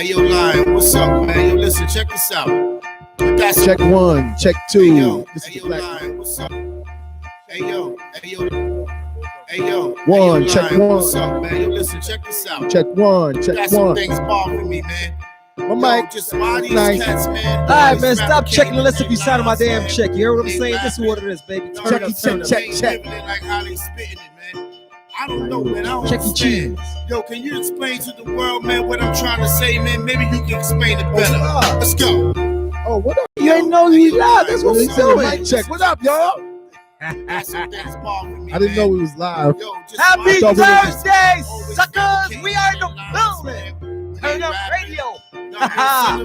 Hey, yo, Lion, what's up, man? Yo, listen, check this out. Check one, check two. Hey, yo, This is hey, the yo, Black. Lion, what's up? Hey, yo, hey, yo. Hey, yo. One, hey, yo, check Lion, one. What's up, man? Yo, listen, check this out. Check one, check Got some one. things bothering me, man. My mic. Just why these Nice. cats, man? All right, man, stop checking the list if you sign my damn check. You heard what I'm saying? This is what it is, baby. Turn up, turn up. Check. Like how they spitting it, man. I don't know, man. I don't Check your understand. cheese. Yo, can you explain to the world, man, what I'm trying to say, man? Maybe you can explain it better. Let's go. Oh, what up? You ain't know we live. That's what we doing. Mic check. What up, y'all? Got some things bothering me, I didn't know we was live. Yo, just Happy thought we were- Thursday, suckers! We are in the building. Turn up radio. I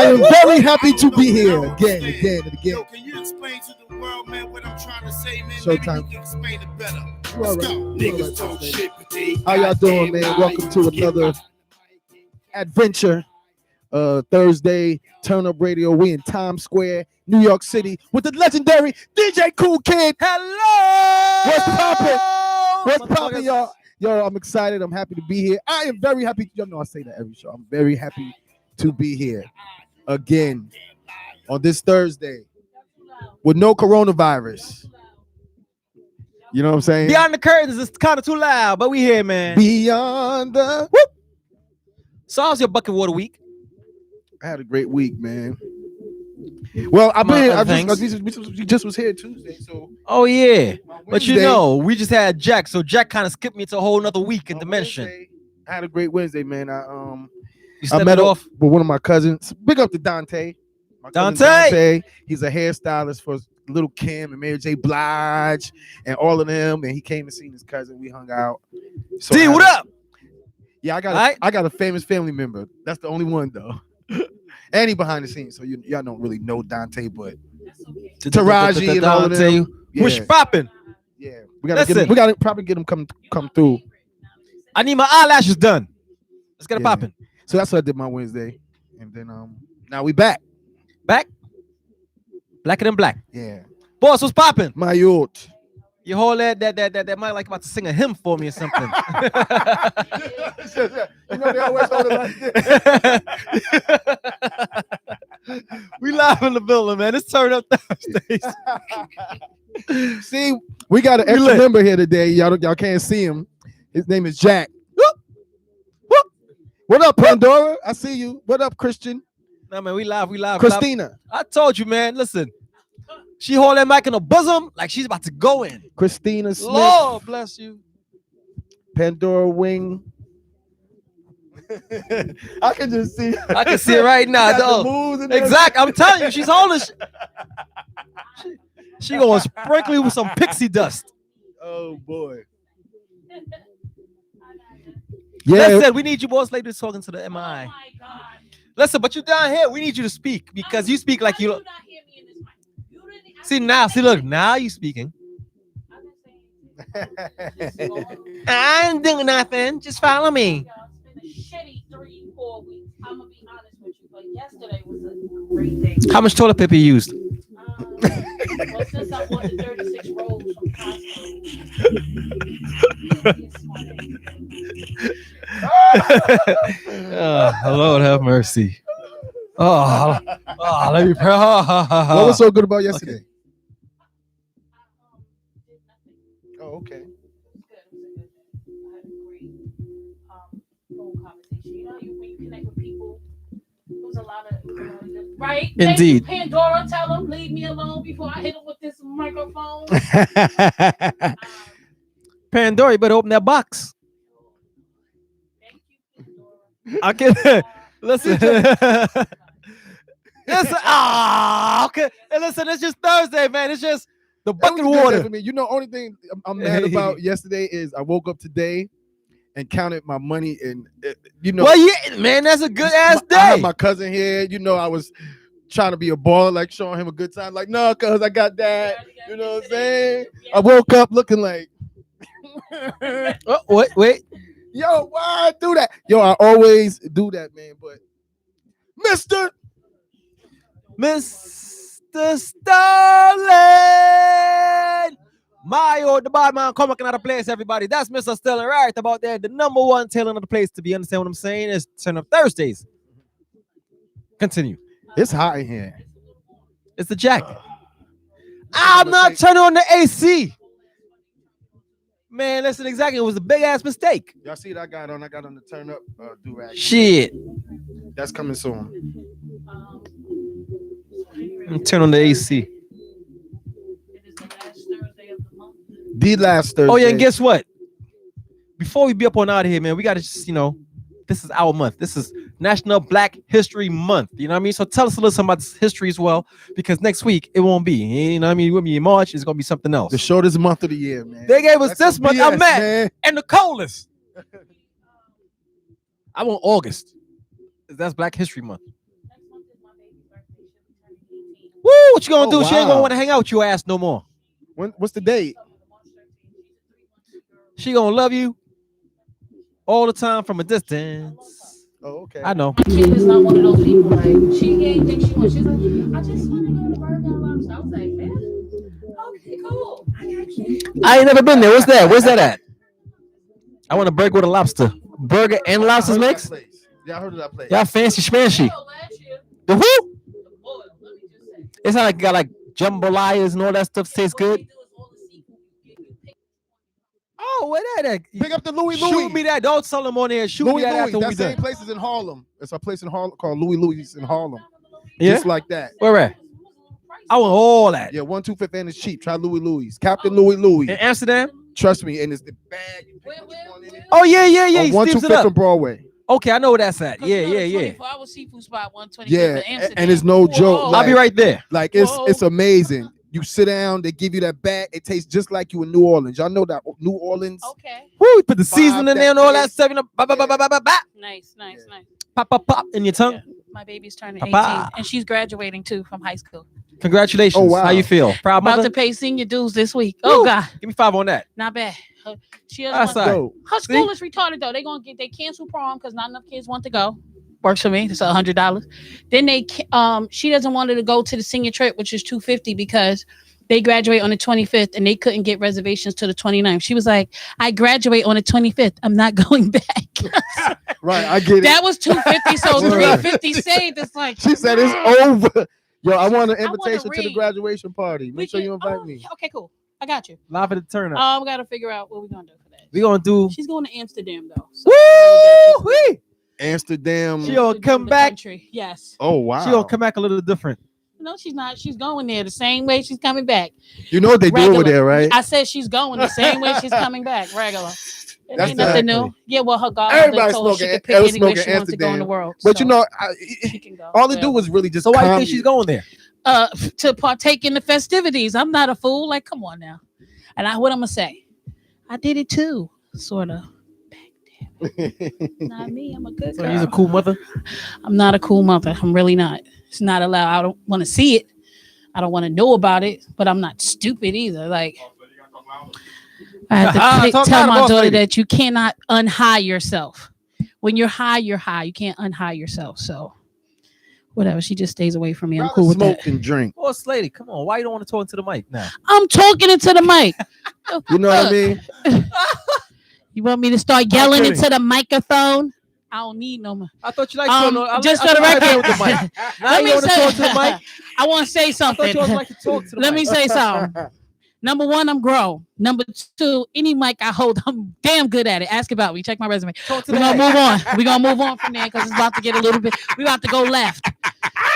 am very happy to be here again and Yo, again. can you explain to the world, man, what I'm trying to say, man? Showtime. Maybe you can explain it better. You all Let's right. go. You all right, man. How y'all doing, man? Welcome to another adventure. Thursday, Turn Up Radio. We in Times Square, New York City, with the legendary DJ Cool Kid. Hello! What's poppin', y'all? Yo, I'm excited. I'm happy to be here. I am very happy. Y'all know I say that every show. I'm very happy to be here again on this Thursday with no coronavirus. You know what I'm saying? Beyond the curtains, it's kind of too loud, but we here, man. Beyond the. Whoop. So how's your bucket water week? I had a great week, man. Well, I've been here. We just was here Tuesday, so. Oh yeah, but you Wednesday- know, we just had Jack, so Jack kind of skipped me to a whole nother week and dimension. Wednesday, I had a great Wednesday, man. You I stepped met it up off. with one of my cousins. Big up to Dante. My cousin Dante! He's a hairstylist for Little Kim and Mary J. Blige and all of them. And he came and seen his cousin. We hung out. So D, what up? Yeah, I got Alright. I got a famous family member. That's the only one though. And he behind the scenes, so y'all don't really know Dante, but Taraji and all of them. What's Yeah, popping? yeah. We gotta Listen. we gotta probably get him come through. I need my eyelashes done. Let's get it Yeah. popping. So that's what I did my Wednesday, and then now we back. Back. Blacker than black. Yeah, Boss, what's popping? my youth. You hold that might like about to sing a hymn for me or something. You know they always hold it We live in the building, man. It's Turn Up Thursdays. like. See, we got an We extra lit. member here today. Y'all can't see him. His name is Jack. Whoop. Whoop. What up, Pandora? I see you. What up, Christian? No, man, we live. Christina. I told you, man. Listen, she hold that mic in her bosom like she's about to go in. Christina Smith. Lord bless you. Pandora Wing. I can just see. I can see it right now. Got the dog. moves and Exactly. I'm telling you, she's holding. She gonna sprinkle you with some pixie dust. Oh boy. Yeah. Listen, we need you boss ladies talking to the MI. Listen, but you down here, we need you to speak because you speak like you. See, look, now you speaking. I ain't doing nothing. Just follow me. It's been a shitty 3-4 weeks. I'm gonna be honest with you, but yesterday was a great day. How much toilet paper you used? Well, since I ordered 36 rolls from Oh, Lord have mercy. Oh, let me pray. What was so good about yesterday? Oh, okay. I had a great phone conversation. You know, when you connect with people, there was a lot of right. Indeed. Thank you, Pandora, tell them leave me alone before I hit them with this microphone. Pandora, you better open that box. Thank you, Pandora. I can listen. Listen. Okay. And listen, it's just Thursday, man. It's just the That was bucket a good day water. for me. You know, only thing I'm mad about yesterday is I woke up today and counted my money, and you know, Well, yeah, man, that's a good ass I had day. my cousin here. You know, I was trying to be a baller, like showing him a good time. Like, no, cuz I got that. You know what I'm saying? I woke up looking like, Oh, wait. yo, why I do that? Yo, I always do that, man. But Mr. Mr. Starling. Mayo, the bad man, come back another place, everybody. That's Mr. Stellar right about there. The number one tailor of the place, to be understand what I'm saying, is Turn Up Thursdays. Continue. It's hot in here. It's the jacket. I'm not turning on the AC. Man, listen, exactly. It was a big ass mistake. Y'all see what I got on? I got on the turn up do-rag. Shit. That's coming soon. Turn on the AC. It is the last Thursday of the month. The last Thursday. Oh, yeah, and guess what? Before we be up on out of here, man, we got to just, this is our month. This is National Black History Month. You know what I mean? So tell us a little something about this history as well, because next week it won't be. You know what I mean? We'll be in March. It's going to be something else. The shortest month of the year, man. They gave us That's this month. BS, I'm mad. man. And the coldest. I want August. That's Black History Month. Next month is my baby's birthday. She'll be turning 18. Woo! What you gonna Oh, do? She ain't gonna wow. want to hang out with your ass no more. What's the date? She gonna love you all the time from a distance. Oh, okay. I know. My kid is not one of those people. Like, she ain't think she wants. She's like, I just want to go to Burger and Lobster. I was like, man, okay, cool. I got you. I ain't never been there. What's that? Where's that at? I want a burger with a lobster. Burger and lobsters mix? Yeah, I heard of that place. Y'all fancy schmancy. Last year, The who? the boy, let me just say. It's not like got like jambalayas and all that stuff tastes What good. they do is all the seafood. You pick. Oh, where that at? Pick up the Louis Shoot Louis. me that. Don't sell them on there. Shoot Louis me that Louis. after we That same done. place is in Harlem. It's a place in Harlem called Louis Louis in Harlem. Yeah? Just like that. Where at? I want all that. Yeah, 125th and it's cheap. Try Louis Louis. Captain Louis Louis. In Amsterdam? Trust me. And it's the bag. You pick Where- which one it is. Oh, yeah. On He steams it 125th up. and Broadway. Okay, I know where that's at. 'Cause Yeah. 24-hour seafood spot 120. Yeah, and it's no joke. I'll be right there. Like it's Whoa. amazing. You sit down, they give you that bag. It tastes just like you in New Orleans. Y'all know that New Orleans. Okay. Woo, you put the seasoning in there and all that stuff. Ba, ba, ba, ba, ba, ba, ba. Nice. Pop, pop, pop in your tongue. Yeah. My baby's turning Papa. 18, and she's graduating too from high school. Congratulations. Oh, wow. How you feel? Proud About mother? to pay senior dues this week. Oh Woo. God, Give me 5 on that. not bad. She That's doesn't all want, right. her school is retarded though. They cancel prom because not enough kids want to go. Works for me. It's $100. Then she doesn't want her to go to the senior trip, which is $250 because they graduate on the 25th and they couldn't get reservations to the 29th. She was like, I graduate on the 25th. I'm not going back. Right, I get it. That was $250, so $350 saved. It's like She said it's over. Yo, I want an I wanna invitation to the read. graduation party. Make sure you invite me. Okay, cool. I got you. Live at the turn up. We got to figure out what we're gonna do for that. We gonna do. She's going to Amsterdam though. So Woo! Amsterdam. She gonna come back. Country. Yes. Oh wow. She gonna come back a little different. No, she's not. She's going there the same way she's coming back. You know what they do Regular. over there, right? I said she's going the same way she's coming back. Regular. It That's ain't nothing exactly. new. Yeah, well, her godmother Everybody told her she smoking- could pick everybody anywhere she smoking wants to go in the Amsterdam. world. But you so know, she can go. all they Yeah. do is really just. So why do you calm think she's going there? To partake in the festivities. I'm not a fool. Like, come on now. And what I'm gonna say, I did it too, sort of. Not me. I'm a good So girl. he's a cool mother. I'm not a cool mother. I'm really not. It's not allowed. I don't want to see it. I don't want to know about it. But I'm not stupid either. Like, I had to Talk tell about my it, boss daughter lady. that you cannot unhigh yourself. When you're high, you're high. You can't unhigh yourself. So, whatever. She just stays away from me. I'm Rather cool with smoke that. and drink. Boss lady, come on. Why you don't want to talk into the mic now? I'm talking into the mic. You know what I mean? You want me to start yelling kidding. into the microphone? I don't need no more. I thought you liked Just for the record, with the mic. Now let you me want to talk to the say, mic. I want to say I thought something. you always like to talk to the Let mic. me say something. Number one, I'm grown. Number two, any mic I hold, I'm damn good at it. Ask about me. Check my resume. Talk to We're the gonna mic. move on. We're gonna move on from there because it's about to get a little bit. We about to go left.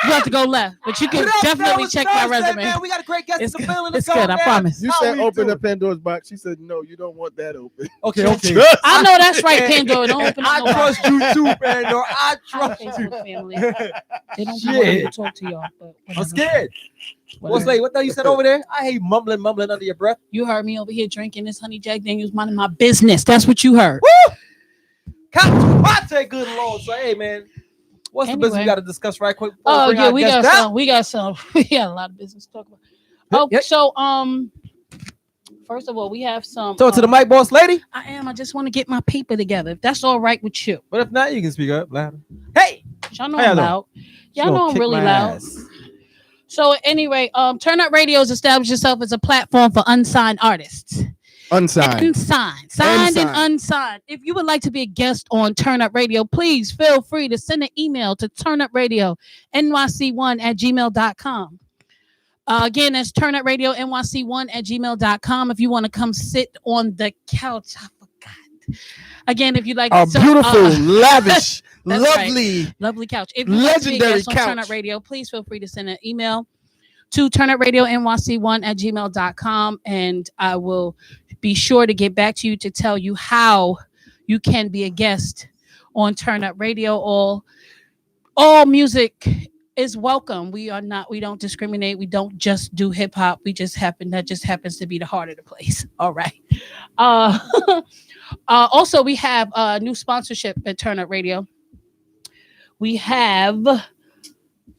We have to go left, but you can What up, definitely fellas? check my Thursday, resume. Man. We got a great guest It's in the good. building. It's good. I promise. You How said we open the doing? Pandora's box. She said no, you don't want that open. Okay, okay. I know that's right, Pandora. Don't open up I no box. trust you too, Pandora. I Hi, trust you. Facebook family. They don't come over Shit. to talk to y'all. But I'm whatever. scared. What's Whatever. late? What the hell you said over there? I hate mumbling under your breath. You heard me over here drinking this honey Jack Daniels, minding my business. That's what you heard. Woo! Good Lord. So, hey, man, what's the business we Anyway. got to discuss right quick? before Oh bring yeah, our we guest got down? some. We got some. We got a lot of business to talk about. Oh, Yep. so first of all, we have some. Talk to the mic, boss lady. I am. I just want to get my paper together. If that's all right with you, But if not, you can speak up louder. Hey, y'all know How y'all I'm doing? loud. She Y'all gonna know I'm kick really my loud. ass. So anyway, Turn Up Radio has established itself as a platform for unsigned artists. Unsigned. Signed and unsigned. If you would like to be a guest on Turn Up Radio, please feel free to send an email to turnupradio.nyc1@gmail.com. Again, that's turnupradio.nyc1@gmail.com. If you want to come sit on the couch, I forgot. Again, if you'd like a beautiful, lavish, lovely, right. Lovely couch. If you'd like to be a guest on Turn Up Radio, please feel free to send an email to turnupradio.nyc1@gmail.com, and I will be sure to get back to you to tell you how you can be a guest on Turn Up Radio. All music is welcome. We don't discriminate. We don't just do hip hop. That just happens to be the heart of the place. All right. Also, we have a new sponsorship at Turn Up Radio. We have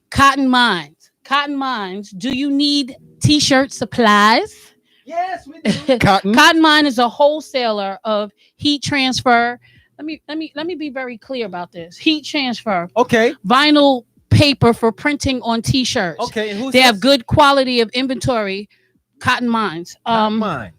Cotton Mines. Cotton Mines. Do you need t-shirt supplies? Yes, we do. Cotton Mine is a wholesaler of heat transfer. Let me be very clear about this. Heat transfer. Okay. Vinyl paper for printing on t-shirts. Okay. And they have good quality of inventory. Cotton Mines. Cotton Mine.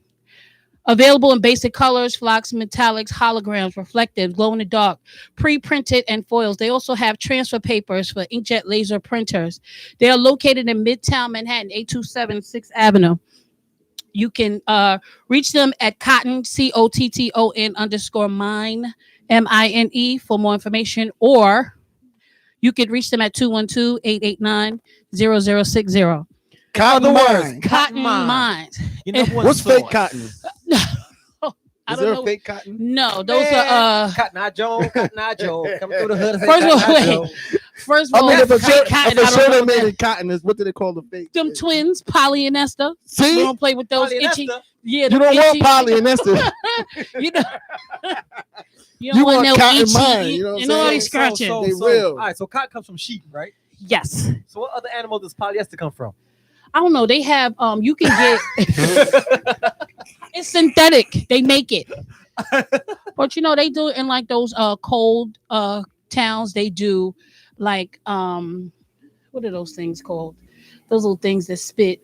Available in basic colors, flocks, metallics, holograms, reflective, glow in the dark, pre-printed, and foils. They also have transfer papers for inkjet laser printers. They are located in Midtown Manhattan, 827 6th Avenue. You can reach them at Cotton, COTTON_mine, MINE for more information, or you could reach them at 212-889-0060. Cotton Mines. Cotton Mines. You know what's fake cotton? Is there a fake cotton? No, those are Cotton Eye Joe, Cotton Eye Joe, coming through the hood. First of all, if a fake cotton, shirt ain't made in cotton, is what do they call the fake? Them twins, polyester. See, you don't play with those itchy. Yeah, you don't want polyester. you know. You don't want no cotton itchy. Mine, you know what I'm saying? All these scratching. They real. All right, so cotton comes from sheep, right? Yes. So what other animal does polyester come from? I don't know. They have you can get it's synthetic. They make it. But they do it in like those cold towns. They do like what are those things called? Those little things that spit.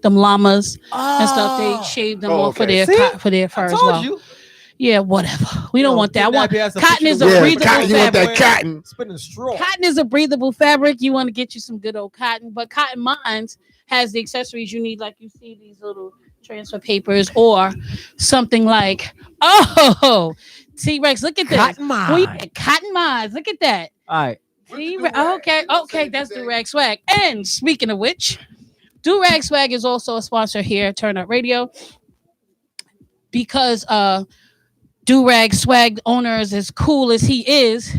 Them llamas and stuff. They shave them off for their fur as well. You. Yeah, whatever. We don't want that. I want cotton is a breathable fabric. You want that cotton? Spinning straw. Cotton is a breathable fabric. You want to get you some good old cotton, but Cotton Mines has the accessories you need, like you see these little transfer papers or something like T-Rex. Look at this. Cotton Mines. Cotton Mines. Look at that. All right. Okay, that's Do-Rag Swag. And speaking of which, Do-Rag Swag is also a sponsor here at Turn Up Radio because Do-Rag Swag owner is as cool as he has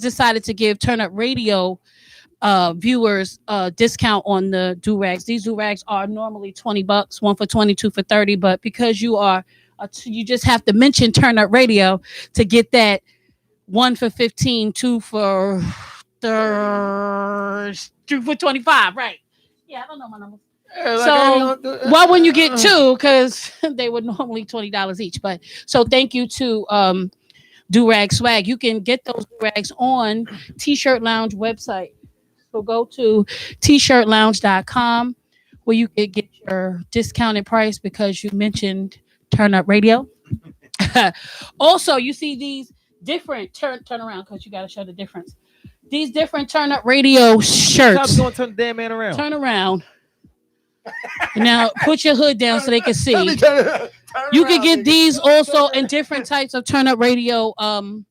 decided to give Turn Up Radio viewers discount on the do-rags. These do-rags are normally $20, one for 22 for 30, but because you are you just have to mention Turn Up Radio to get that 1 for 15, 2 for 25, right? Yeah, I don't know my numbers. So why wouldn't you get two? Because they were normally $20 each. But so thank you to Do-Rag Swag. You can get those do-rags on T-Shirt Lounge website. So go to tshirtlounge.com where you can get your discounted price because you mentioned Turn Up Radio. Also, you see these different turn around because you got to show the difference. These different Turn Up Radio shirts. Going to turn the damn man around. Turn around. Now put your hood down so they can see. You can get these also in different types of Turn Up Radio. Turn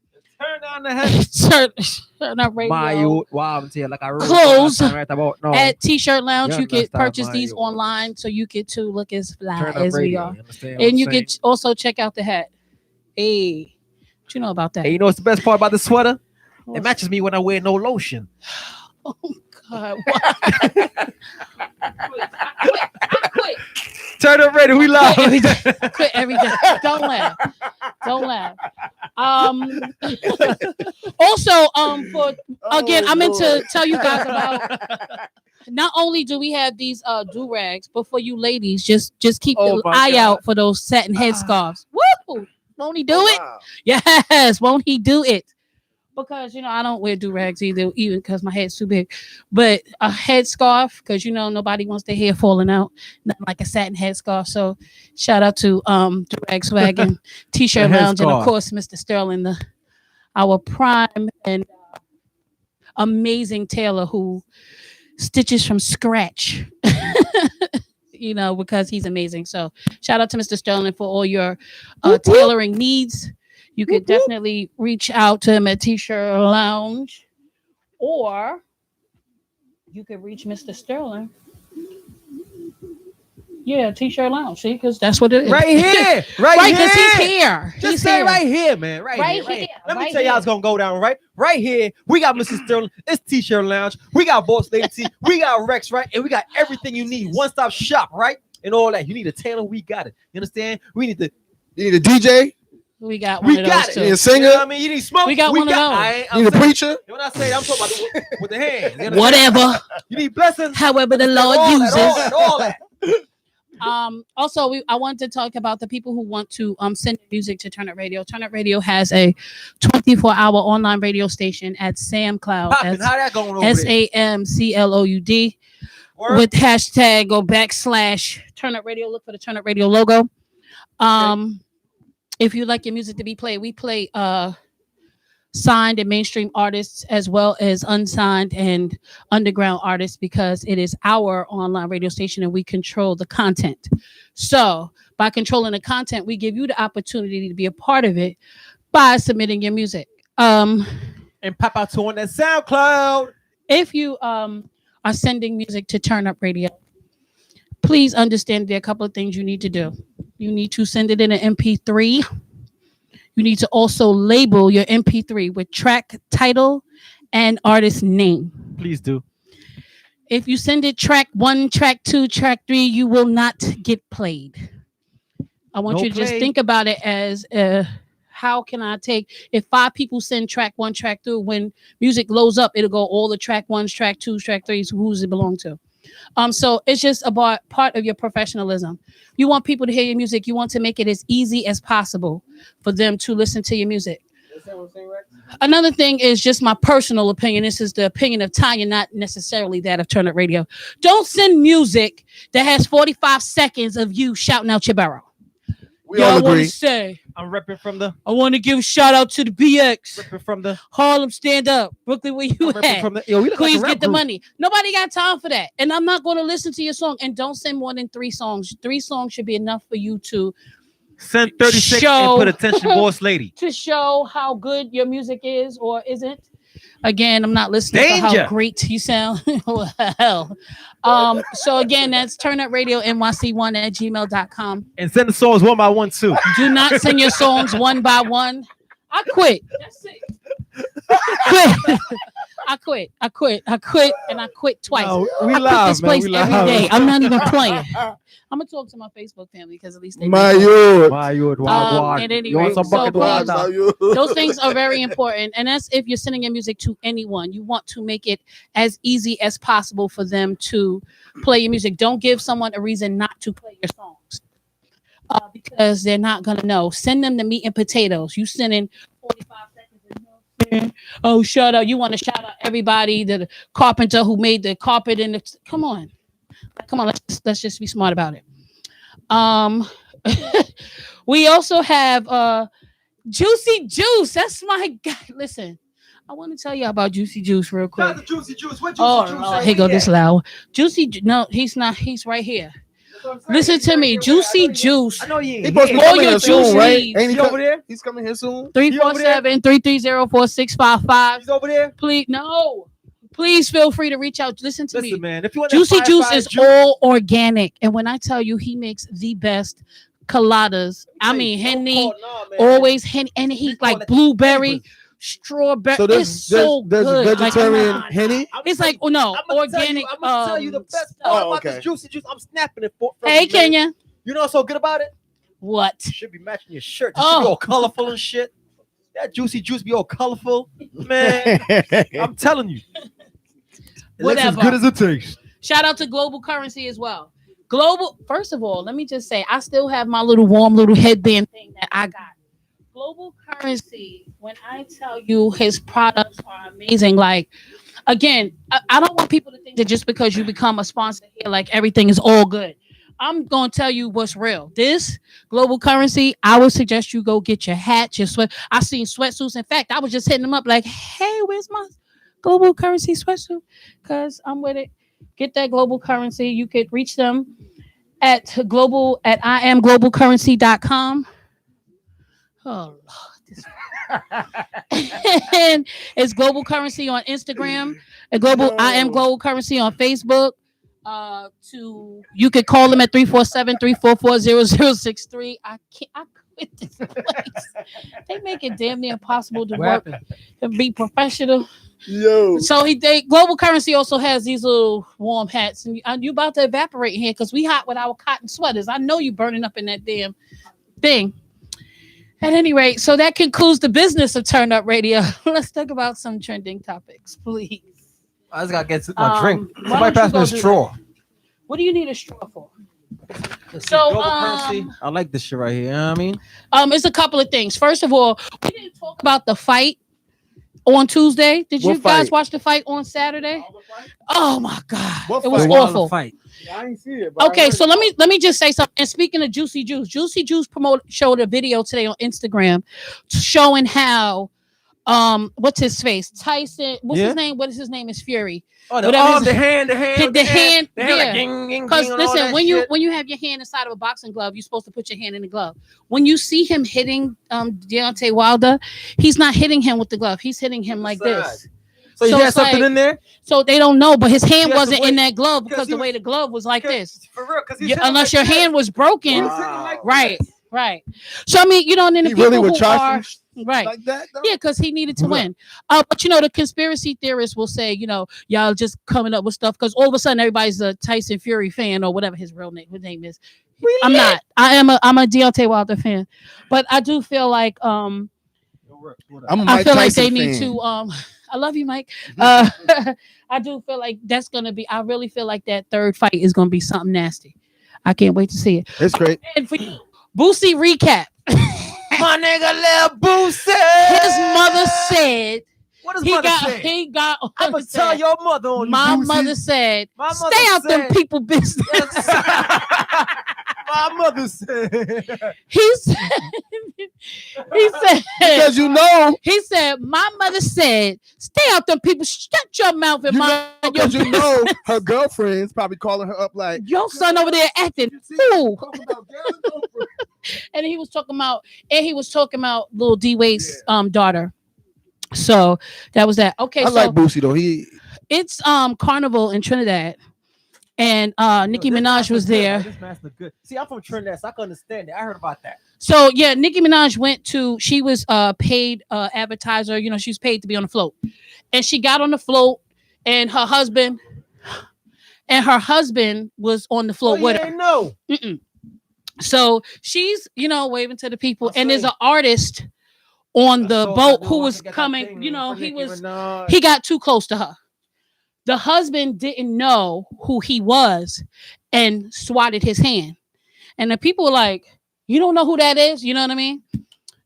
down the head. Turn Up Radio. Clothes at T-Shirt Lounge. You can purchase these online, so you get to look as fly as we are. And you can also check out the hat. Hey, what you know about that? Hey, you know what's the best part about the sweater? It matches me when I wear no lotion. Oh God! Quit. Turn Up Radio, we live. Quit every day. Don't laugh. Also, I meant to tell you guys about. Not only do we have these do-rags, but for you ladies, just keep the eye out for those satin headscarves. Woo! Won't he do it? Yes, won't he do it? because I don't wear do rags either, even because my head's too big. But a headscarf, because nobody wants their hair falling out, nothing like a satin headscarf. So shout out to do rag swag and t-shirt The lounge, and of headscarf. course Mr. Sterling, our prime and amazing tailor who stitches from scratch. Because he's amazing. So shout out to Mr. Sterling for all your tailoring needs. You could definitely reach out to him at T-Shirt Lounge, or you could reach Mr. Sterling. Yeah, T-Shirt Lounge. See, because that's what it is. Right here. Right, because he's here. Just He's say here. right here, man. Right Right here. here. Let me Right tell you how here. it's gonna go down. Right here. We got Mr. Sterling. It's T-Shirt Lounge. We got Boss Lady T. We got Rex, right? And we got everything you need. One-stop shop, right? And all that. You need a tailor. We got it. You understand? We need the. You need a DJ. We got one We of got those it. You need too. a singer. You know what I mean? You need smoke. We got one of those. I'm You need a saying- preacher. When I say that, I'm talking about with the hands. You understand? Whatever. You need blessings. However the All Lord that, uses. all that. Also, I wanted to talk about the people who want to send music to Turn Up Radio. Turn Up Radio has a 24-hour online radio station at SamCloud. Popping. How that going over there? SAMCLOUD Word? with hashtag or / Turn Up Radio. Look for the Turn Up Radio logo. If you like your music to be played, we play signed and mainstream artists as well as unsigned and underground artists, because it is our online radio station and we control the content. So by controlling the content, we give you the opportunity to be a part of it by submitting your music. And pop out to on that SoundCloud. If you are sending music to Turn Up Radio, please understand there are a couple of things you need to do. You need to send it in an MP3. You need to also label your MP3 with track title and artist name. Please do. If you send it track 1, track 2, track 3, you will not get played. I want No you to just play. think about it as how can I take, if 5 people send track 1, track 2, when music loads up, it'll go all the track 1s, track 2s, track 3s, who's it belong to. So it's just about part of your professionalism. You want people to hear your music. You want to make it as easy as possible for them to listen to your music. Another thing is just my personal opinion. This is the opinion of Tanya, not necessarily that of Turn Up Radio. Don't send music that has 45 seconds of you shouting out your borough. We all I want agree. to say, I'm repping from the. I want to give a shout out to the BX, Repping from the. Harlem Stand Up, Brooklyn, where you I'm repping at? from the. Yo, we look like a Please rap get the group. money. Nobody got time for that. And I'm not going to listen to your song. And don't send more than 3 songs. 3 songs should be enough for you to Send 36 Show. and put attention, Boss Lady. show how good your music is or isn't. Again, I'm not listening to Danger. how great you sound. Well, so again, that's turnupradio.nyc1@gmail.com. And send the songs one by one too. Do not send your songs one by one. I quit. That's it. I quit, and I quit twice. No, we I quit live, this man. place We every live. day. I'm not even playing. I'm gonna talk to my Facebook family because at least they My know. youth. Why you At any You want rate, some so bucket please, water? My youth. those things are very important, and that's if you're sending your music to anyone. You want to make it as easy as possible for them to play your music. Don't give someone a reason not to play your songs because they're not gonna know. Send them the meat and potatoes. You send in 45 seconds. Oh, shout out! You want to shout out everybody, the carpenter who made the carpet and the. Come on. Let's just be smart about it. We also have Juicy Juice. That's my guy. Listen, I want to tell you about Juicy Juice real quick. Not the Juicy Juice. What Juicy Oh, Juice? Lord, here go this loud. No, he's not. He's right here. Listen to me, Juicy Juice. I know you He ain't supposed to be here. All coming your here soon, juice right? needs. Ain't he He over there? He's coming here soon. 347-330-4655. He's over there. Please, no. Please feel free to reach out. Listen to Listen, me. man. If you want Juicy that Juice 5-5 is juice, all organic, and when I tell you, he makes the best coladas. I mean, Henny, always Henny, and he like blueberry, strawberry. So It's so there's good. Like, vegetarian come on. Henny. It's like, oh no, I'm gonna organic. tell you the best stuff. part Oh, about okay. this Juicy Juice. I'm snapping it for. from Hey, you, man. Kenya. You know what's so good about it? What? It should be matching your shirt. It should be Oh. all colorful and shit. That Juicy Juice be all colorful, man. I'm telling you. It looks as Whatever. good as it tastes. Shout out to Global Currency as well. Global. First of all, let me just say, I still have my little warm little headband thing that I got. Global Currency, when I tell you his products are amazing, like again, I don't want people to think that just because you become a sponsor here, like everything is all good. I'm gonna tell you what's real. This Global Currency, I would suggest you go get your hat, your sweat. I seen sweatsuits. In fact, I was just hitting them up like, hey, where's my Global Currency sweatsuit? Because I'm with it. Get that Global Currency. You could reach them at iamglobalcurrency.com. Oh Lord. And it's Global Currency on Instagram and I am Global Currency on Facebook. You could call them at 347-344-0063. I quit this place. They make it damn near impossible to work and be professional. Yo. So Global Currency also has these little warm hats, and you about to evaporate in here because we hot with our cotton sweaters. I know you burning up in that damn thing. At any rate, so that concludes the business of Turn Up Radio. Let's talk about some trending topics, please. I just gotta get my drink. why Somebody don't you pass me a go do straw. What do you need a straw for? Let's see, So, Global Currency. I like this shit right here. You know what I mean? It's a couple of things. First of all, we didn't talk about the fight on Tuesday. Did you What guys fight? watch the fight on Saturday? Oh my God, What it was fight? awful. Fight. I ain't see it. But I Okay, heard so it. let me just say something. And speaking of Juicy Juice showed a video today on Instagram showing how what's his face? Tyson, what's his name? What is his name? Is Fury. Oh, Whatever the his- hand, yeah. Because Because listen, when you have your hand inside of a boxing glove, you're supposed to put your hand in the glove. When you see him hitting Deontay Wilder, he's not hitting him with the glove. He's hitting him like this. So he So had it's something like- in there? So they don't know, but his hand He has to wasn't in wait, that glove because because he the way was- the glove was like this. For real, because Unless your hand was broken, Wow. right? Right. So I mean, and then the He people really would who try are some right. like that, though? Yeah, because he needed to win. But the conspiracy theorists will say, y'all just coming up with stuff because all of a sudden everybody's a Tyson Fury fan or whatever his name is. I'm not. I'm a Deontay Wilder fan, but I do feel like I'm a I Mike feel like Tyson they need fan. to I love you, Mike. I do feel like that's gonna be. I really feel like that third fight is gonna be something nasty. I can't wait to see it. It's great. And for you, Boosie recap. My nigga Lil Boosie. His mother said What does mother say? he got. I'm gonna tell your mother on you, My Boosie. mother said, My mother "Stay out them said- people business." My mother said. He said. Because He said, "My mother said, stay out them people. Shut your mouth and mind your because you business." know her girlfriend's probably calling her up like, Your son over there acting fool. And he was talking about little D Wade's daughter. So that was that. Okay, I so like Boosie though. it's Carnival in Trinidad, and Nicki This Minaj master was good, there. man. This master good. See, I'm from Trinidad, so I can understand it. I heard about that. So yeah, Nicki Minaj she was paid advertiser, she's paid to be on the float. And she got on the float and her husband was on the float with her. No. Mm-mm. So she's, waving to the people, I and there's see. an artist on the So boat I who knew I was could get that coming, thing he for was Nicki Minaj. he got too close to her. The husband didn't know who he was and swatted his hand. And the people were like, "You don't know who that is?" You know what I mean?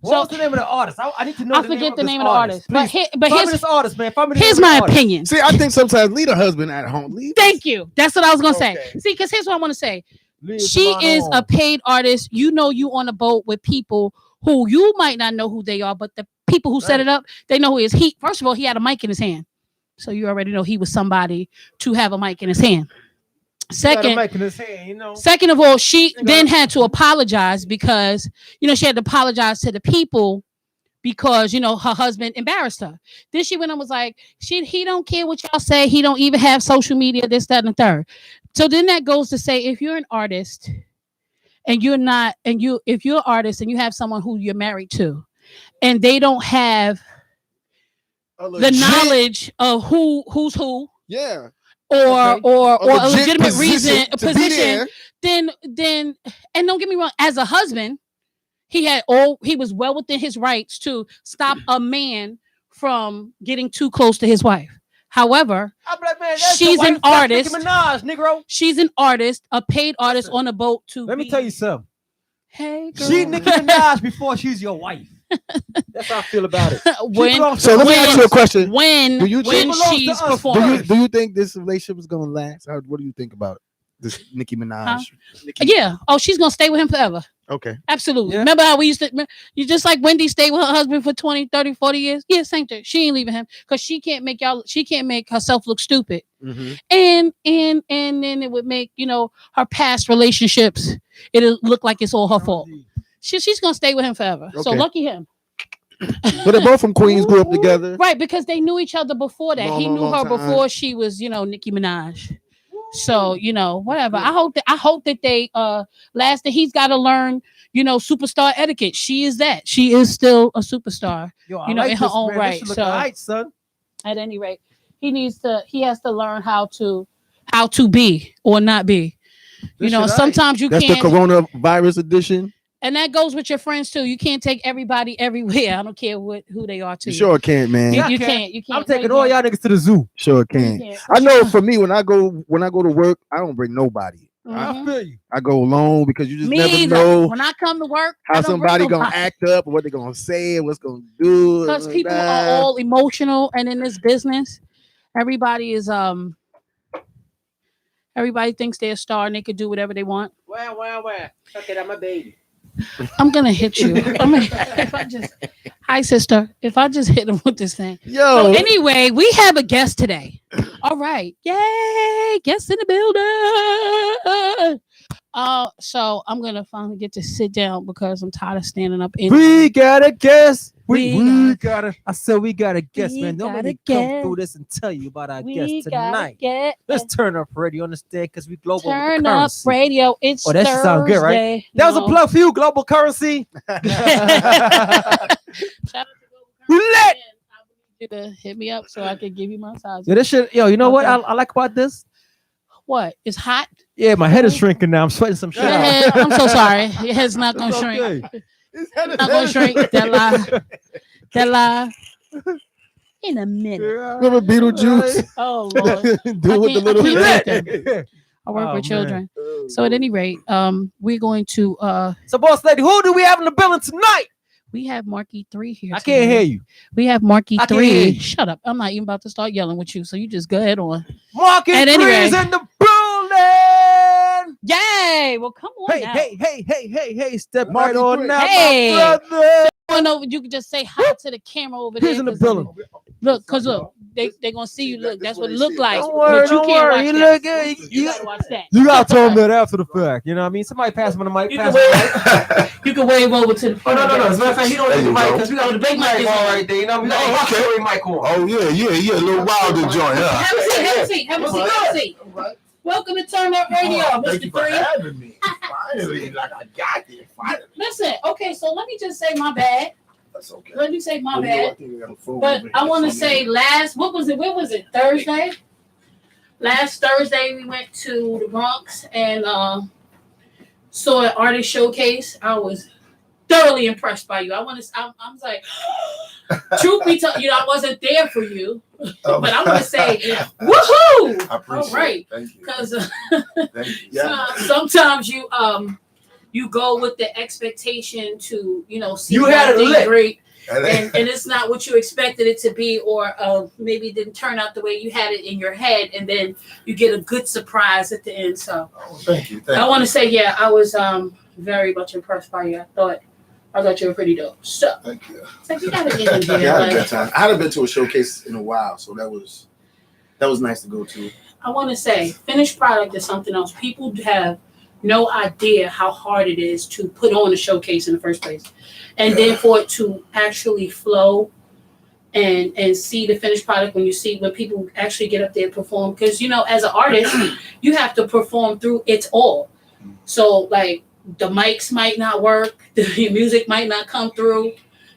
What was the name of the artist? I need to know. I forget the name of the artist. But here's this artist, man. Find me the here's name of my the artist. opinion. See, I think sometimes leave the husband at home. Leave. Thank you. That's what I was gonna say. Okay. See, because here's what I want to say. Leave She mine is on. a paid artist. You on a boat with people who you might not know who they are, but the people who set it up, they know who he is. First of all, he had a mic in his hand. So you already know he was somebody to have a mic in his hand. Second of all, she then had to apologize because, she had to apologize to the people because, her husband embarrassed her. Then she went and was like, he don't care what y'all say. He don't even have social media, this, that, and the third. So then that goes to say, if you're an artist and if you're an artist and you have someone who you're married to and they don't have the knowledge of who's who, Yeah. or a legit legitimate reason, to be position, there. then and don't get me wrong, as a husband, he was well within his rights to stop a man from getting too close to his wife. However, I'm like, man, that's she's your wife, an that's artist. Nicki Minaj, Negro. She's an artist, a paid artist on a boat to Let me tell you something. Hey, girl. She Nicki Minaj before she's your wife. That's how I feel about it. when So let me ask you a question. when Do you think- she's performing. Do you think this relationship is gonna last? What do you think about this Nicki Minaj? Yeah. Oh, she's gonna stay with him forever. Okay. Absolutely. Yeah. Remember how we used to, you just like Wendy stayed with her husband for 20, 30, 40 years? Yeah, same thing. She ain't leaving him because she can't make herself look stupid. Mm-hmm. And then it would make, her past relationships, it'll look like it's all her fault. She's gonna stay with him forever. So Okay. lucky him. But they're both from Queens, grew up together. Right, because they knew each other before that. He knew her Long time. before she was, Nicki Minaj. So, whatever. I hope that they last that he's got to learn, superstar etiquette. She is that. She is still a superstar, Yo, in her own right. So, So right, son. at any rate, he has to learn how to be or not be. Sometimes you That's can't. the coronavirus edition. And that goes with your friends too. You can't take everybody everywhere. I don't care who they are to You sure can't, man. You can't. I'm taking all y'all niggas to the zoo. Sure can't. can't. I know for me, when I go to work, I don't bring nobody. I feel you. I go alone because you just Me never either. know When I come to work, how somebody gonna act up, or what they gonna say, what's gonna do. because people are all emotional, and in this business, everybody is everybody thinks they're a star and they could do whatever they want. Where? Fuck it, I'm a baby. I'm gonna hit you. Hi sister, if I just hit him with this thing. Yo. So anyway, we have a guest today. All right, yay, guest in the building. So I'm gonna finally get to sit down because I'm tired of standing up. We got a guest. We got a. I said we got a guest, We man. Don't got let me a come guest. through this and tell you about our We guest gotta tonight. get Let's turn up radio, understand? Because we global turn up currency. radio. It's Oh, that should sound good, right? Thursday. That was a No. plug for you, global currency. Shout out to We lit. I need you to hit me up so I can give you my size. Yeah, this shit. Yo, you know what Okay. I like about this? What? It's hot. Yeah, my head is shrinking now. I'm sweating some shit Your out. head, I'm so sorry. Your head's not gonna It's shrink. okay. Not gonna shrink. That lie. That lie. In a minute. Remember Beetlejuice? Oh Lord. Do with the little I head. can't take them. I work Oh, with children. Oh, So at any rate, we're going to So, boss lady, who do we have in the building tonight? we have Markie 3 here. I can't today. hear you. We have Markie I can't hear 3. you. Shut up. I'm not even about to start yelling with you. So you just go ahead on. Market At any Three's rate. in the building. Yay! Well, come on Hey, now. hey, step Marky right on Three. now, Hey. my brother. Oh, no, you can just say hi to the camera over there. He's in the 'cause, building. Look, cause look, they gonna see you. Look, that's what it look like. Don't But worry, you don't can't worry. watch You that. look good. You gotta watch that. You gotta tell them that after the fact. You know what I mean? Somebody pass him the mic. You Pass can him the mic. You can wave over to the. Oh, no. As a matter of fact, he don't There need the you mic go. because we got the big mic on right there. You know, we got Oh, the okay. mic on. Oh yeah, a little wilder joint, yeah. Have a seat. Have a seat. Have a seat. Have a seat. Welcome to Turn Up Radio, Thank you Mr. for 3. having me. Finally, like I got there. Finally. Listen, okay, so let me just say my bad. That's okay. Let me say my Well, you know, I bad. think we got a phone But over I here want to somewhere. say when was it? Thursday? Last Thursday we went to the Bronx and saw an artist showcase. I was thoroughly impressed by you. I was like, truth be told, I wasn't there for you, but I want to say, woohoo! I appreciate All right, it. Thank you. because Thank you. Yeah. sometimes you go with the expectation to see You had it something lit. great. And And it's not what you expected it to be, or maybe it didn't turn out the way you had it in your head, and then you get a good surprise at the end. So oh, thank you. I want to say, yeah, I was very much impressed by you. I thought you were pretty dope. So Thank you. it's like you gotta get in here. Yeah, I had a like, good time. I hadn't been to a showcase in a while, so that was nice to go to. I want to say, finished product is something else. People have no idea how hard it is to put on a showcase in the first place, and then for it to actually flow and see the finished product when people actually get up there and perform. Because as an artist, you have to perform through it all. So like the mics might not work, the music might not come through.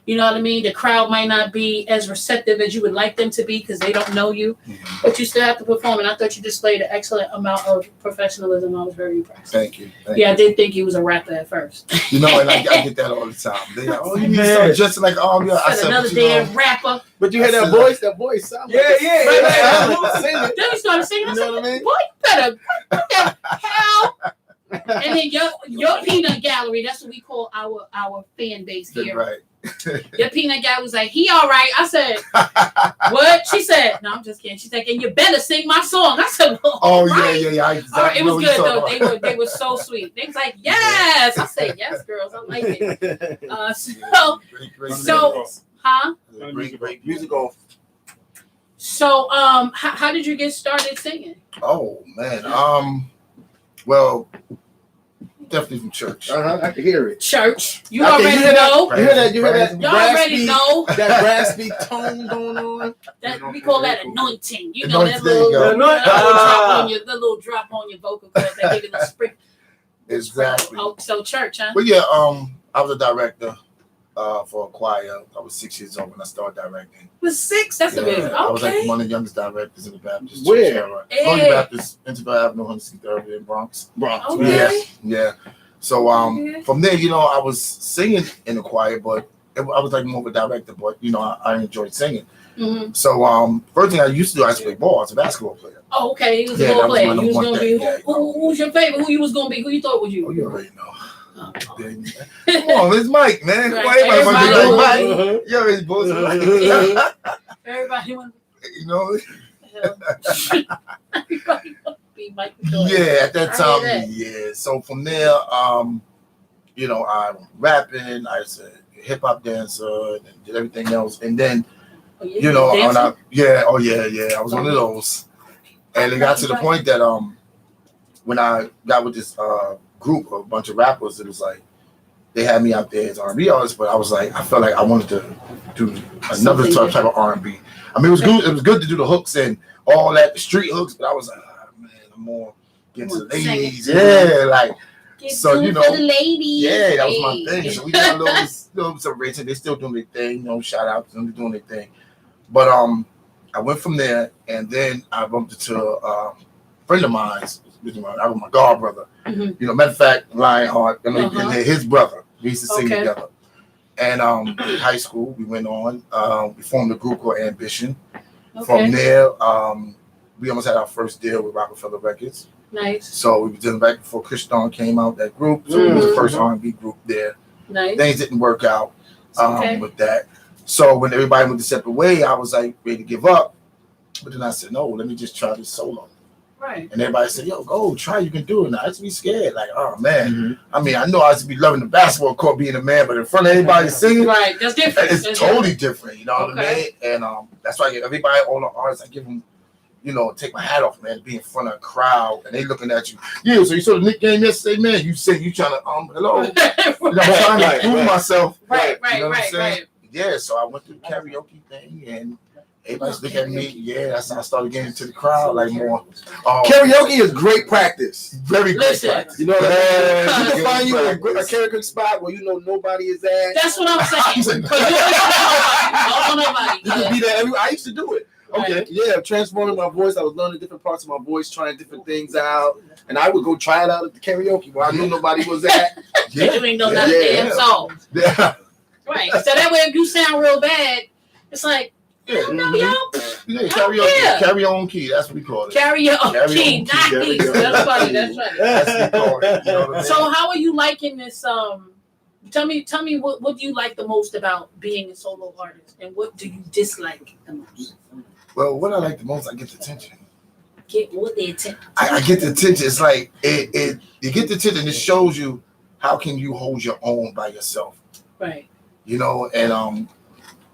You know what I mean? The crowd might not be as receptive as you would like them to be because they don't know you, but you still have to perform. And I thought you displayed an excellent amount of professionalism. I was very impressed. Thank you. I did think he was a rapper at first. And I get that all the time. They like, oh, you need to start dressing like all the I said, another but damn rapper. But you heard that voice? That voice sound like Then he started singing. I You said, know what I mean? boy, you better what the hell? And then your peanut gallery, that's what we call our fan base here. Right. The peanut guy was like, he all right. I said, what? She said, no, I'm just kidding. She said, and you better sing my song. I said, well, Oh right. yeah. It was good though. They were so sweet. They was like, yes. I said, yes, girls. I like it. Great music off. So, how did you get started singing? Oh man. Well, definitely from church. I can hear it. Church. You already know. You hear that? You hear that? Y'all already know. That raspy tone going on. That we call that anointing. You know that little drop on your vocal cords that give you the spring. Exactly. Oh, so church, huh? But yeah, I was a director for a choir. I was 6 years old when I started directing. Was 6? That's amazing. Okay. I was like one of the youngest directors in the Baptist Where? church era. Only Baptist, Interville Avenue, 163rd in Bronx. Okay. Yeah. So from there, I was singing in the choir, but I was like more of a director. But I enjoyed singing. Mm-hmm. So first thing I used to do, I used to play ball. I was a basketball player. Oh, okay. He was a ball player. You was gonna be who's your favorite? Who you was gonna be? Who you thought was you? Oh, you already know. Come on, it's Mike, man. Right. Why everybody Mike? You already both. Everybody wants. Everybody wants to be Mike. Yeah, at that time, yeah. So from there, I'm rapping. I was a hip hop dancer and did everything else, and then I was one of those, and it got to the point that when I got with this group of a bunch of rappers, it was like they had me out there as R&B artist, but I was like, I felt like I wanted to do another type of R&B. I mean, it was good. It was good to do the hooks and all that, the street hooks, but I was like, man, I'm more getting to the ladies. Yeah, like, so, for the ladies. Yeah, that was my thing. So we got a little celebration. They still doing their thing. Shout out to them, doing their thing. But I went from there, and then I bumped into a friend of mine. I was my god brother. Mm-hmm. Matter of fact, Lionheart, his brother. We used to sing together. And in high school, we went on. We formed a group called Ambition. Okay. From there, we almost had our first deal with Rockefeller Records. Nice. So we were doing back before Chris Dawn came out, that group. So we was the first R&B group there. Nice. Things didn't work out with that. So when everybody went a separate way, I was like ready to give up. But then I said, no, let me just try this solo. Right. And everybody said, yo, go try, you can do it. Now I used to be scared, like, oh man. Mm-hmm. I mean, I know I used to be loving the basketball court being a man, but in front of everybody singing, right, that's different. It's totally different, you know what I mean? And that's why everybody, all the artists, I give them, take my hat off, man, be in front of a crowd and they looking at you. Yeah, so you saw the Knicks game yesterday, man. You said you trying to hello. I'm trying to prove myself. Right. Yeah, so I went through the karaoke thing and everybody's looking at me. Yeah, that's how I started getting into the crowd like more. Karaoke is great practice. Very good practice. You know what I mean? You can find you a karaoke spot where nobody is at. That's what I'm saying. You can be there. I used to do it. Okay. Right. Yeah, transforming my voice. I was learning different parts of my voice, trying different things out, and I would go try it out at the karaoke where I knew nobody was at. You ain't know that damn song. Yeah. Right. So that way, if you sound real bad, it's like. Yeah, carry on key. That's what we call it. Carry on key. That's funny. That's funny. That's what we call it. You know what I mean? So, how are you liking this? Tell me what do you like the most about being a solo artist, and what do you dislike the most? Well, what I like the most, I get the attention. Get what the attention? I get the attention. It's like you get the attention. It shows you how can you hold your own by yourself. Right. And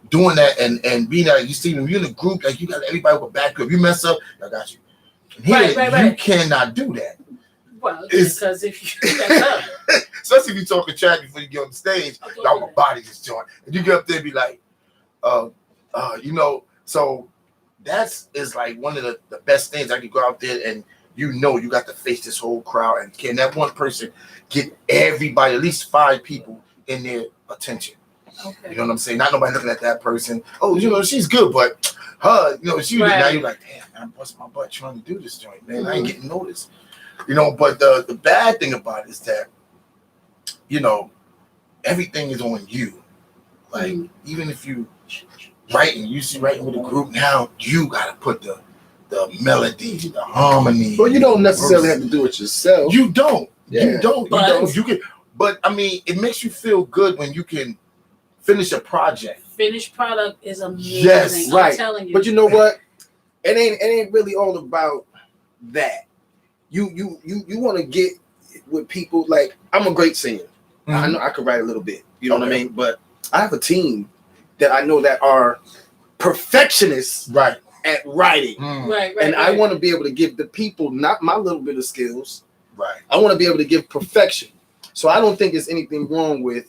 doing that and being that, you see when you're in a group, like you got everybody with back up. You mess up, I got you. Right. You cannot do that. Well, because if you mess up, especially if you talk a chat before you get on the stage, my body just joint, and you get up there and be like, so is like one of the best things. I can go out there and you got to face this whole crowd, and can that one person get everybody, at least 5 people in their attention? Okay. You know what I'm saying? Not nobody looking at that person. Oh, she's good, but her, she now you're like, damn, I'm busting my butt trying to do this joint, man. I ain't getting noticed. But the bad thing about it is that, everything is on you. Like, even if you writing with a group now, you gotta put the melody, the harmony. Well, you don't necessarily have to do it yourself. You don't. Yeah. You don't. You can, but I mean, it makes you feel good when you can finish a project. Finished product is amazing. Yes, I'm right. telling you. But you know what? It ain't really all about that. You want to get with people. Like, I'm a great singer. I know I could write a little bit. You know what I mean? But I have a team that I know that are perfectionists Right. at writing. Right. And I want to be able to give the people not my little bit of skills. Right. I want to be able to give perfection. So I don't think there's anything wrong with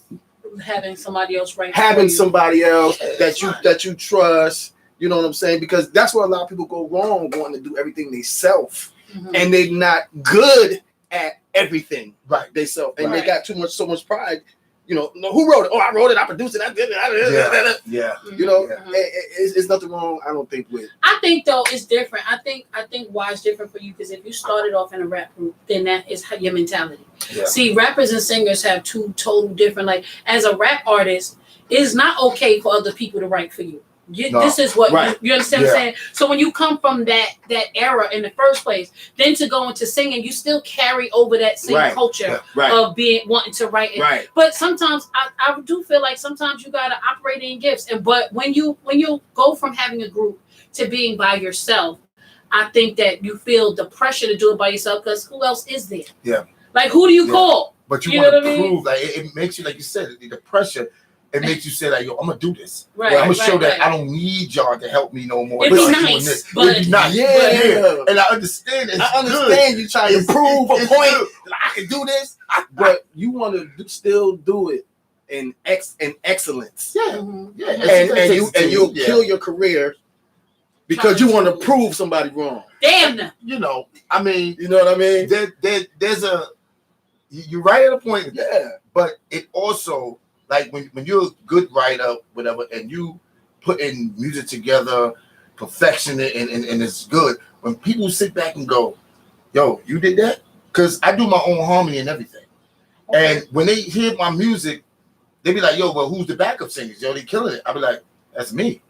having somebody else write. having somebody else Yeah, that you trust. You know what I'm saying? Because that's where a lot of people go wrong, wanting to do everything they self, and they're not good at everything they self, and they got so much pride. You know, who wrote it? Oh, I wrote it. I produced it. I did it. Yeah. You know, it's nothing wrong. I don't think with. I think though it's different. I think why it's different for you because if you started off in a rap group, then that is your mentality. Yeah. See, rappers and singers have two total different. Like as a rap artist, it's not okay for other people to write for you. This is what you understand what I'm saying? So when you come from that era in the first place, then to go into singing, you still carry over that same culture of wanting to write it. Right. But sometimes I do feel like sometimes you gotta operate in gifts. But when you go from having a group to being by yourself, I think that you feel the pressure to do it by yourself because who else is there? Yeah. Like who do you call? But you know want to what I mean? prove, like it makes you, like you said, the pressure. It makes you say like, yo, I'm gonna do this. Right. I'm gonna show that I don't need y'all to help me no more. It'd be Doing nice, this. but It'd be nice. Yeah. And I understand. It's I understand good. you trying to prove a It's point good. that I can do this, but you want to still do it in excellence. Yeah. Yeah. And you'll kill your career because you want to prove somebody wrong. Damn them. You know, I mean, You know what I mean? there's a you're right at a point. Yeah. But it also, like when you're a good writer, whatever, and you put in music together, perfection it, and it's good. When people sit back and go, yo, you did that? Because I do my own harmony and everything. And when they hear my music, they be like, yo, well, who's the backup singers? Yo, they killing it. I be like, that's me.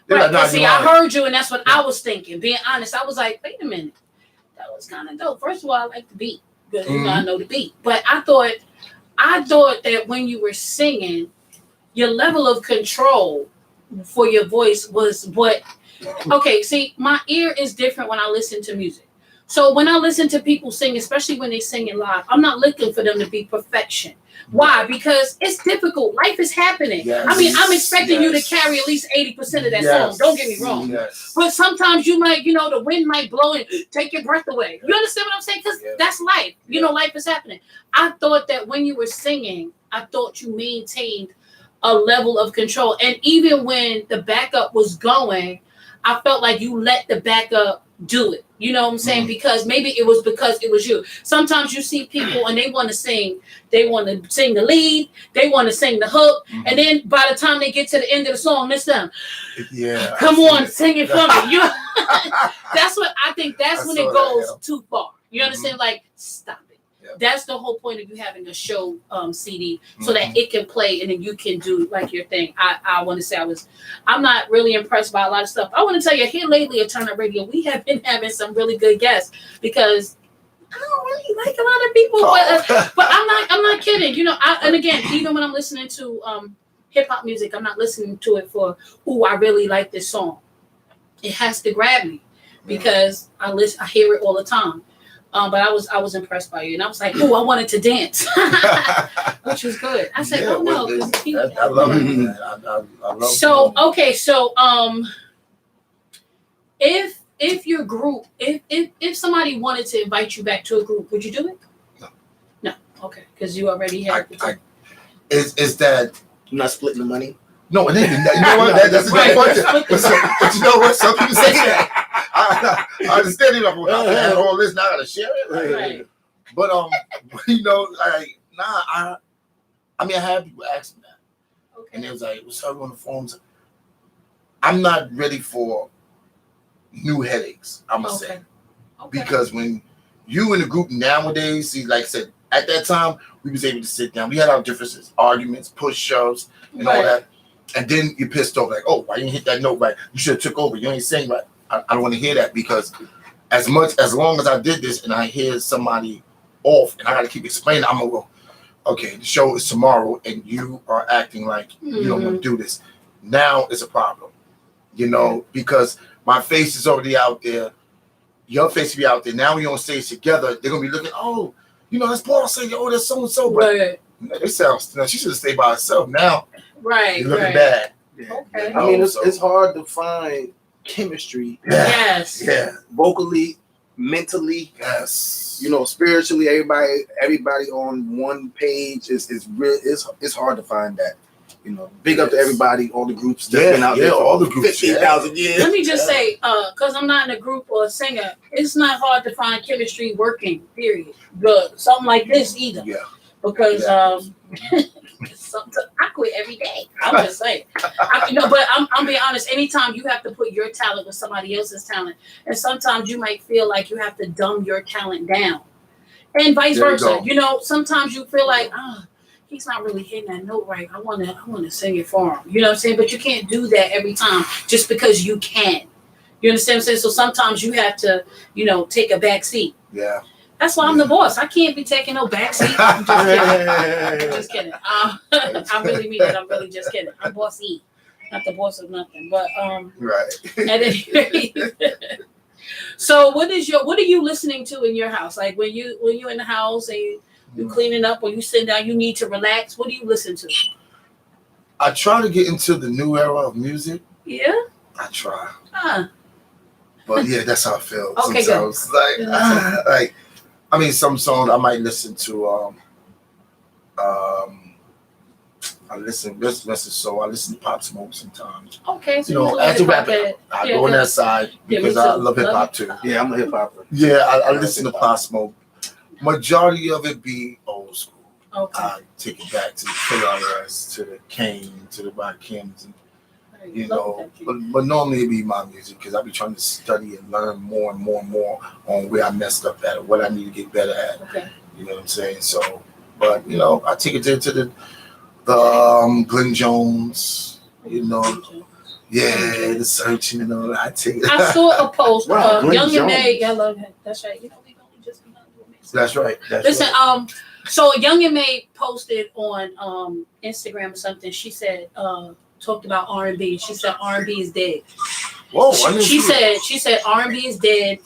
They're Right. like, nah, See, I heard you, and that's what I was thinking. Being honest, I was like, wait a minute. That was kind of dope. First of all, I like the beat. Because you know, I know the beat. But I thought that when you were singing, your level of control for your voice was what. Okay, see, my ear is different when I listen to music. So when I listen to people sing, especially when they sing it live, I'm not looking for them to be perfection. Why? Because it's difficult. Life is happening. Yes. I mean, I'm expecting you to carry at least 80% of that song. Don't get me wrong. Yes. But sometimes you might, the wind might blow and take your breath away. You understand what I'm saying? Because that's life. You know, life is happening. I thought that when you were singing, I thought you maintained a level of control. And even when the backup was going, I felt like you let the backup do it. You know what I'm saying? Because maybe it was because it was you. Sometimes you see people and they want to sing. They want to sing the lead. They want to sing the hook. And then by the time they get to the end of the song, it's them. Yeah. Come on, sing it for me. That's what I think. That's when it goes too far. You understand? Like, stop it. Yep. That's the whole point of you having a show CD so that it can play and then you can do like your thing. I want to say I'm not really impressed by a lot of stuff. I want to tell you here lately at Turn Up Radio, we have been having some really good guests because I don't really like a lot of people, but I'm not kidding. And again, even when I'm listening to hip hop music, I'm not listening to it for I really like this song. It has to grab me because I hear it all the time. But I was impressed by you, and I was like, "Oh, I wanted to dance," which was good. I said, "Oh no," I love it. I love so it. Okay, so if your group, if somebody wanted to invite you back to a group, would you do it? No. Okay, because you already had. Is that you're not splitting the money? No, it ain't. You know what? That's a good point. But you know what? Some people say that. I understand it. I had all this. Now I gotta share it. Right. But I had people ask me that, and it was like, "What's up on the forums?" I'm not ready for new headaches. I'm gonna say because when you in a group nowadays, see, like I said, at that time we was able to sit down. We had our differences, arguments, push shoves, and all that. And then you pissed off, like, oh, why you didn't hit that note right? You should have took over. You ain't saying right. I don't want to hear that because as long as I did this and I hear somebody off and I got to keep explaining, I'm going to go, okay, the show is tomorrow, and you are acting like you don't want to do this. Now it's a problem, you know, because my face is already out there. Your face will be out there. Now we on stage together. They're gonna be looking. Oh, you know, that's Paul saying, oh, that's so and so. But it sounds. You know, she should have stayed by herself. Now, you're looking bad. Yeah. Okay. I mean, it's hard to find chemistry. Yes. Yeah. Vocally, mentally. Yes. You know, spiritually, everybody on one page is real. It's hard to find that. You know, big up to everybody, all the groups that's been out there for all the groups, 15,000 years. Let me just say, because I'm not in a group or a singer, it's not hard to find chemistry working, period. But something like this either. Yeah. Because I quit every day. I'm just saying. But I'm being honest, anytime you have to put your talent with somebody else's talent, and sometimes you might feel like you have to dumb your talent down. And vice versa. You know, sometimes you feel like, he's not really hitting that note right. I wanna sing it for him. You know what I'm saying? But you can't do that every time just because you can. You understand what I'm saying? So sometimes you have to, you know, take a back seat. Yeah. That's why I'm the boss. I can't be taking no back seat. I'm just kidding. I really mean it. I'm really just kidding. I'm boss E, not the boss of nothing. But right. At any rate. So what are you listening to in your house? Like when you're in the house and you're cleaning up or you sit down, you need to relax. What do you listen to? I try to get into the new era of music. Yeah. I try. But yeah, that's how I feel. Okay, sometimes. good. Like, I mean, some songs I might listen to. I listen to Pop Smoke sometimes. Okay, so you know, as a rapper, I go on that side because I love hip hop too. Yeah, I'm a hip hopper. Yeah, I listen to Pop Smoke. Majority of it be old school. Okay. I take it back to the KRS, to the Kane, to the Rakims, and you know. But normally it be my music because I be trying to study and learn more and more and more on where I messed up at or what I need to get better at. Okay. You know what I'm saying? So, but you know, I take it to the Glenn Jones. You know, yeah, the Searching and all that. I take it. I saw a post. Wow, Young and May, I love him. That's right. You know, we don't just be done doing it. That's right. Listen, so Young and May posted on Instagram or something. She said, talked about R&B. She said R&B is dead. Whoa! She said R&B is dead,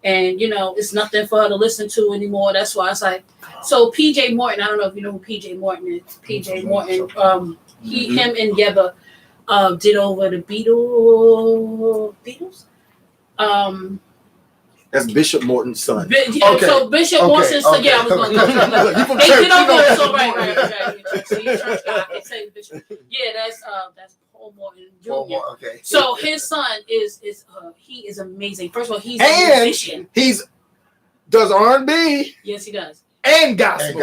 and you know it's nothing for her to listen to anymore. That's why it's like. So PJ Morton, I don't know if you know who PJ Morton is. PJ Morton, him and Yeba did over the Beatles. That's Bishop Morton's son. Okay. So Bishop Morton's son. Yeah, I was going to go. They did over. So right. So you church guy. I can say Bishop. Yeah, that's Paul Morton Jr. Okay. So his son is he is amazing. First of all, he's a musician. He's does R&B. Yes, he does. And gospel.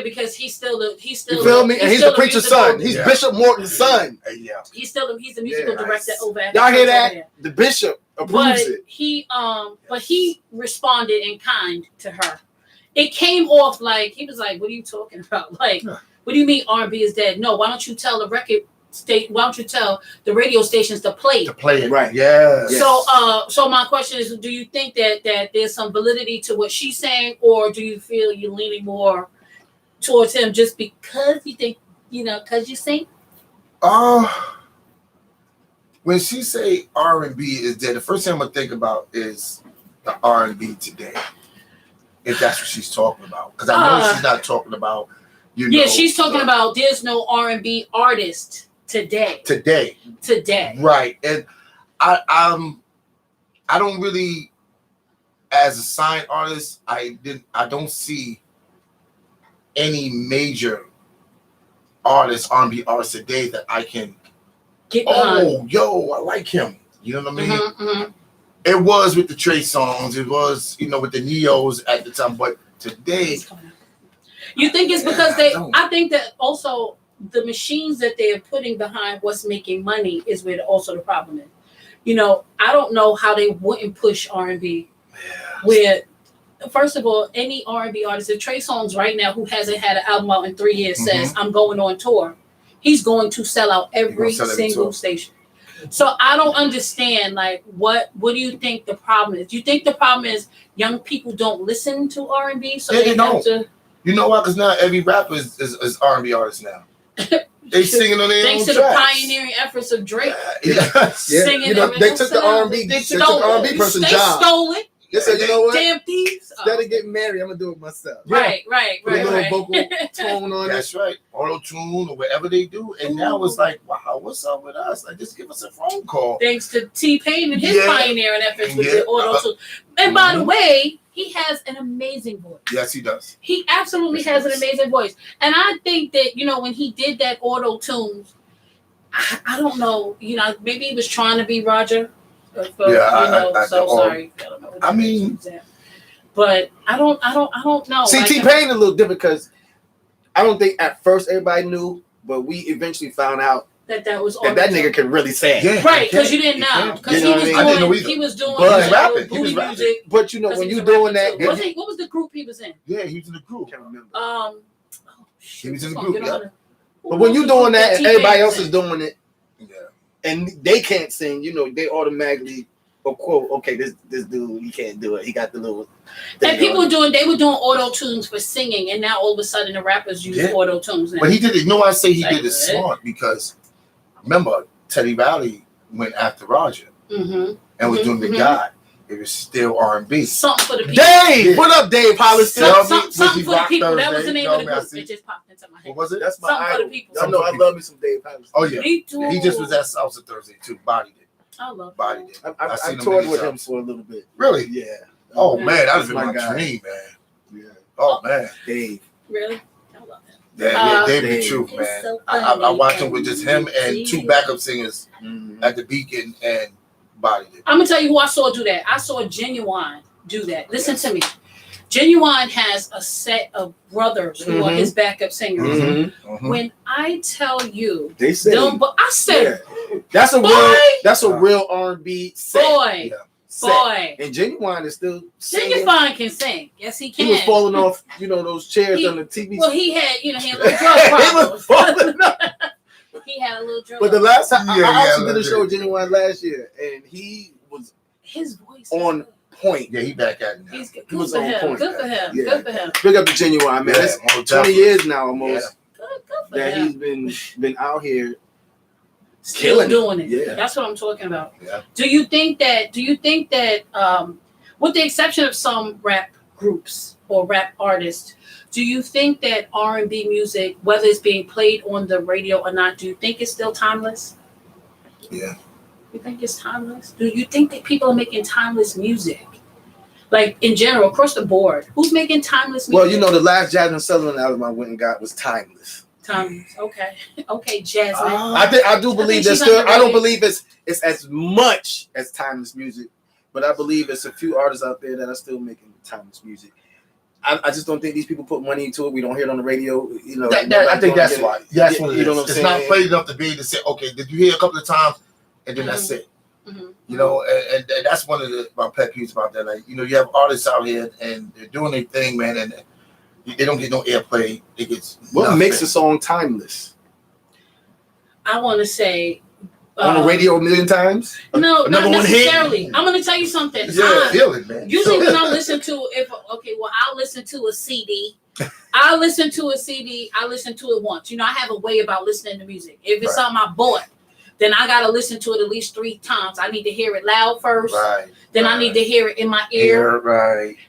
Because he's still you feel me? And he's the preacher's son. He's Bishop Morton's son. Yeah. He's the musical director over at y'all hear that? The bishop approves it. But he responded in kind to her. It came off like he was like, "What are you talking about? Like, what do you mean R&B is dead? No, why don't you tell the record state? Why don't you tell the radio stations to play it? To play it, right? Yeah. So my question is, do you think that there's some validity to what she's saying, or do you feel you're leaning more towards him just because you think, because you sing? When she say R&B is dead, the first thing I'm gonna think about is the R&B today. If that's what she's talking about, because I know she's not talking about. She's talking about there's no R&B artist today. Right. And I don't really, as a signed artist, I don't see any major artists, R&B artists today that I can get behind. I like him. You know what I mean? Mm-hmm. It was with the Trey songs, it was, with the Neos at the time, but today. You think it's because I think that also the machines that they're putting behind what's making money is where also the problem is. I don't know how they wouldn't push R&B. Where, first of all, any R&B artist, if Trey Songz right now, who hasn't had an album out in 3 years, says, I'm going on tour, he's going to sell out every single station. So I don't understand, like, what do you think the problem is? Do you think the problem is young people don't listen to R&B? So they have to... You know why? Because now every rapper is R&B artist now. They singing on their Thanks own to the tracks. pioneering efforts of Drake. Yeah. Singing You know, they took the R&B. They They took the R&B person's They job. stole it. They said, you know what? Damn thieves. Instead of getting married, I'm gonna do it myself. Right. Put a little vocal tone on That's it. right. Auto tune or whatever they do. And now it's like, wow, what's up with us? Like, just give us a phone call. Thanks to T-Pain and his pioneering efforts with the auto tune. And by the way, he has an amazing voice. Yes, he does. He absolutely has an amazing voice. And I think that, when he did that auto tunes, I don't know, maybe he was trying to be Roger. But, sorry. I don't know. I mean, but I don't know. See, T-Pain a little different because I don't think at first everybody knew, but we eventually found out that was that nigga can really sing. Yeah, right, because you didn't know. Because he was doing rapping. Booty music. But when you doing that, what was the group he was in? Yeah, he was in the group. Can't remember. He was in the group. Yeah. But when you doing that and everybody else is doing it, yeah, and they can't sing, they automatically quote, okay, this dude, he can't do it. He got the little. And people were doing auto tunes for singing, and now all of a sudden the rappers use auto tunes. But he did it. I say he did it smart because remember Teddy Riley went after Roger and was doing the God. It was still R&B. Something for the people. Dave, what up, Dave Hollister? Something for the people. That was the name of the group. It just popped into my head. What was it? That's my something idol. For the people. Y'all know I love me some Dave Hollister. Oh yeah, me too. He just was at Salsa Thursday too. Bodied it. I love Bodied it. I toured with him for a little bit. Really? Yeah. Oh man, that was my my guy. dream, man. Yeah. Oh man, Dave. Really? I love him. Yeah, David the truth, It's man. so I watched him with just him and two backup singers at the Beacon and bodied it. I'm gonna tell you who I saw do that. I saw Genuine do that. Listen to me. Genuine has a set of brothers who are his backup singers. When I tell you, they said, but I said, that's a real R&B set. Boy. And Genuine is still singing. Genuine can sing. Yes, he can. He was falling off, those chairs on the TV. Well, he had, he had a little drug problem. He was falling off. He had a little drug. But the last time I actually did a show with Genuine last year, and he was his voice on point. Yeah, he back at it now. He's good. He was Good on for him. point. Good for him. Yeah. Good for him. Big up to Genuine, man. Yeah, That's 20 years now almost. Good for That him. he's been out here Still doing it. Yeah. That's what I'm talking about. Yeah. Do you think that with the exception of some rap groups or rap artists, do you think that R&B music, whether it's being played on the radio or not, do you think it's still timeless? Yeah. You think it's timeless? Do you think that people are making timeless music? Like in general, across the board, who's making timeless music? Well, the last Jasmine Sullivan album I went and got was timeless. Timeless. Okay, Jasmine. I do believe that still. I don't believe it's as much as timeless music, but I believe it's a few artists out there that are still making timeless music. I just don't think these people put money into it. We don't hear it on the radio. I think that's why. That's what it is. Know what I'm it's saying? not played enough to be able to say, okay, did you hear a couple of times, and then that's it. And that's one of my pet peeves about that. Like, you have artists out here and they're doing their thing, man, and they don't get no airplay. It gets what makes a song timeless? I want to say on the radio a million times. No, not necessarily. Hit. I'm going to tell you something. Yeah, feel it, man. Usually when I listen to I'll listen to a CD. I listen to it once. I have a way about listening to music. If it's something I bought, then I gotta listen to it at least 3 times. I need to hear it loud first. Right. Then I need to hear it in my ear.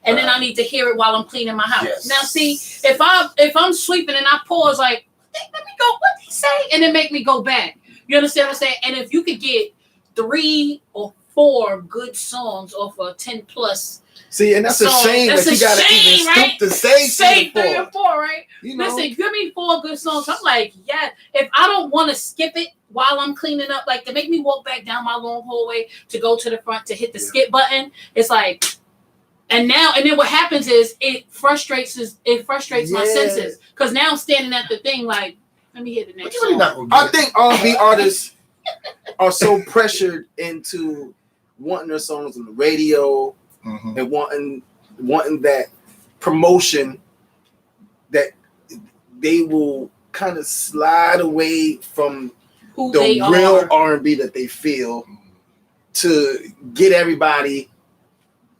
And then I need to hear it while I'm cleaning my house. Yes. Now, see, if I'm sweeping and I pause, like, let me go. What did he say? And then make me go back. You understand what I'm saying? And if you could get 3 or 4 good songs off a 10 plus. See, and that's a shame that you gotta even stoop to say 3 or 4, right? Listen, give me 4 good songs. I'm like, yeah. If I don't want to skip it while I'm cleaning up, like to make me walk back down my long hallway to go to the front to hit the skip button, it's like, and then what happens is it frustrates my senses because now I'm standing at the thing like, let me hear the next song. I think R&B artists are so pressured into wanting their songs on the radio. And wanting that promotion that they will kind of slide away from who the they real R&B that they feel to get everybody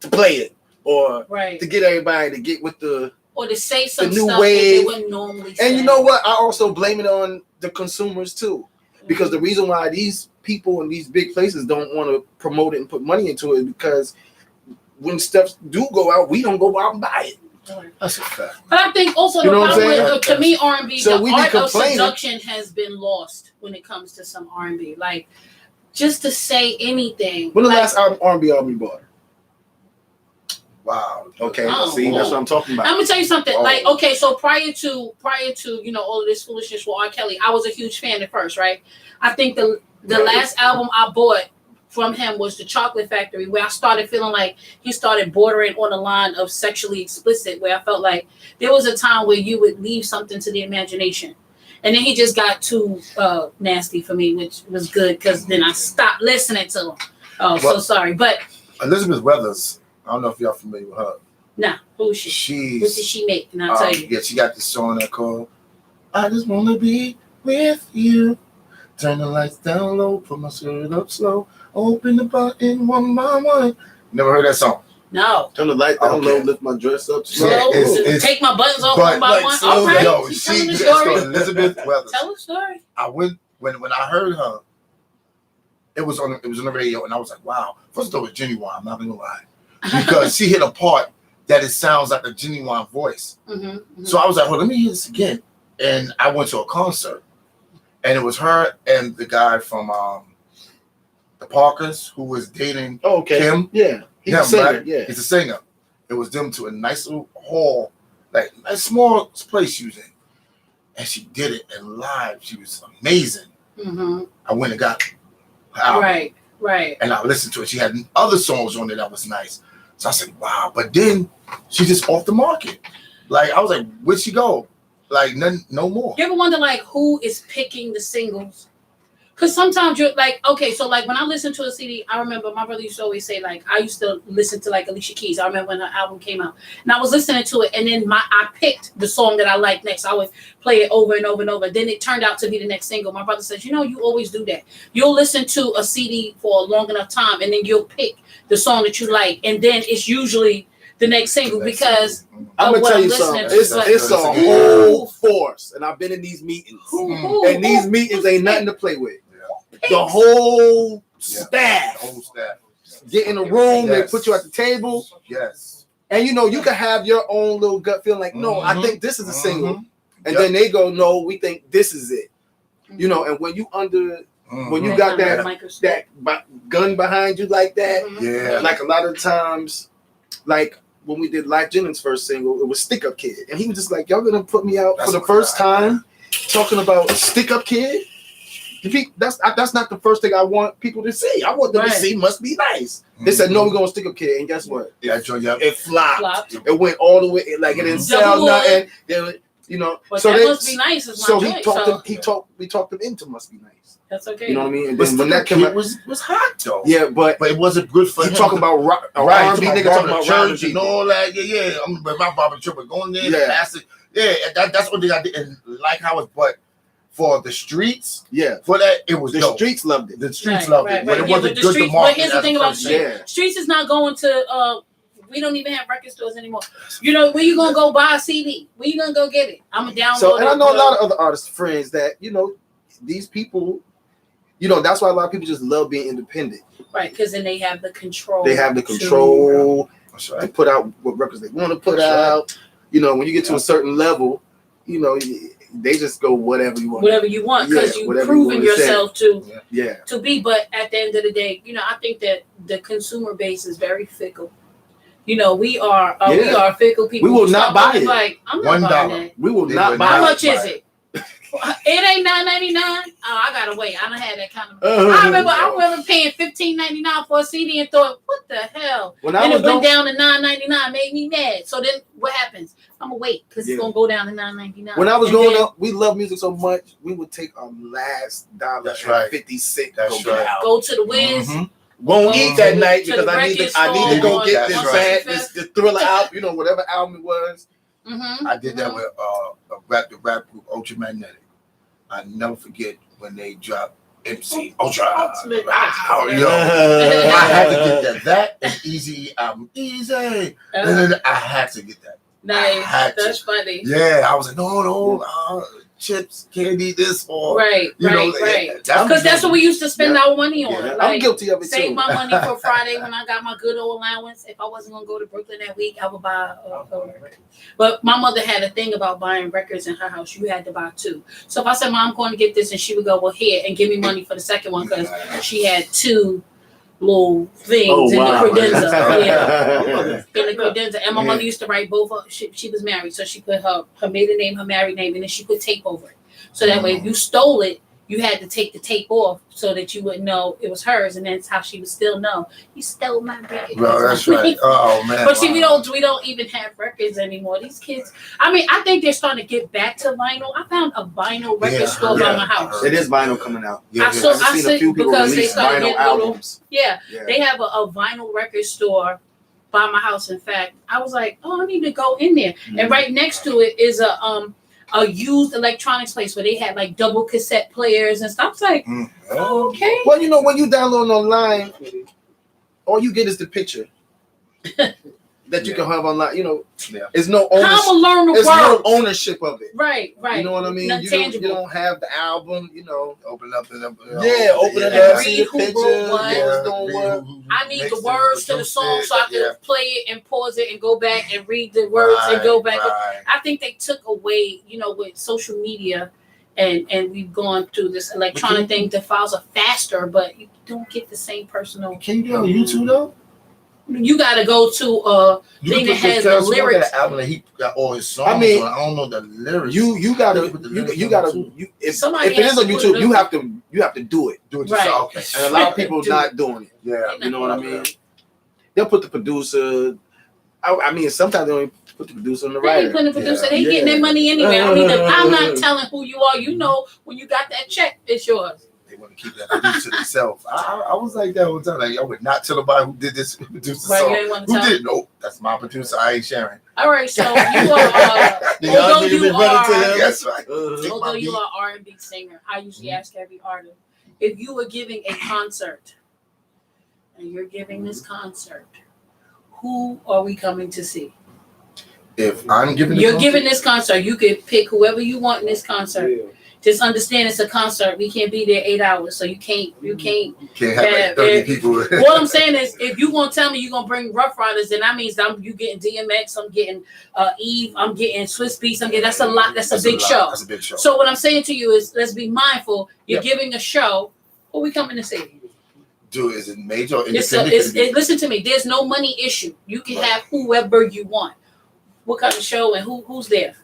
to play it or to get everybody to get with the or to say some new stuff wave. that they wouldn't normally say. And you know what? I also blame it on the consumers too, because the reason why these people in these big places don't want to promote it and put money into it, because when stuff do go out, we don't go out and buy it. That's a fact. But I think also You know what I'm saying? to me, R&B, So the we be art of complaining. seduction has been lost when it comes to some R&B. Like, just to say anything. When the like, last R&B album you bought? Wow. Okay, Oh, see, that's what I'm talking about. I'm gonna tell you something. Oh. Like, okay, so prior to all of this foolishness with R. Kelly, I was a huge fan at first, right? I think the last album I bought from him was The Chocolate Factory, where I started feeling like he started bordering on the line of sexually explicit, where I felt like there was a time where you would leave something to the imagination. And then he just got too nasty for me, which was good because then I stopped listening to him. Oh, so sorry. But Elizabeth Weathers, I don't know if y'all familiar with her. nah, who is she? What did she make? And I'll tell you. Yeah, she got this song that called I Just Wanna Be With You. Turn the lights down low, put my shirt up slow, open the button one by one. Never heard that song? No. Turn the light down low, Okay. lift my dress up Slow, slow. it's- take my buttons off but one by like one. slow All right, Yo, she's she telling the that's story. called Elizabeth Weathers. Tell the story. I went when I heard her, it was on the radio, and I was like, wow. First of all, it was genuine, I'm not gonna lie. Because she hit a part that it sounds like a genuine voice. So I was like, well, let me hear this again. And I went to a concert, and it was her and the guy from the Parkers who was dating Kim. Yeah. He's Him, a singer. right? Yeah. He's a singer. It was them to a nice little hall, like a small place she was in. And she did it and live. She was amazing. I went and got her album. Right. And I listened to it. She had other songs on it that was nice. So I said, wow. But then she just off the market. Like, I was like, where'd she go? Like, no more. You ever wonder, like, who is picking the singles? Because sometimes you're like, okay, so like when I listen to a CD, I remember my brother used to always say, like, I used to listen to like Alicia Keys. I remember when her album came out, and I was listening to it, and then I picked the song that I liked next. I would play it over and over and over. Then it turned out to be the next single. My brother says, you always do that. You'll listen to a CD for a long enough time, and then you'll pick the song that you like, and then it's usually the next single because I'm gonna what tell I'm you listening something. to. It's a whole force, and I've been in these meetings, and these meetings ain't nothing to play with. The whole staff. The whole staff. Get in the room, they Yes. put you at the table, Yes. and you can have your own little gut feeling like, no, I think this is a single, and Yep. then they go, no, we think this is it. And when you when you got that gun behind you like that, Yeah. like a lot of times, like when we did Life Jennings' first single, it was Stick Up Kid, and he was just like, y'all gonna put me out for the first time talking about Stick Up Kid? That's not the first thing I want people to see. I want them to see Must Be Nice. They said, no, we're gonna Stick Up Kid, and guess what? Yeah, it flopped. It went all the way, like it didn't sell nothing. But so that they, Must Be Nice is my so choice, we talked them into Must Be Nice. That's okay. You know what I mean? And But then when that came out, was hot though. yeah, but it wasn't good for you him. talking about R&B nigga talking about church and and all that. Yeah. But my barber trip was going there. Yeah. That's what they got. And like how it's, but for the streets, for that it was the dope. streets loved it. The streets loved it, but it wasn't the good to streets, market. but here's the thing about streets. Streets is not going to. We don't even have record stores anymore. Where you gonna go buy a CD? Where you gonna go get it? I'm download. So, and I know a lot of other artists, friends that these people. That's why a lot of people just love being independent. Right, because then they have the control. They have the control to put out what records they want to put out. When you get to a certain level, they just go whatever you want. Whatever you want, because you've proven yourself to be. But at the end of the day, I think that the consumer base is very fickle. We are fickle people. We will not buy it. Like, I'm not buying that. We will not buy it. How much is it? It ain't $9.99. Oh, I gotta wait. I don't have that kind of. I remember I remember paying $15.99 for a CD and thought, what the hell? And it went down to $9.99, made me mad. So then what happens? I'm gonna wait because it's gonna go down to $9.99. When I was growing up, we loved music so much we would take our last dollar. That's right. 50 cents. Go to the Wiz. Won't eat that night because I need to go get this Thriller album, whatever album it was. I did that with the rap group Ultra Magnetic. I never forget when they dropped MC Ultra. I had to get that and Easy album. Easy. And then I had to get that. Nice. That's funny. Yeah, I was like, no, chips, candy, this or Right. Because that's what we used to spend our money on. Yeah, like, I'm guilty of it save too. my money for Friday when I got my good old allowance. If I wasn't gonna go to Brooklyn that week, I would buy a record. But my mother had a thing about buying records in her house. You had to buy 2. So if I said, "Mom, I'm going to get this," and she would go, "Well, here," and give me money for the second one because she had 2 little things in the credenza. In the credenza. And my mother used to write both of she was married, so she put her maiden name, her married name, and then she put tape over it. So that way if you stole it, you had to take the tape off so that you wouldn't know it was hers, and that's how she would still know you stole my record. Bro, that's right. Oh man. But see, we don't even have records anymore. These kids, I mean, I think they're starting to get back to vinyl. I found a vinyl record store by my house. It is vinyl coming out. I've seen a few people release they started vinyl getting albums. They have a vinyl record store by my house. In fact, I was like, oh, I need to go in there. And right next to it is a used electronics place where they had like double cassette players and stuff. I was like, okay. Well, you know, when you download online, all you get is the picture that you can have online. You know, it's no ownership. How I'm gonna learn the There's words. no ownership of it. Right. You know what I mean? You don't have the album. You know, open up open it and up, see read the who picture. wrote what. Yeah, I need the words to the song so I can play it and pause it and go back and read the words and go back. I think they took away, you know, with social media and we've gone through this electronic thing. The files are faster, but you don't get the same personal. Can you get on YouTube though? You gotta go to a thing that has the lyrics. Album that he got all his songs. I mean, on. I don't know the lyrics. You gotta if it is on YouTube, you have to do it. Do it right. yourself. Okay. And a lot of people not doing it. Yeah. You know what I mean? They'll put the producer. I mean, sometimes they don't put the producer on the They writer. ain't putting the producer. They getting their money anyway. I mean, I'm not telling who you are. You know, when you got that check, it's yours. They want to keep that producer themselves. I was like that one time. Like, I would not tell nobody who did this producer song. You ain't want to Who tell did? Nope. That's my producer. I ain't sharing. All right, so you are. Although That's right. you are R&B singer, I usually ask every artist if you were giving a concert, and you're giving this concert, who are we coming to see? If I'm giving, giving this concert, you could pick whoever you want in this concert. Yeah. Just understand it's a concert. We can't be there 8 hours, so you can't have like 30 people. What I'm saying is, if you gonna tell me you're gonna bring Rough Riders, then that means you getting DMX, I'm getting Eve, I'm getting Swiss Beats, that's a lot. That's a big show. That's a big show. So what I'm saying to you is, let's be mindful. You're giving a show. Who we coming to see? Dude, is it major or independent? Listen to me. There's no money issue. You can have whoever you want. What kind of show and who's there?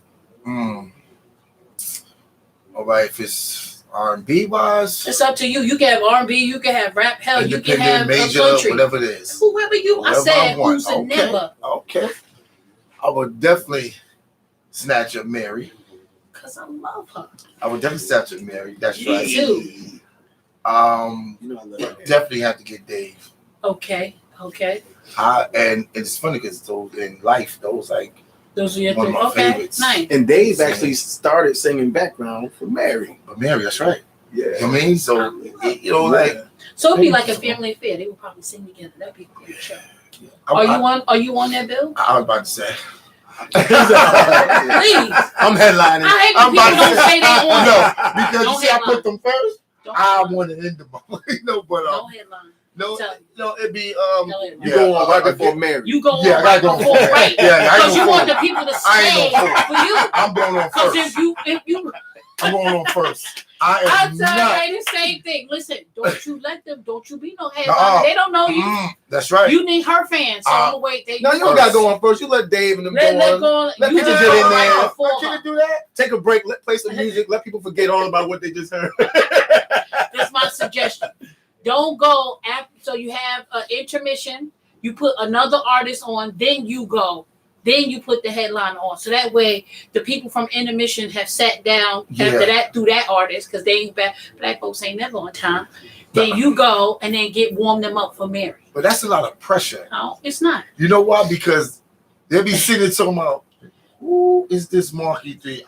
All right, if it's R&B wise, it's up to you. You can have R&B, you can have rap, hell, you can have major, country, whatever it is. Whoever I said, who's a never. Okay, I would definitely snatch up Mary. Cause I love her. I would definitely snatch up Mary. That's right. Too. Definitely have to get Dave. Okay. And it's funny because those in life, those are your one of my favorites. Nice. And Dave actually started singing background for Mary. But Mary, that's right. Yeah. You know what I mean? So, So it'd be like a family affair. They would probably sing together. That'd be a great show. Are you on that, Bill? I was about to say. Please. I'm headlining. I hate when people don't say they on. No, because you see, I put them first. I want to end them. But no headline. No, it'd be you go on right before Mary. You go on I right gotta before, go right? Because you want the people to stay for you. I'm going on first. Because if you, I'm going on first. I'm telling you the same thing. Listen, don't you be no headliner. They don't know you. That's right. You need her fans. So wait, no, you don't gotta go on first. You let Dave and them go on. Let people get in there. Can you do that? Take a break. Play some music. Let people forget all about what they just heard. That's my suggestion. Don't go after. So you have an intermission. You put another artist on. Then you go. Then you put the headline on. So that way, the people from intermission have sat down after that through that artist because they ain't black folks ain't never on time. Then you go and then warm them up for Mary. But that's a lot of pressure. No, it's not. You know why? Because they'll be sitting talking about, who is this Marky 3?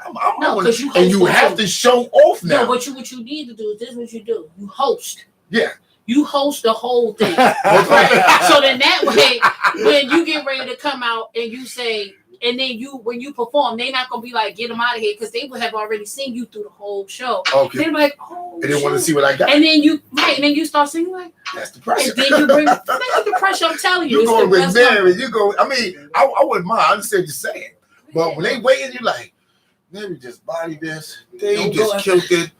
You have to show off now. No, what you need to do is this is what you do. You host. Yeah. You host the whole thing. Right? So then that way, when you get ready to come out and you say, and then when you perform, they're not gonna be like, get them out of here, because they would have already seen you through the whole show. Okay. They're like, oh, They didn't want to see what I got. and then you start singing like, That's the pressure. and then you bring the pressure. I'm telling you, You it's going the with best Mary. number. You go. I mean, I wouldn't mind. I understand what you're saying. But when they waiting, you like, Mary just body this. They Don't just go killed it.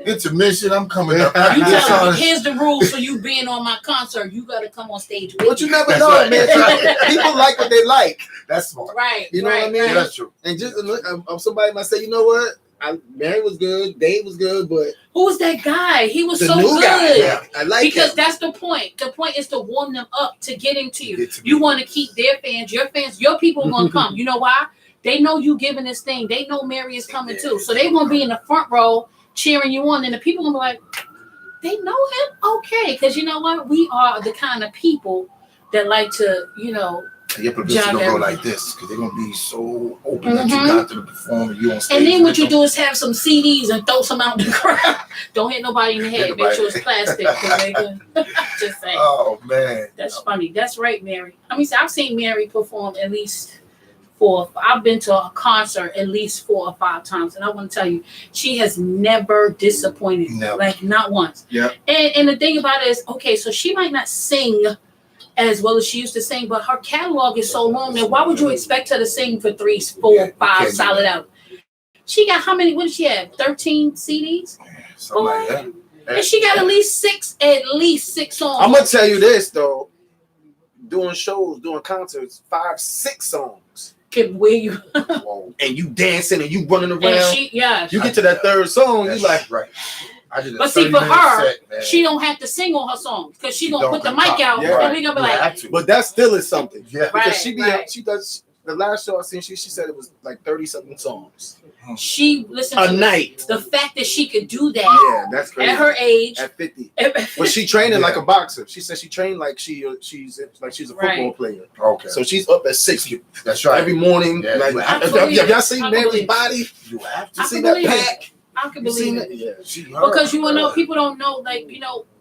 Intermission. I'm coming up. You This tell me, on- here's the rules for you being on my concert. You got to come on stage with But you me. never That's know, right. man. People like what they like. That's smart. Right. You know what I mean? Yeah, that's true. And just somebody might say, you know what? Mary was good, Dave was good, but Who was that guy? He was the so new good. guy, Yeah. I like Because him. that's the point. The point is to warm them up to get into you. Get to You me. want to keep their fans, your people are going to come. You know why? They know you giving this thing. They know Mary is coming too. So they won't be in the front row cheering you on. And the people going to be like, they know him? Okay. Because you know what? We are the kind of people that like to, And your publicity John gonna go Everett. like this because they're gonna be so open that you got to perform and you on stage. and then what with you them. do is have some CDs and throw some out in the crowd. Don't hit nobody in the head. Make sure it's plastic. 'Cause they good. Just saying. Oh man, That's funny. That's right, Mary. I mean, I've seen Mary perform at least I've been to a concert at least 4 or 5 times, and I want to tell you, she has never disappointed. Never. Like not once. Yeah. And the thing about it is, okay, so she might not sing as well as she used to sing, but her catalog is so long that why would you expect her to sing for 3, 4, Yeah, you 5 can't do solid that. out? She got how many? What did she have? 13 CDs, something like that. and she got at least six songs. I'm gonna tell you this though, doing shows, doing concerts, 5, 6 songs, Can wear you. Whoa. and you dancing and you running around. And she, yeah. You get to that third song, you That's like, right. I did a But see, 30 for minute her, set, man. she don't have to sing on her songs because she gonna Don't put the come mic top. out, Yeah. and we gonna be You like, have to. but that still is something. Yeah. Right. Because she does the last show I seen, she said it was like 30-something songs she listen a to night. the fact that she could do that Yeah, that's crazy. at her age. At 50, but she training like a boxer. She said she trained like she's a football Right. player. Okay. So she's up at 6 That's right. every morning. Yeah, like, you have have to. y'all seen I Mary's believe it. body? You have to. You I see can that believe it. pack? I can You seen believe it? it Yeah. She because you wanna know people don't know, like,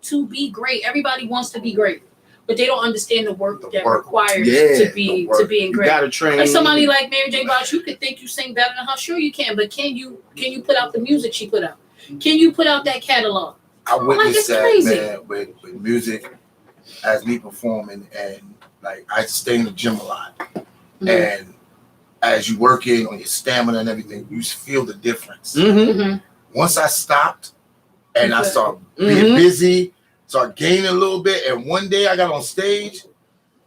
to be great. Everybody wants to be great, but they don't understand the work The that work. requires Yeah, to be the work. being You great. gotta train. Like somebody like Mary J. Blige, you could think you sing better than her. Sure you can, but can you put out the music she put out? Can you put out that catalog? I witnessed it's that, crazy. man, with music as me performing, and like I stay in the gym a lot, Mhm. and as you working on your stamina and everything, you feel the difference. Mm-hmm. Mhm. Once I stopped and I Okay. started being Mhm. busy, started gaining a little bit, and one day I got on stage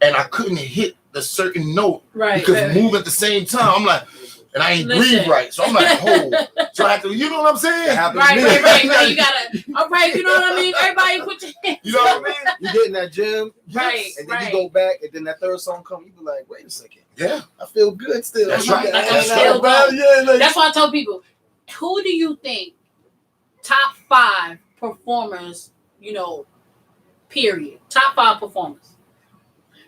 and I couldn't hit the certain note Right. because move at the same time. I'm like, and I ain't Listen. breathe right, so I'm like, hold. So I have to, you know what I'm saying? That happens Right, to me. right. You gotta. All right, you know what I mean. Everybody, put your hands. You know what I mean? You get in that gym, Right, and then right. you go back, and then that third song comes. You be like, wait a second, Yeah. I feel good still. That's I'm right. like, That's right. Yeah, like, That's why I tell people, who do you think top 5 performers? Period. Top 5 performers.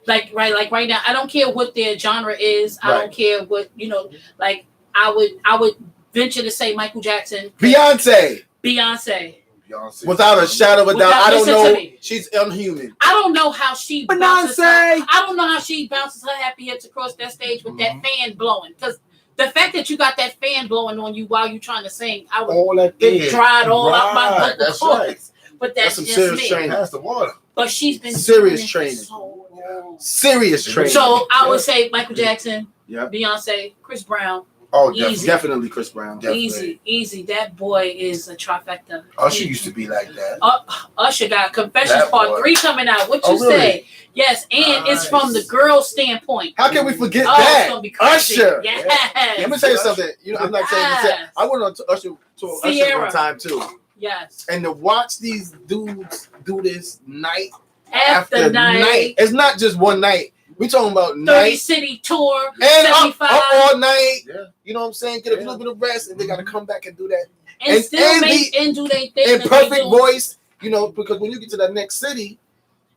Like right now, I don't care what their genre is. I don't Right. care what Like I would venture to say Michael Jackson, Beyonce, Beyonce. Beyonce. without a shadow of a doubt. Without- I don't listen to know. me. She's unhuman. I don't know how she bounces her, Beyonce. I don't know how she bounces her happy hips across that stage with that fan blowing. Because the fact that you got that fan blowing on you while you're trying to sing, I would all that get thing. dried all out my Right, vocal that's cords. right. But That's that's some just serious me. training. Pass the water. But she's been Serious doing it for training. so long. Serious training. So I would say Michael Jackson, Yeah. Beyonce, Chris Brown. Oh, Easy. definitely. Definitely Chris Brown. Definitely. Easy. That boy is a trifecta. Usher used to be like that. Usher got Confessions That Part boy. 3 coming out. What Oh, you really? say? Yes, and it's from the Nice. girl's standpoint. How can we forget Oh, it's that? gonna be crazy. Usher. Yes. Let me tell you something. I'm not saying this. Yes. I went on to Usher Sierra. one time too, Yes. and to watch these dudes do this night After night. It's not just one night. We talking about 30 night City Tour. and up 75. all night. Yeah. You know what I'm saying? Get a little bit of rest, and they got to come back and do that And, and- still and make and do they thing. in that they perfect do. voice. Because when you get to that next city,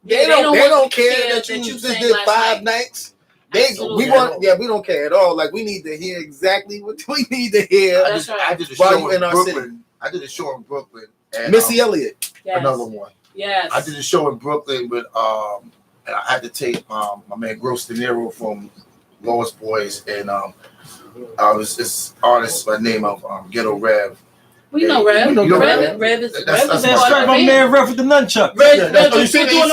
Yeah, they don't want to care that you just sang did last 5 night. nights. Absolutely. We don't care at all. Like we need to hear exactly what we need to hear. That's right. I did a While show you in in our Brooklyn. I did a show in Brooklyn. And, Missy Elliott. Yes. another one. Yes. I did a show in Brooklyn with and I had to take my man Gross De Niro from Lost Boys, and this artist by the name of Ghetto Rev. We know Rev. You know Rev. Rev is That's That's my straight from man, Rev with the nunchuck. Oh, you see me? I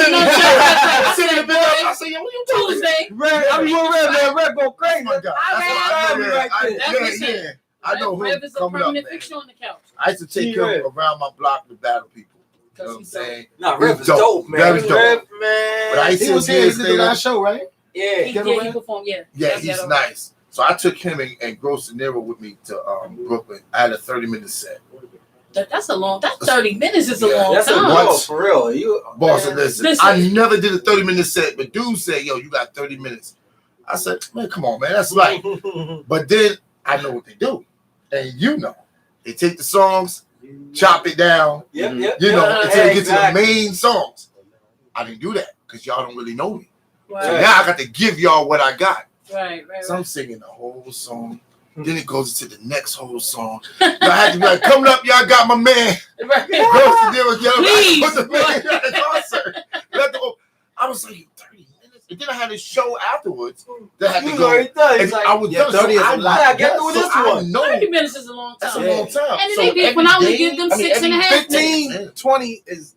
said, yo, what you doing? Tuesday. Rev, I'm with Rev, man. Rev go crazy. Oh my God. I know who Rev is a coming up, permanent man. fixture on the couch. I used to take him around my block to battle people. You know what I'm saying? Nah, Rev is dope, man. Very dope. Rev, man. But I used He to was here. He did the last show, right? Yeah. He performed, yeah. Yeah, he's nice. So I took him and Gross De Niro with me to Brooklyn. I had a 30-minute set. That's 30 minutes is a long That's time. Once- for real. You Boss, listen, I never did a 30-minute set, but dude said, yo, you got 30 minutes. I said, man, come on, man, that's light. But then I know what they do. And you know, they take the songs, chop it down, Yep. you know, until they get to the Exactly. main songs. I didn't do that because y'all don't really know me. So Right, now I got to give y'all what I got. right. So I'm singing the whole song. Then it goes to the next whole song. I had to be like, coming up, y'all got my man. Right. Gross to deal with y'all. Please. Put the man in the concert. I was like, 30 minutes. And then I had a show afterwards that had to go. And I was done. 30 is a lot. I get through this I one. know 30 minutes is a long that's a time. long time. And So then they did when I every would day- give them 6.5 minutes. 15, 20 is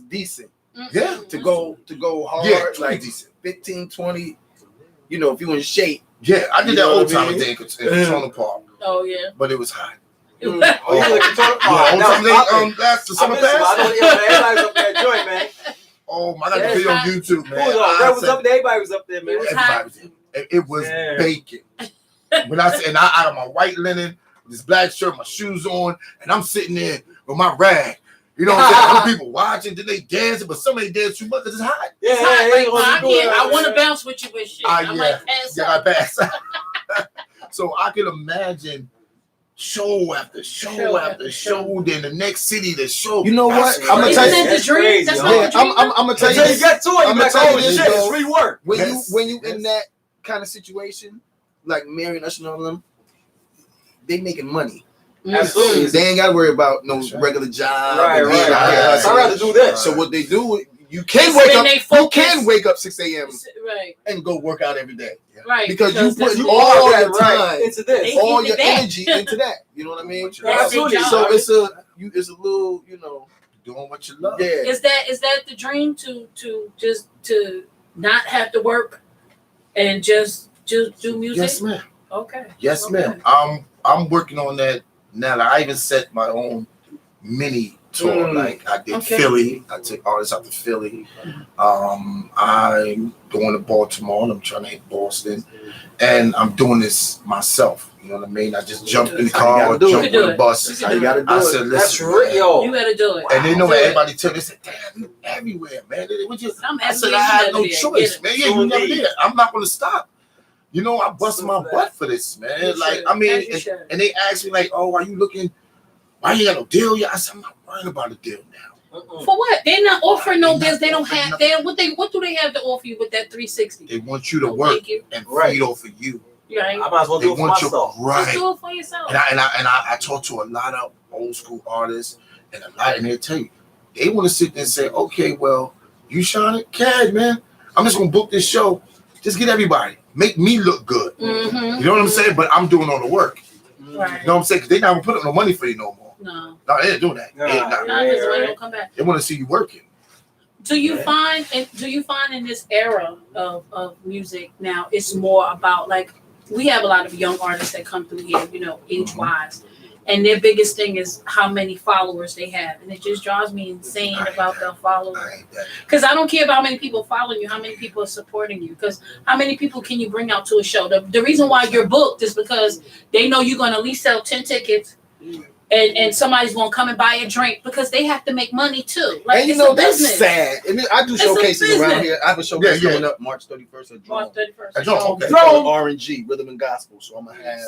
decent Yeah. to go hard. Yeah, like decent. 15, 20. You know, if you in shape. Yeah, I did You that know old what I time mean? day in Katona Park, Oh, yeah. but it was hot. Oh, you Yeah, old time day, last the summer I pass. know, yeah, man. Everybody's up there joint, man. Oh, I got Yeah, the video on it's YouTube, Who man. was on? Rev was up there. Everybody was up there, man. It was Everybody hot. was in. It was Yeah. bacon. When I said, and I had my white linen, this black shirt, my shoes on, and I'm sitting there with my rag. You know what I'm saying? Other people watching, then they dancing, but some ain't dance too much because it's hot. Yeah, It's hot. Like, yeah, I want to bounce with you with shit. I Yeah. might pass Yeah, I out. pass. So I can imagine show after show after show. Then the next city, the show. You know what? That's I'ma crazy. tell you- Isn't that the That's dream? crazy, That's yo. not Yeah, the dream. I'm gonna tell you Until you this. get to it, you I'ma like, tell you oh this, shit, though. it's rework. When Yes, you yes. in that kind of situation, like Mary and Usher and all them, they making money. Absolutely. They ain't got to worry about no That's right. regular job. Right, and being right, out here right. hustling. I'd rather do this. So what they do, you can They wake spend up. they You focus. can wake up 6 a.m. Right, and go work out every day right. because you that's put what- all that your time, into this. They all get your to that. energy into that. You know what I mean? That's Absolutely. their So job. it's a little, you know, Doing what you love. yeah. Is that the dream to not have to work and just do music? Yes, ma'am. Okay. Yes, Okay. ma'am. I'm working on that now. Like, I even set my own mini tour. Like I did Okay. Philly. I took artists out to Philly. I'm going to Baltimore. And I'm trying to hit Boston, and I'm doing this myself. You know what I mean? I just jumped in the That's how you car or gotta do it. jumped You can on do the it. bus. You That's can how you do got to do I it. said, That's listen, real, man. yo. You better do it. And they know Do what it. everybody tell me. They said, damn, you everywhere, man. What you, I'm I said, everywhere, I you had never no did. choice, Get man. it. Yeah, you never did. I'm not going to stop. You know, I bust my butt for this, man. You Like, should. I mean, As you should. and they asked me, like, oh, are you looking, why you got no deal yet? I said, I'm not worrying about a deal now. For what? They're not offering no They're deals. They not don't offering have. nothing. What do they have to offer you with that 360? They want you to No, work thank you. and Right. feed off of you. Right. I might as well They do it for want you myself. Just right. do it for yourself. And I talk to a lot of old school artists and they tell you, they want to sit there and say, okay, well, you shining? CAD, man. I'm just going to book this show. Just get everybody. Make me look good. Mm-hmm. You know what I'm saying? But I'm doing all the work. Right. You know what I'm saying? Because they not going to put up no money for you no more. No. No, they ain't doing that. Nah. They ain't not. No, because money don't come back. They want to see you working. Do you find in this era of music now it's more about, like, we have a lot of young artists that come through here, you know, age wise, and their biggest thing is how many followers they have, and it just drives me insane about their followers. I ain't that. Because I don't care about how many people following you, how many people are supporting you, because how many people can you bring out to a show? The reason why you're booked is because they know you're going to at least sell 10 tickets. And somebody's gonna come and buy a drink because they have to make money too. Like, And you it's know a that's business. sad. I mean, I do It's a showcases around business. here. I have a showcase Yeah, yeah. coming up March 31st at March Drone. 31st. At Drone, okay. It's called R&G, Rhythm and Gospel. So I'm gonna have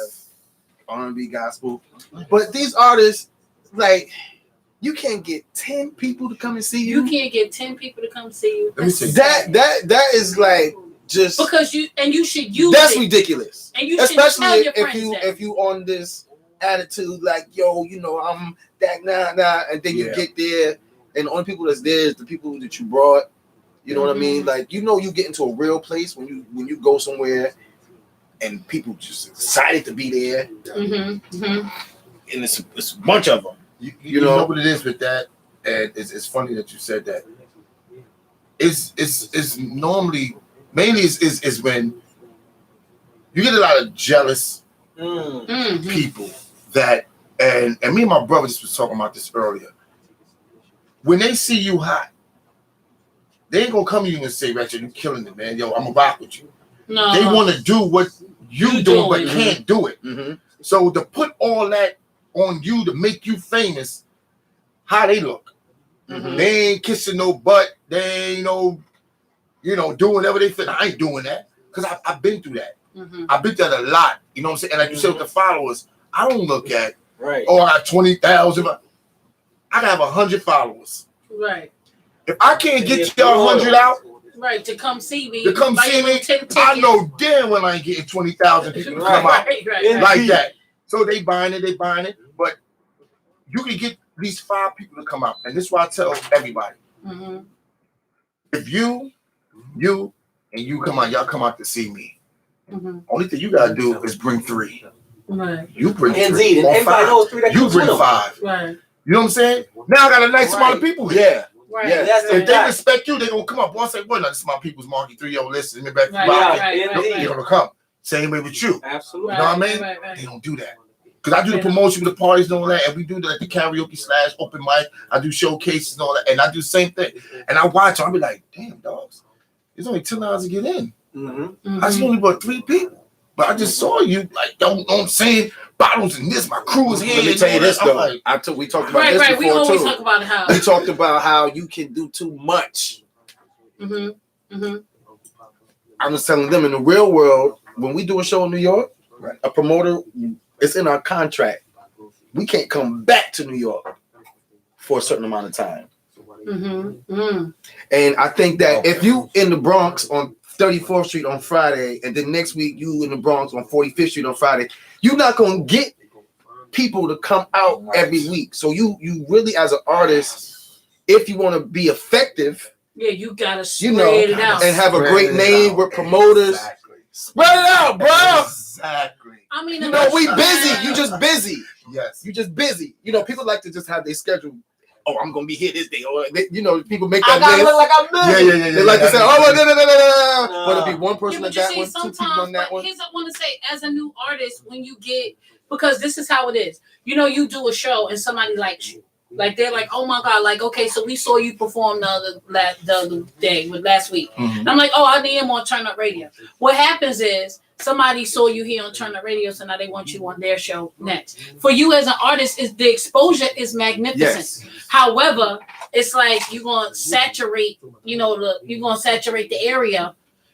R&B gospel. But these artists, like, you can't get 10 people to come and see You you. can't get 10 people to come see you. Let me see. That is like just Because you should use that's it. ridiculous. And you should Especially tell your if friends you that. if you on this attitude like, yo, you know, I'm that nah, and then you Yeah. get there and the only people that's there is the people that you brought. You know what I mean? Like, you know, you get into a real place when you go somewhere and people just excited to be there. And it's a bunch of them. You know what it is with that, and it's funny that you said that. It's normally mainly is when you get a lot of jealous people that and me and my brother just was talking about this earlier. When they see you hot, they ain't gonna come to you and say, Ratchet, you killing it, man. Yo, I'm gonna rock with you. No. They want to do what you doing, but can't do it. So to put all that on you to make you famous, how they look. They ain't kissing no butt. They ain't doing whatever they feel. I ain't doing that because I've been through that. I've been through that a lot. You know what I'm saying? And like you said with the followers, I don't look at, I got 20,000. I can have 100 followers. Right. If I can't get y'all 100 out, to come see me, I know damn well I ain't getting 20,000 people to come out like that. So they buying it, but you can get at least 5 people to come out, and this is why I tell everybody: if you and you come out, y'all come out to see me. Only thing you gotta do is bring 3. Right. You bring 3 or 5. You bring 5. Right. You know what I'm saying? Now I got a nice amount of people here. Right. Yeah. If they respect you, they're gonna come up. Boss say, well, no, this is my people's Markie 3. Yo, listen, let me back they're gonna come. Same way with you. Absolutely. You know what I mean? They don't do that. Because I do the promotion with the parties and all that, and we do the karaoke / open mic. I do showcases and all that, and I do the same thing. And I watch, I'll be like, damn, dogs, it's only $10 to get in. I just only brought 3 people. But I just saw you, like, don't know what I'm saying? Bottles and this, my crew is here. Let me tell you this, though. Like, we talked about this before, we always too. talk about how. We talked about how you can do too much. I'm just telling them, in the real world, when we do a show in New York, a promoter, it's in our contract. We can't come back to New York for a certain amount of time. And I think that if you in the Bronx on 34th Street on Friday, and then next week you in the Bronx on 45th Street on Friday, you're not gonna get people to come out every week. So you really, as an artist, if you want to be effective, you gotta spread it out and have a great name with promoters. Spread it out, bro. Exactly. I mean, we busy. You just busy. Yes. You just busy. People like to just have their schedule. Oh, I'm gonna be here this day. Or people make that list. Look like I'm busy. Yeah. They like to say, oh, no. But it'll be one person on that one, 2 people on that one. Here's what I want to say: as a new artist, when you get, because this is how it is. You do a show and somebody likes you. Like they're like, oh my God, like, okay, so we saw you perform the other day with last week. And I'm like, oh, I need him on Turn Up Radio. What happens is somebody saw you here on Turn Up Radio, so now they want you on their show next. For you as an artist, the exposure is magnificent. Yes. However, it's like you're gonna saturate, you're gonna saturate the area.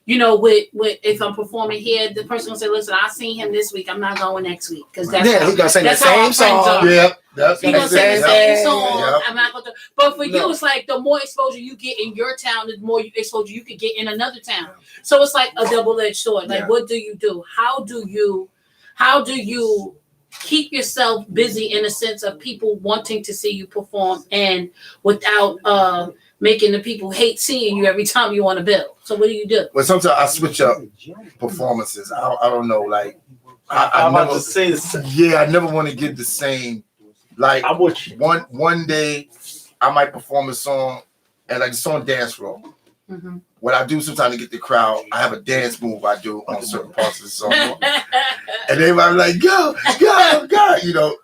With if I'm performing here, the person will say, "Listen, I seen him this week. I'm not going next week because that's he's gonna sing the same song. Yep. He's gonna sing the same song. Yep. I'm not gonna. But for you, it's like the more exposure you get in your town, the more exposure you could get in another town. So it's like a double-edged sword. Like, what do you do? How do you keep yourself busy in a sense of people wanting to see you perform and without making the people hate seeing you every time you want to build? So what do you do? Well, sometimes I switch up performances. I don't know. Like I never to say the same. Yeah, I never want to give the same. Like one day, I might perform a song and like the song dance floor. What I do sometimes to get the crowd, I have a dance move I do on certain parts of the song, and everybody like go.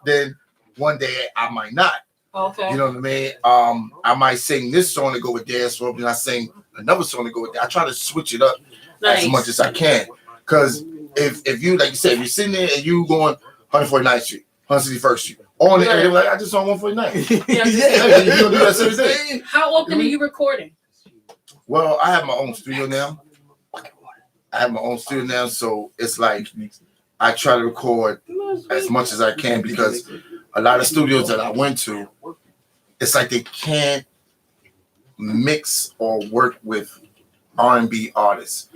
Then one day I might not. Okay. You know what I mean? I might sing this song to go with dance floor, and I sing another song to go with that. I try to switch it up as much as I can. Because if you, like you said, if you're sitting there and you going 149th Street, 161st Street, on the area, like, I just saw 149th. You don't do that same thing. How often are you recording? Well, I have my own studio now. So it's like I try to record as much as I can because a lot of studios that I went to, it's like they can't mix or work with R&B artists.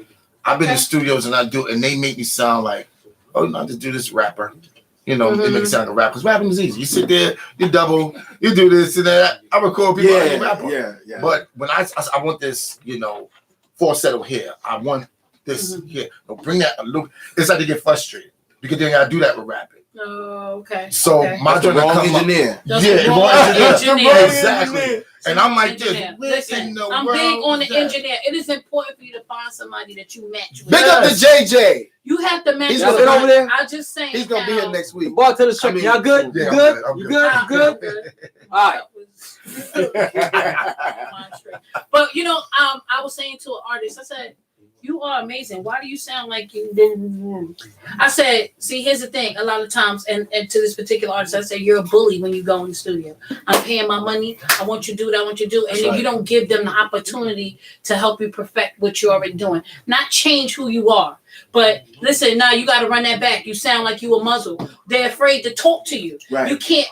I've been in studios and they make me sound like, oh, not to do this rapper. They make it sound like a rapper. Because rapping is easy. You sit there, you double, you do this and that. I record people like a rapper. Yeah. But when I want this, falsetto here, I want this here. Don't bring that a little. It's like they get frustrated because they gotta do that with rapping. Oh, okay. So my joint wrong come engineer. up. That's Yeah, the wrong wrong engineer. engineer. Exactly. And I'm like this. Engineer. Listen, in the I'm world big on the is that? engineer. It is important for you to find somebody that you match with. Big up to JJ. You have to match He's with gonna be somebody. over there? I just saying. He's gonna be here next The week. bartender's I checking. mean, Y'all good? yeah, You I'm good? good, I'm You good. good? You good? All right. But you know, I was saying to an artist, I said, "You are amazing. Why do you sound like you didn't?" I said, "See, here's the thing. A lot of times, and to this particular artist, I say you're a bully when you go in the studio. I'm paying my money. I want you to do what I want you to do, and That's then right. you don't give them the opportunity to help you perfect what you're already doing. Not change who you are." But listen, now you got to run that back. You sound like you a muzzle. They're afraid to talk to you. Right.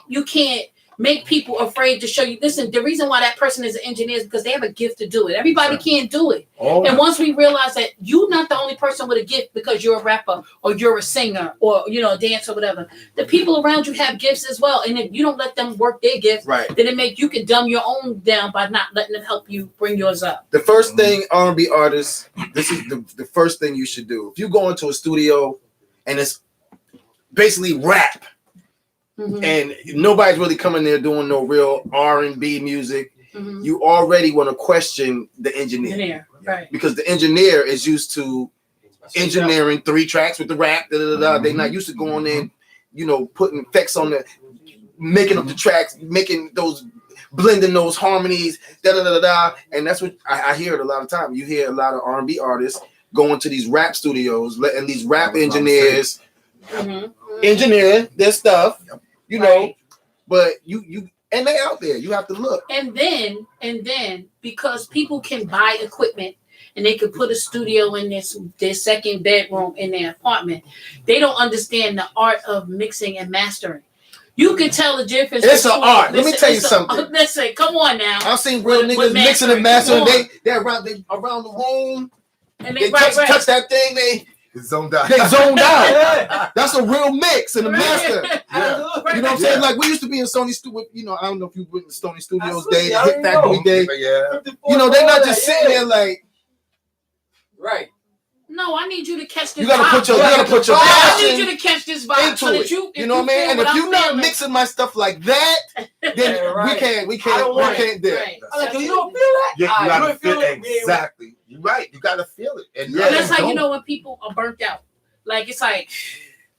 You can't make people afraid to show you. Listen, the reason why that person is an engineer is because they have a gift to do it. Everybody can't do it. And once we realize that you're not the only person with a gift because you're a rapper or you're a singer or a dancer or whatever, the people around you have gifts as well. And if you don't let them work their gift, Right. then you can dumb your own down by not letting them help you bring yours up. The first thing R&B artists, this is the first thing you should do. If you go into a studio and it's basically rap, and nobody's really coming there doing no real R&B music, you already want to question the engineer. Right. Because the engineer is used to engineering 3 tracks with the rap. They're not used to going in, putting effects on making up the tracks, making those, blending those harmonies, and that's what I hear it a lot of time. You hear a lot of R&B artists going to these rap studios, letting these rap engineers engineer their stuff, Right. but you and they out there. You have to look. And then because people can buy equipment and they can put a studio in their second bedroom in their apartment, they don't understand the art of mixing and mastering. You can tell the difference. It's an art. Let me tell you something. Listen, come on now. I've seen real With niggas mixing and mastering. come on. They're around the room. And They right. touch that thing. They zoned out. zoned out. That's a real mix and a master. Yeah. You know what I'm saying? Like we used to be in Sony Studio. I don't know if you went to Sony Studios day, the Hit Factory day. Yeah. They're not just sitting there like. Right. No, I need you to catch this. You gotta vibe. put your I need passion you to catch this vibe into so that it. you know what I mean? feel And what if I'm you're not feeling. mixing my stuff like that, then we can't do it. Right. I'm like, you don't feel that? Yeah, you Ah, gotta ain't feel it? it. Exactly. You're right. You gotta feel it. And Yeah. And that's how you know when people are burnt out. Like it's like,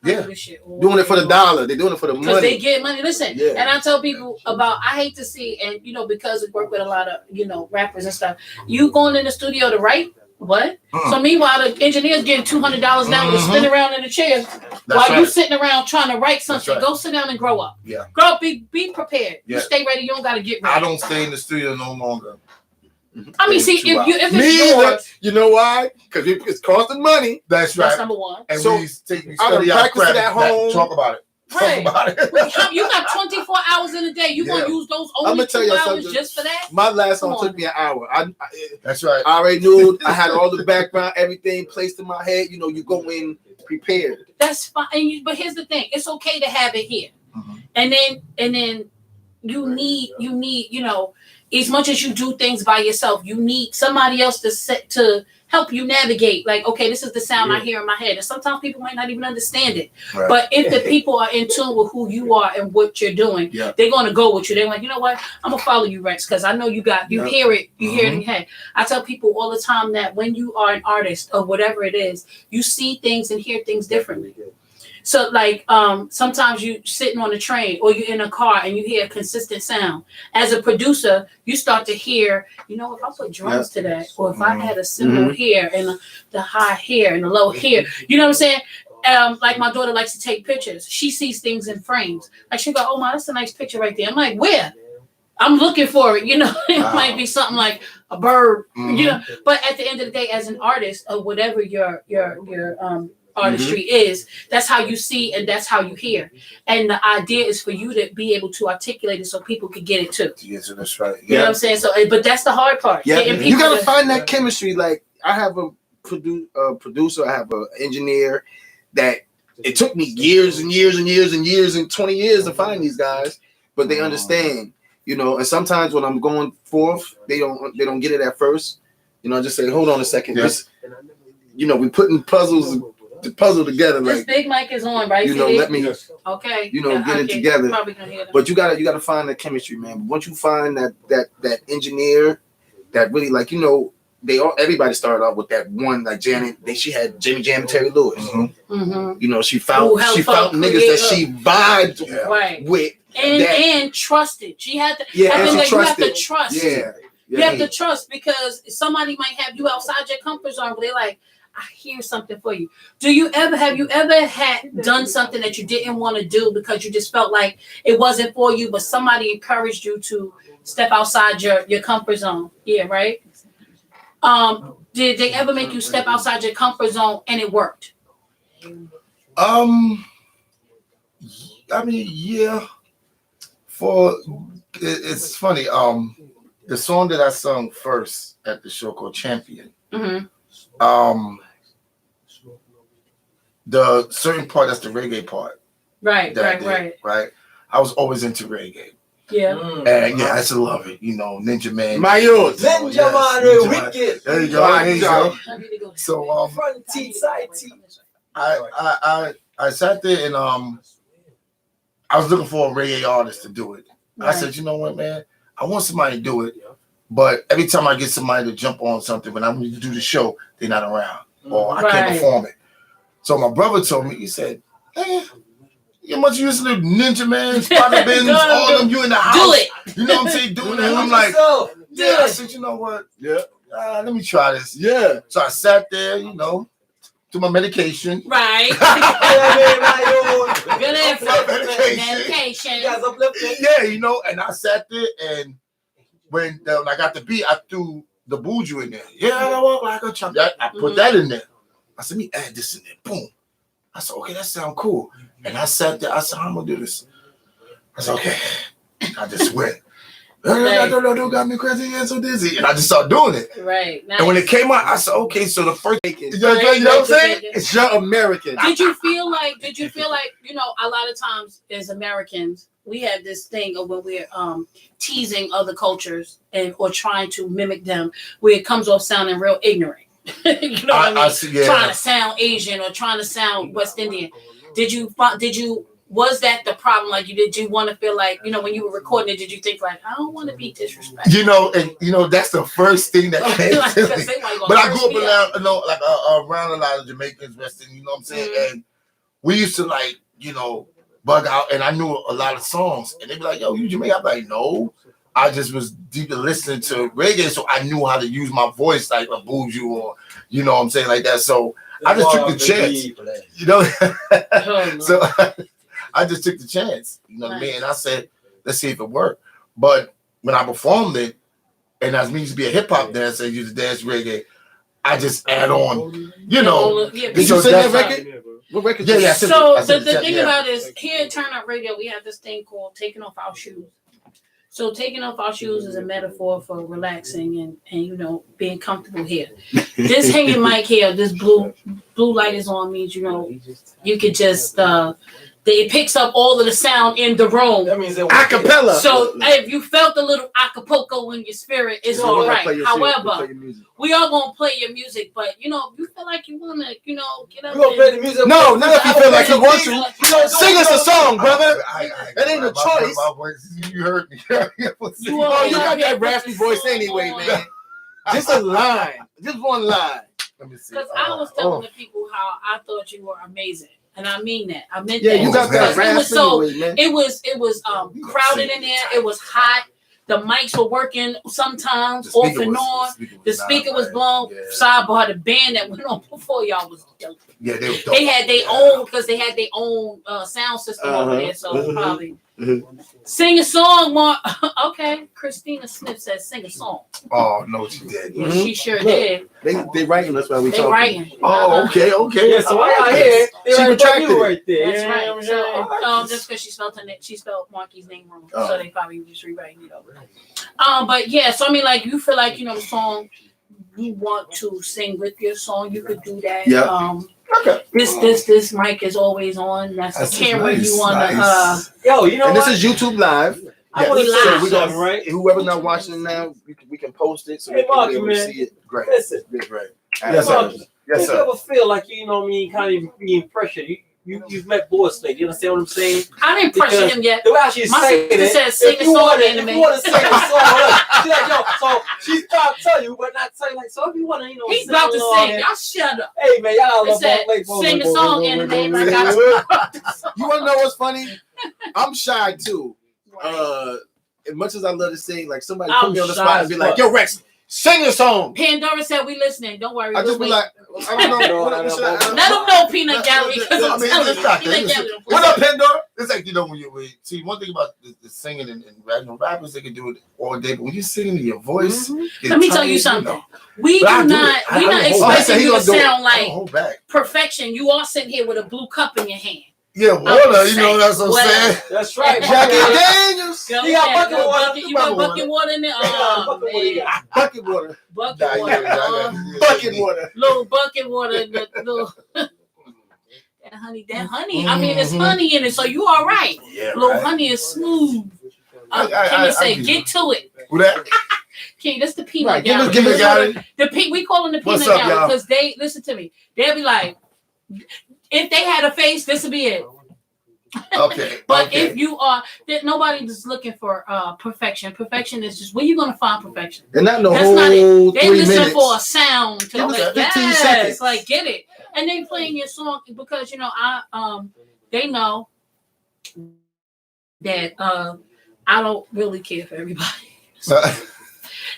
Yeah. this shit. Doing it for the dollar. They're doing it for the Because they money. get money. Listen, Yeah. and I tell people about, I hate to see, and because I work with a lot of, rappers and stuff, you going in the studio to write? What? So meanwhile, the engineer's getting $200 an hour to spin around in the chair while you sitting around trying to write something. Right. Go sit down and grow up. Yeah. Grow up, be prepared. Yeah. You stay ready, you don't got to get ready. I don't stay in the studio no longer. I mean, see, if it's Me either. yours, You know why? Because it's costing money. That's that's right. number one. And So, we study I done our practiced craft. it at home. Talk about it. Right. Talk about it. You got 24 hours in a day. You Yeah. gonna use those I'ma only tell 2 you hours something. just for that? My last Come song on. took me an hour. I That's right. already knew. I had all the background, everything placed in my head. You go in prepared. That's fine. But here's the thing: it's okay to have it here, and then you need as much as you do things by yourself, you need somebody else to help you navigate. Like, okay, this is the sound I hear in my head, and sometimes people might not even understand it. Right. But if the people are in tune with who you are and what you're doing, they're gonna go with you. They're like, you know what? I'm gonna follow you, Rex, because I know you hear it, you hear it in your head. I tell people all the time that when you are an artist or whatever it is, you see things and hear things differently. So like sometimes you sitting on a train or you're in a car and you hear a consistent sound. As a producer, you start to hear, if I put drums to that, or if I had a cymbal here and the high here and the low here, you know what I'm saying? Like my daughter likes to take pictures. She sees things in frames. Like she'll go, oh my, that's a nice picture right there. I'm like, where? I'm looking for it, It might be something like a bird, But at the end of the day, as an artist or whatever your artistry is, that's how you see and that's how you hear. And the idea is for you to be able to articulate it so people can get it too. Yes, that's right. You know what I'm saying? So, but that's the hard part. Yeah, Getting you people gotta find that chemistry. Like I have a producer, I have an engineer that it took me years and years and years and years and 20 years to find these guys, but they understand. And sometimes when I'm going forth, they don't get it at first. I just say, hold on a second. you know, we putting puzzles to puzzle together. This Like, big mic is on, right? you know, let me, Okay. you know, Yeah, get it okay. together. Probably gonna hear them. But you gotta find that chemistry, man. But once you find that engineer that really, like, you know, everybody started off with that one, like Janet. She had Jimmy Jam and Terry Lewis. Mm-hmm. You know, she found niggas that she vibed with, and trusted. She had to. Yeah, and you trusted. have to trust. Yeah. You have to trust, because somebody might have you outside your comfort zone, but they're like, I hear something for you. Have you ever had done something that you didn't want to do because you just felt like it wasn't for you, but somebody encouraged you to step outside your comfort zone? Yeah, right. Did they ever make you step outside your comfort zone and it worked? I mean, yeah. It's funny. The song that I sung first at the show called Champion. Mm-hmm. The certain part, that's the reggae part. Right. I was always into reggae. Yeah. And yeah, I still love it. You know, Ninja Man. Ninja Man, wicked. There you go. There you go. So Front teeth, side teeth. I sat there and I was looking for a reggae artist to do it. Right. I said, you know what, man? I want somebody to do it, but every time I get somebody to jump on something, when I need to do the show, they're not around, or I can't perform it. So my brother told me, he said, hey, you much used to Ninja Man, Spider Bins, all of them, you in the house. Do it. You know what I'm saying? Doing it. I'm like, yeah. I said, you know what? Yeah. Let me try this. Yeah. So I sat there, you know, to my medication. Right. Medication. Yeah, you know, and I sat there, and when I got the beat, I threw the buju in there. Yeah, I walk like a chump. I put that in there. I said, let me add this in there. Boom. I said, okay, that sounds cool. And I sat there. I said, how am I gonna do this? I said, okay. I just went. Don't got me crazy and so dizzy. And I just started doing it. Right. Nice. And when it came out, I said, okay, so the first, you know what I'm saying? It's your American. Did you feel like, you know, a lot of times as Americans, we have this thing of when we're teasing other cultures or trying to mimic them, where it comes off sounding real ignorant. You know what I mean? Trying to sound Asian or trying to sound West Indian. Was that the problem? Like, did you want to feel like, you know, when you were recording it, did you think like, I don't want to be disrespectful? You know, and you know, that's the first thing that came to me. But I grew up around a lot of Jamaicans, West Indian, you know what I'm saying? Mm-hmm. And we used to, like, you know, bug out, and I knew a lot of songs, and they'd be like, yo, you Jamaican? I'm like, no. I just was deeply listening to reggae, so I knew how to use my voice like a buju, or, you know what I'm saying, like that. So I just took the chance, you know? So I just took the chance, you know what I mean? And I said, let's see if it worked. But when I performed it, and I was meant to be a hip hop dancer and used to dance reggae, I just add on, you know. Did you sing that record? What record? Yeah. So the thing about it is, here at Turn Up Radio, we have this thing called Taking Off Our Shoes. So taking off our shoes is a metaphor for relaxing and you know, being comfortable here. This hanging mic here, this blue light is on, means, you know, you could just it picks up all of the sound in the room. That means acapella. So if you felt a little acapulco in your spirit, it's all right. However, we are gonna play your music, but you know, if you feel like you wanna, you know, get up. You gonna play the music? No, not if you feel like you want to. Sing us a song, brother. That ain't a choice. You heard me. You got that raspy voice anyway, man. Just a line, just one line. Let me see. Because I was telling the people how I thought you were amazing. And I mean that. I meant that. Yeah, you got that. It was crowded in there. It was hot. The mics were working sometimes off and on. The speaker was blown. Yeah. Sidebar, the band that went on before y'all was dope. Yeah, they were dope. They had their own, because they had their own sound system over there. So probably sing a song, Mark. Okay, Christina Smith says sing a song. Oh no, she did. Yeah, she sure did. They writing. That's why we talking. They writing. Oh, okay. Yeah, so why y'all here? She retracted right there. That's right. So just because she spelled Markie's name wrong, so they probably just rewriting it over. But yeah, so I mean, like, you feel like, you know, the song you want to sing with your song, you could do that. Yeah. Okay. This mic is always on. That's the camera you want to. Yo, you know and what? this is YouTube Live. I want to so say something, right? Whoever's not watching it now, we can post it so Hey, they can be Markie, able to man. see it. Great. Listen. Great. Yes, Markie, Yes, you sir. ever feel like you know what I mean, kind of being pressured? You've met Boss Lady. You understand what I'm saying? I didn't pressure Because him yet. the way how she's My saying sister it, said sing if a you song, want anime. to sing a song, look, she's like, yo, so she's trying to tell you, but not tell you, like, so if you want to, you know, He's sing about to along sing. and- Y'all shut up. Hey, man, y'all They love said, Boss Lady. sing a song, anime. I wait, got wait, you. You want to know what's funny? I'm shy too. As much as I love to sing, like somebody put I'm me on the shy spot and as be like, fuck. "Yo, Rex, sing a song." Pandora said we listening. Don't worry. I just we'll be wait. like, I don't know. What should I- Let them know Peanut Gallery because I I'm mean, telling it's not them that. Peanut Listen, Gallery. What up, Pandora? It's like, you know, when you see one thing about the singing and rappers, they can do it all day, but when you're singing in your voice, Let me tell you something. We But I do do not. it. I We don't not hold back. expecting He you to gonna do it. sound I don't like hold back. perfection. You all sitting here with a blue cup in your hand. Yeah, water, you know, that's what I'm Well, saying. That's right. Jackie Daniels. Go He got ahead. bucket water. You got bucket water in there. Oh man, Bucket water. bucket Nah, water. Bucket water. Little bucket water. The little. That honey. I mean, it's honey in it, so you all right. Yeah, Little right. honey is smooth. I Kenny said, give "Get to it." Who that? King, that's the peanut Right, gallery. give me gallery. We call them the What's peanut up, gallery y'all? because they listen to me. They'll be like, if they had a face, this would be it. Okay. But okay. if you are, nobody's looking for perfection. Perfection is just where you gonna find perfection. And not the That's whole not it. They 3 listen minutes. for a sound to Give us like, 15 yes, seconds. like get it. And they playing your song because they know that I don't really care for everybody.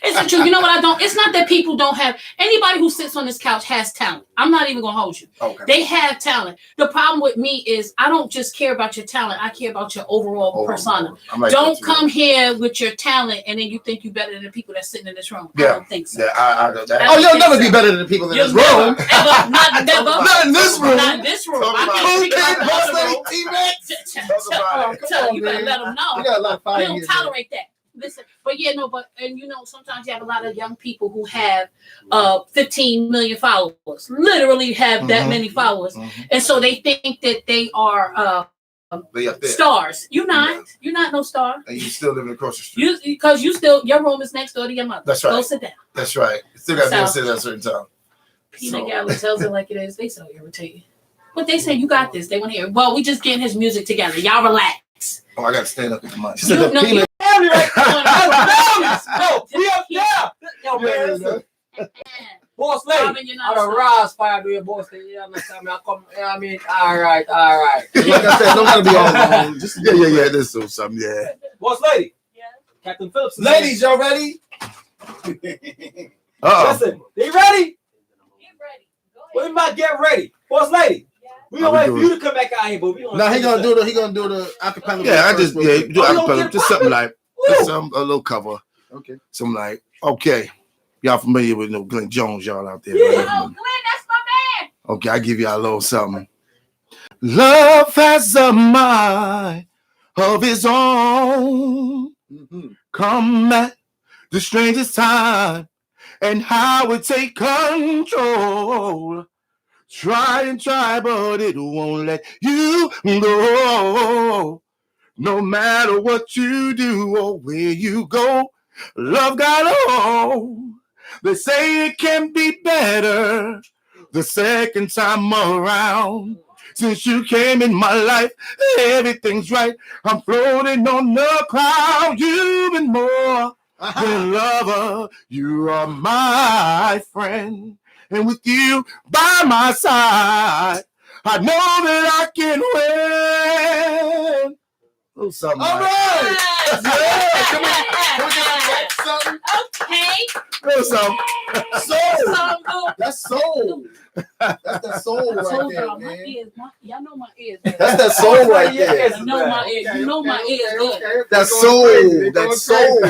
It's the truth. You know what I don't? It's not that people don't have anybody who sits on this couch has talent. I'm not even gonna hold you. Okay. They have talent. The problem with me is I don't just care about your talent. I care about your overall persona. I'm like Don't that too. come here with your talent and then you think you're better than the people that's sitting in this room. I Yeah. don't think so. Yeah, I that. Oh, you'll never be better than the people in You'll this never, room. ever, not never. Not in this room. Not in this room. Talk I about can't speak Okay, about the Boss other Lady room. T-Rex. Talk about it. Tell Come on, you better man. let them know. We got a lot of We fire don't here. tolerate that. Listen, but yeah, no, but sometimes you have a lot of young people who have 15 million followers, literally have that many followers, and so they think that they are They up there. stars. You're not no star. And you still living across the street. Because your room is next door to your mother. That's right. Go sit down. That's right. Still got to be able to So- sit at a certain time. Peanut Gallery tells it like it is. They so irritating. But they say you got this. They want to hear. Well, we just getting his music together. Y'all relax. Oh, I got to stand up in the mic. She said the peanut. Family right now. Yo, we up there. Yo, man, Yeah, listen. Boss Lady. Robin, you're not I don't a rise fire to your boss lady. You understand me? I come, you know what I mean? All right. Like I said, don't gotta be all alone. Just Yeah. This is something. Yeah. Boss Lady. Yeah. Captain Phillips. is Ladies, y'all ready? Listen, they ready? Get ready. Go ahead. We might get ready. Boss Lady. We How gonna we wait for doing? you to come back out here, but we gonna. Now he gonna do the acapella. Yeah, I verse just real you quick. do Oh, you acapella, don't get just something like Woo! a little cover, Okay. something like okay. Y'all familiar with Glenn Jones, y'all out there? Yeah. right? Oh, Glenn, that's my man. Okay, I give y'all a little something. Love has a mind of its own. Come at the strangest time, and how it take control. Try and try, but it won't let you go. No matter what you do or where you go, love got a hold. They say it can be better the second time around. Since you came in my life, everything's right. I'm floating on the cloud. You've been more than a lover. You are my friend. And with you by my side, I know that I can win. A little something. All like- right. Yeah, Come on. Can we get something? Okay. A little something. Soul. So, That's soul. That's that soul I right told there, y'all, my man. ears, y'all know my ears. That's that soul right there. You know my ears. You know my ears good. That soul. That soul.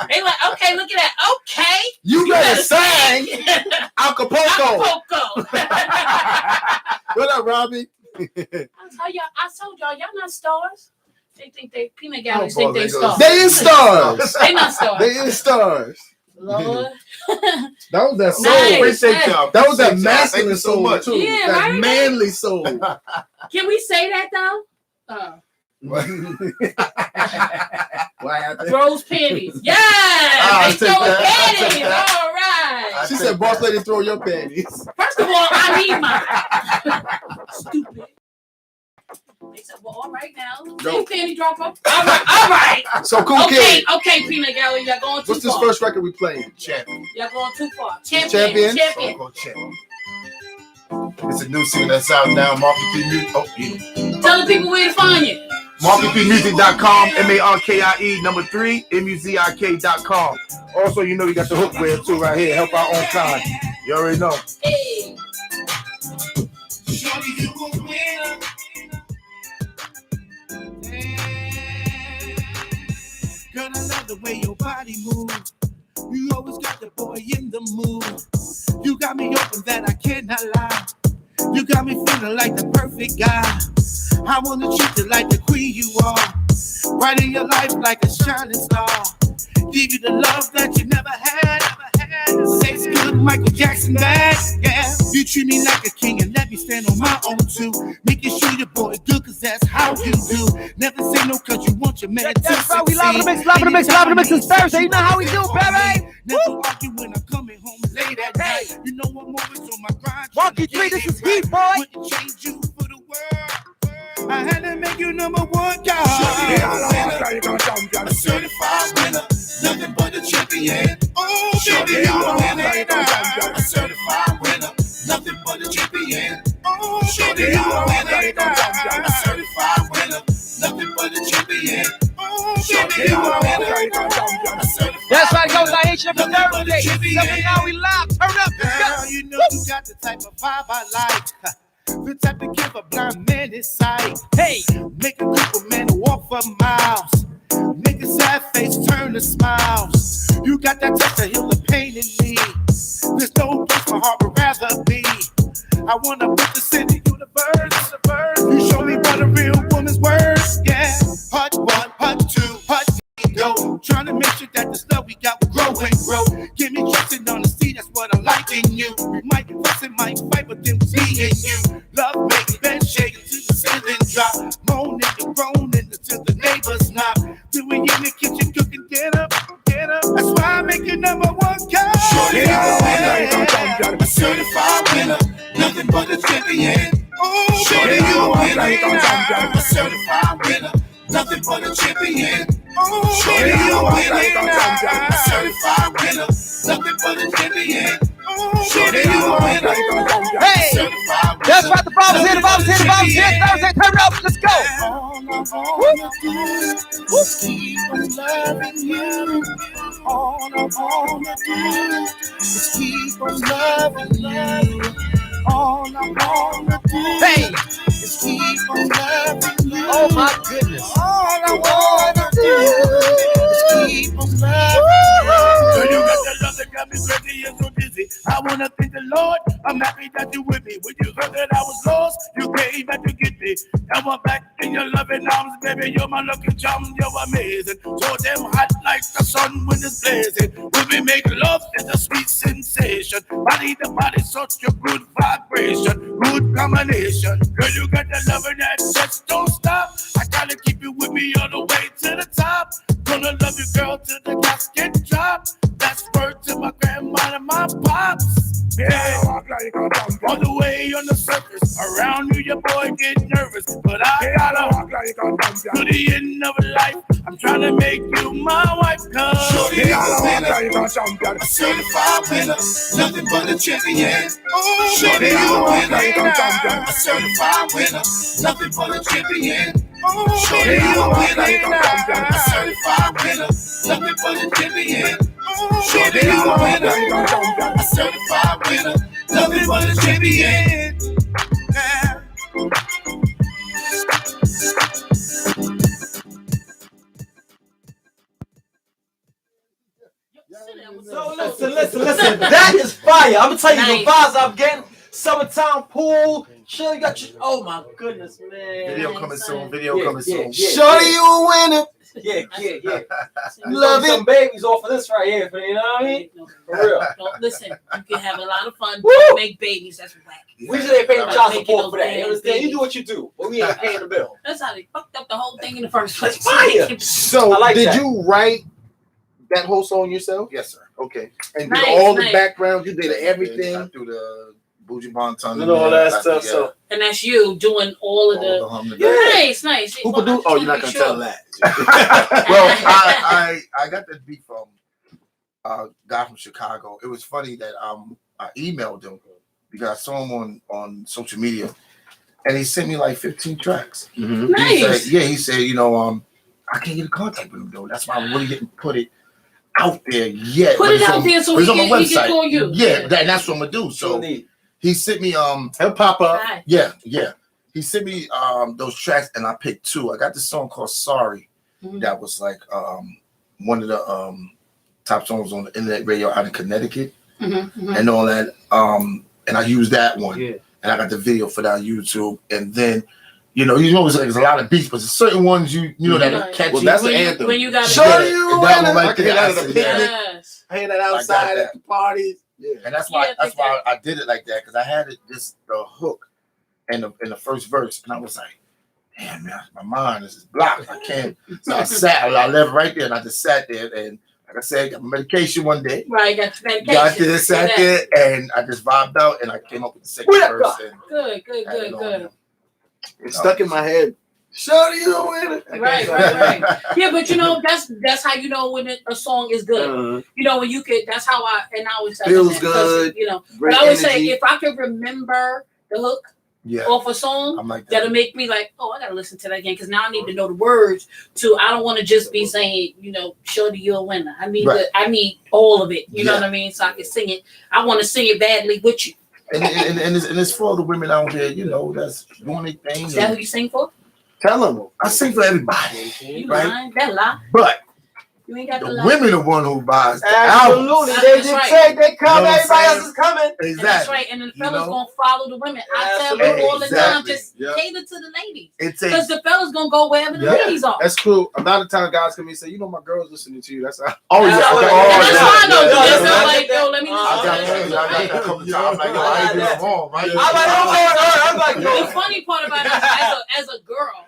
They like, okay, look at that. Okay. You better sing sing. Acapulco. Acapulco. What up, Robbie? I told y'all, y'all not stars. They think they peanut galleries Oh, boy, think they they go- stars. They is stars. They not stars. They is stars. Lord. That was that soul. Nice. Appreciate y'all. That was that Appreciate y'all. Thank masculine you so soul much. too. Yeah, that right? manly soul. Can we say that though? What happened? Throws panties. Yeah, I they take throw that. I take panties. that. All right. She said, "Boss lady, throw your panties." First of all, read mine. Stupid. They said, well, all right now. Yo. Penny dropper. All right. So cool Okay, kid. okay, Peanut Gallery, y'all going too What's this far. first record we playing? Champion. Y'all going too far. Champion? Champion. Song called Champion. It's a new single that's out now. Markie Music. Oh, yeah. Tell the people where to find you. MarkiePmusic.com, MARKIE 3, MUZIK.com. Also, you know, you got the hookware too right here. Help our own kind. You already know. Hey. Shorty, you a winner. Girl, I love the way your body moves. You always got the boy in the mood. You got me open that I cannot lie. You got me feeling like the perfect guy. I wanna treat you like the queen you are. Brighten your life like a shining star. Give you the love that you never had. Sex good, Michael Jackson bad. Yeah, you treat me like a king and let me stand on my own too. Making sure your boy good, cause that's how you do. Never say no, cause you want your man to That's right. We succeed. live in the mix. It's Thursday. You know how we do, baby. Never argue when I'm coming home late at night. You know I'm always on my grind. Markie 3, this is heat, boy. Wouldn't change you for the world. I had to make you number one, God. A certified winner, nothing but a champion. Oh, baby, you a winner. A certified winner, nothing but a champion. Oh, baby, you a winner. A certified winner, nothing but a champion. Oh, baby, you a winner. That's right, goes I hate you for Thursday. Now we live. Turn up. Girl, you know you got the type of vibe I like. The type to give a blind man his sight. Hey, make a crippled man walk for miles. Make a sad face turn to smiles. You got that touch to heal the pain in me. There's no place my heart would rather be. I wanna put this in the universe. You show me what a real woman's worth. Yeah, hut one, hut two, hut go. Trying to make sure that the stuff we got will grow and grow. Give me trust and honesty, that's what I'm liking you. We might fuss and might fight, but then we me and you. Love making bed shaking to the ceiling drop. Moaning and groaning until the neighbors knock. Then we in the kitchen cooking dinner. That's why I make you number one guy. Shorty, you a winner. A certified winner. Nothing but a champion. Oh, shorty, you a winner. A certified winner. Nothing but a champion. Oh, shorty, you a winner. A certified winner. Nothing but a champion. Oh, shorty, you a winner. Hey, that's right. The problem's here. Thursday, turn it up. Let's go. All I wanna do is keep on loving you. All I wanna do is keep on loving you. All I wanna do is keep on loving you. Oh my goodness. All I wanna do is keep on loving you. Girl, you got the love that got me crazy and so dizzy. I wanna thank the Lord. I'm happy that you're with me. When you heard that I was lost, you came back to get me. Now I'm back in your loving arms, baby. You're my lucky charm. You're amazing. So damn hot like the sun when it's blazing. When we make love, it's a sweet sensation. Body to body, such a good vibration. Good combination. Girl, you got the loving that just don't stop. I gotta keep you with me all the way to the top. Gonna love you, girl, till the casket drop. That's word to my grandma and my pops. Yeah, all the way on the surface. Around you, your boy get nervous, but I gotta walk to the end of life. I'm trying to make you my wife, cause shorty, you a winner. A certified winner, nothing but a champion. Oh, shorty, you a winner. A certified winner, nothing but a champion. Oh, shorty, you a winner. A certified winner, nothing but a champion. Oh, shorty, you a winner. A certified winner, nothing but a champion. Yeah. So listen. That is fire. I'm gonna tell you the vibes I'm getting. Summertime pool. Sure, you got your. Oh my goodness, man. Video coming soon. Shorty, you a winner. Yeah. Love some babies off of this right here. You know what I mean? For real. Don't listen. You can have a lot of fun. Woo! Make babies. That's whack. We just ain't paying child Making support for that. those You understand? You do what you do, but we ain't paying the bill. That's how they fucked up the whole thing in the first place. Fire. So, I like did that. you write that whole song yourself? Yes, sir. Okay. And Nice, did all the nice. background, you did I everything. do the Bougie Bonton. And all that stuff. So And that's you doing all of the. Nice. who produced? Oh, you're not gonna tell that. Well, I got that beat from a guy from Chicago. It was funny that I emailed him because I saw him on social media, and he sent me like 15 tracks. Mm-hmm. Nice. He said, I can't get in contact with him though. That's why I really didn't put it out there yet. Put it out there so he can call you. Yeah, that's what I'm gonna do. So he sent me he'll pop up. Yeah. He sent me those tracks and I picked two. I got this song called Sorry that was like one of the top songs on the internet radio out of Connecticut and all that. And I used that one. Yeah. And I got the video for that on YouTube. And then there's a lot of beats, but there's certain ones you know that are catchy. Well, that's the anthem. When you got show you that one right I there. out of the picnic. I hear that outside at the parties. Yeah. And that's why I did it like that, because I had the hook in the first verse, and I was like, damn man, my mind is blocked. I can't. So I left right there, and I just sat there, and like I said, got my medication one day. Got the medication. Got there, sat there, and I just vibed out, and I came up with the second verse. And Good. It's stuck in my head. Shorty, you don't win it. Right. Yeah, but that's how you know when a song is good. When you could. That's how I always say feels good. But I always say if I could remember the hook off a song, I'm like that'll make me like, oh, I gotta listen to that again because now I need to know the words. I don't want to just be saying, Shorty, you're a winner. I need all of it. You know what I mean? So I can sing it. I want to sing it badly with you. And it's for all the women out here, that's doing their thing. Is that who you sing for? Tell them. I sing for everybody. You right? lying? That lie. But you ain't got the lie. women are the one who buys the Absolutely. albums. They just say they come, everybody else is coming. Exactly. And that's right. And the fellas gonna follow the women. I tell them all the time, just cater to the ladies. Because the fellas gonna go wherever the ladies are. That's cool. A lot of times guys come and say, my girl's listening to you. That's how. Oh, yeah. That's why I know. That's like, yo, let me listen. I got that a couple times. I'm like, I ain't doing wrong, right? I'm like, the funny part about it, as a girl,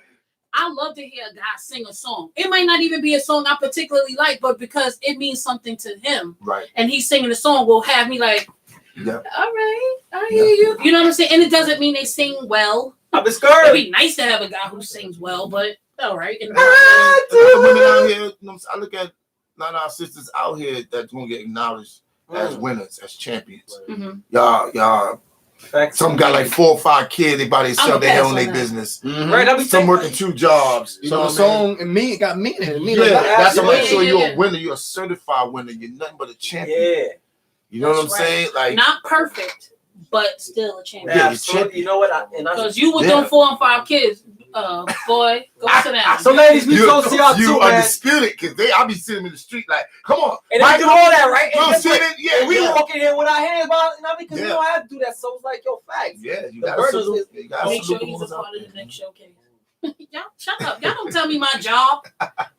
I love to hear a guy sing a song. It might not even be a song I particularly like, but because it means something to him, right? And he's singing the song, will have me like, all right, I hear you. You know what I'm saying? And it doesn't mean they sing well. I'm scared. It'd be nice to have a guy who sings well, but all right. Women out here, I look at a lot of our sisters out here that's gonna get acknowledged as winners, as champions. Y'all. Some got like 4 or 5 kids. They by themselves. They handle their business. Right. Some working 2 jobs. So the song and me got meaning. That's what I'm sure you're a winner. You're a certified winner. You're nothing but a champion. Yeah. You know what I'm saying? Like not perfect, but still a champion. Yeah, absolutely. You know what? Because you with them 4 and 5 kids, boy, go sit down. So ladies, we so see y'all too, you undisputed, because I be sitting in the street like, come on. And they do all that, right? Yeah, we walk in here with our hands behind, because we don't have to do that. So it's like, yo, facts. Yeah, you got to make sure he's a part of the next showcase. Y'all shut up. Y'all don't tell me my job.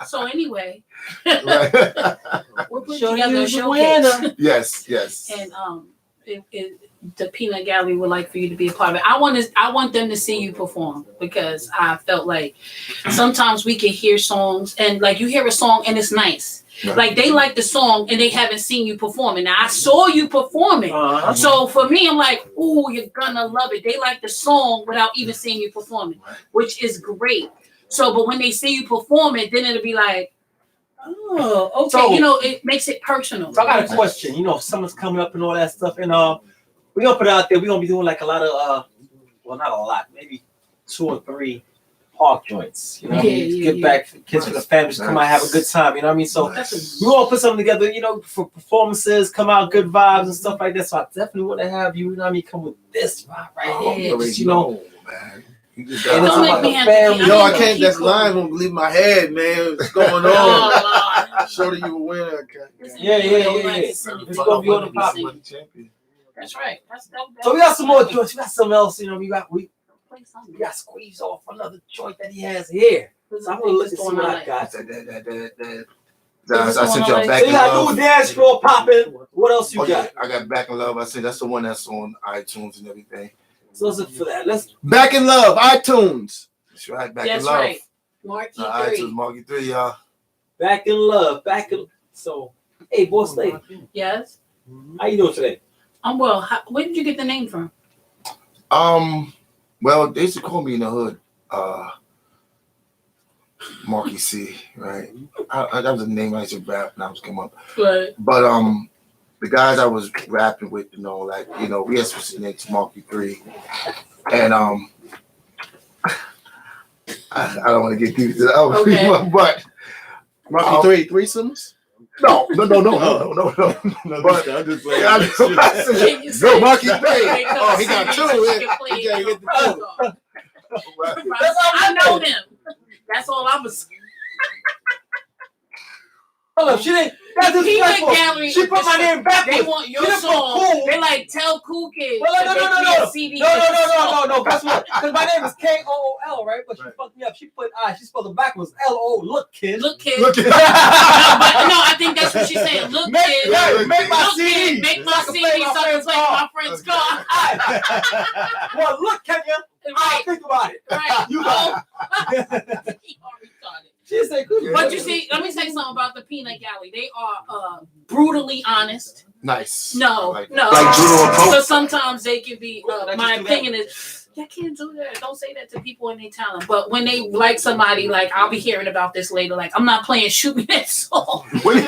So anyway, we're putting together a showcase. Yes. And the Peanut Gallery would like for you to be a part of it. I want them to see you perform, because I felt like sometimes we can hear songs and like you hear a song and it's nice. Right. Like they like the song and they haven't seen you performing. Now I saw you performing. So for me, I'm like, ooh, you're gonna love it. They like the song without even seeing you performing, which is great. So, but when they see you performing, then it'll be like, oh, okay. So, it makes it personal. So I got a question. If someone's coming up and all that stuff, and we're gonna put it out there. We're gonna be doing like a lot of well, not a lot, maybe 2 or 3 park joints. Get back for kids, for the families, come out, have a good time. You know what I mean? So we all put something together, for performances, come out, good vibes and stuff like that. So I definitely want to have you, come with this vibe right here. Man. Don't make me have I can't. That's lying. Won't leave my head, man. What's going on? Shorty, you a winner. Yeah. It's gonna be on the pop. That's right. So we got some more joints. We got something else. We got squeeze off another joint that he has here. So I'm gonna look to see what I got. I sent y'all Back in Love. So you got new dance floor popping. What else you got? I got Back in Love. I said that's the one that's on iTunes and everything. So listen for that. Let's Back in Love, iTunes. That's right. Back in Love. Right. Markie 3. iTunes, Markie 3, y'all. Back in Love. So, hey, boss lady. Yes. How you doing today? I'm well. Where did you get the name from? Well, they used to call me in the hood, Marky C, right? That was a name I used to rap and I was come up. Right. But the guys I was rapping with, we had switched names, Marky 3, and I don't want to get deep into that, Okay. but Marky 3 threesomes. no. But I'm just playing. No, Marky 3. Oh, He got two. He gotta get the two. I know him. That's all I'm saying. Hold up, she didn't. That's disrespectful. She put my name backwards. They want your She didn't put song. cool. They like tell Cool Kids. No. CD No. Guess what? Because my name is KOOL, right? But she fucked me up. She spelled it backwards. LO. Look, kid. Look, kid. Look at No, I think that's what she's saying. Look, kid. Make my Look, CD. kid. Make my CD so I can play my friend's car. Well, look, Kenya. Right. Think about it. Right. You got it. She said, But you see, let me say something about the Peanut Gallery. They are brutally honest. nice. No. Like Bruno So sometimes they can be. My opinion is, I can't do that. Don't say that to people in their talent. But when they like somebody, like I'll be hearing about this later. Like I'm not playing "Shoot Me That Song." Well, you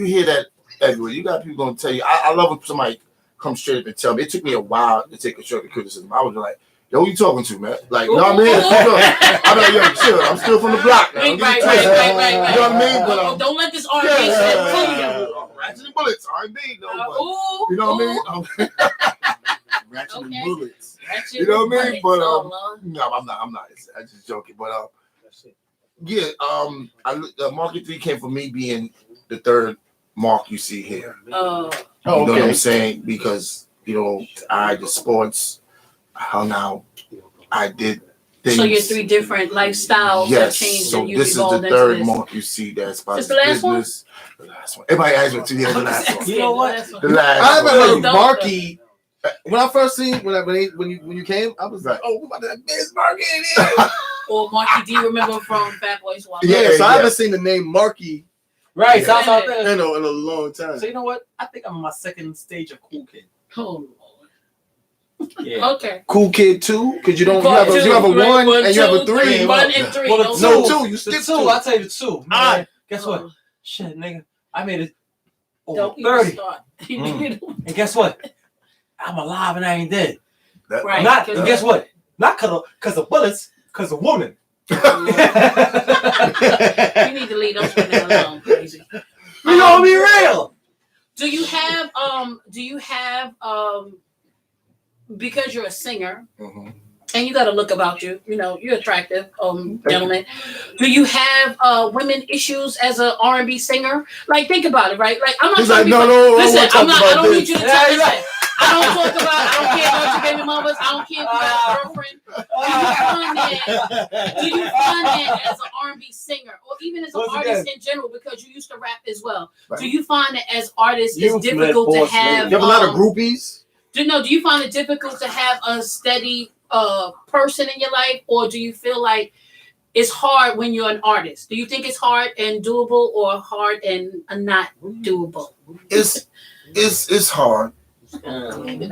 hear that everywhere. You got people gonna tell you. I love when somebody comes straight up and tell me. It took me a while to take constructive criticism. I was like, "Yo, who you talking to, man?" Like, you know what I mean? I'm like, "Yo, chill. I'm still from the block now." Right. You know what I mean? But Don't let this R&B shit fool you. Ratchet and bullets, R&B, no. But, Ooh, you know what I mean? Ratchet and bullets. You know what I mean? But no, I'm not. I'm just joking. But yeah. Marky 3 came from me being the third Mark you see here. You know what I'm saying? Because I did sports. Hung out. I did things. So your 3 different lifestyles have changed. So and you've this is the evolved into third this. Mark you see that's about Is the last one? business. The last one. Everybody asked me to the last one. You know what? The last I haven't one. heard Marky. When I first seen when you came, I was like, "Oh, we about to have Miss Marky in here." Or Marky D, remember from Fat Boys Wild? Yeah, so I haven't seen the name Marky Right. So Yeah. in a long time. you know what? I think I'm on my second stage of Cool Kid. Oh, Yeah. okay. Cool Kid 2, because you have a Right, 1 and you have a 3. 1 and 3. Well, Those the No, are- 2. You The skip 2, 2. I'll tell you the 2. All right. Guess what? Shit, nigga. I made it over Don't even 30. start. And guess what? I'm alive and I ain't dead. Right. Not, and guess what? Not because of bullets, because of woman. You need to leave those women alone, crazy. You know be real. Do you have because you're a singer and you got a look about you, you're attractive, gentlemen. Do you have women issues as an R&B singer? Like, think about it, right? Like, I'm not He's trying like, to be no, listen, I don't need you to tell Yeah, listen. I don't care about your baby mamas. I don't care if you got a girlfriend. Do you find that as an R&B singer or even as an artist in general, because you used to rap as well? Right. Do you find that as artists it's difficult to have? You have a lot of groupies. Do you find it difficult to have a steady person in your life, or do you feel like it's hard when you're an artist? Do you think it's hard and doable, or hard and not doable? It's hard. And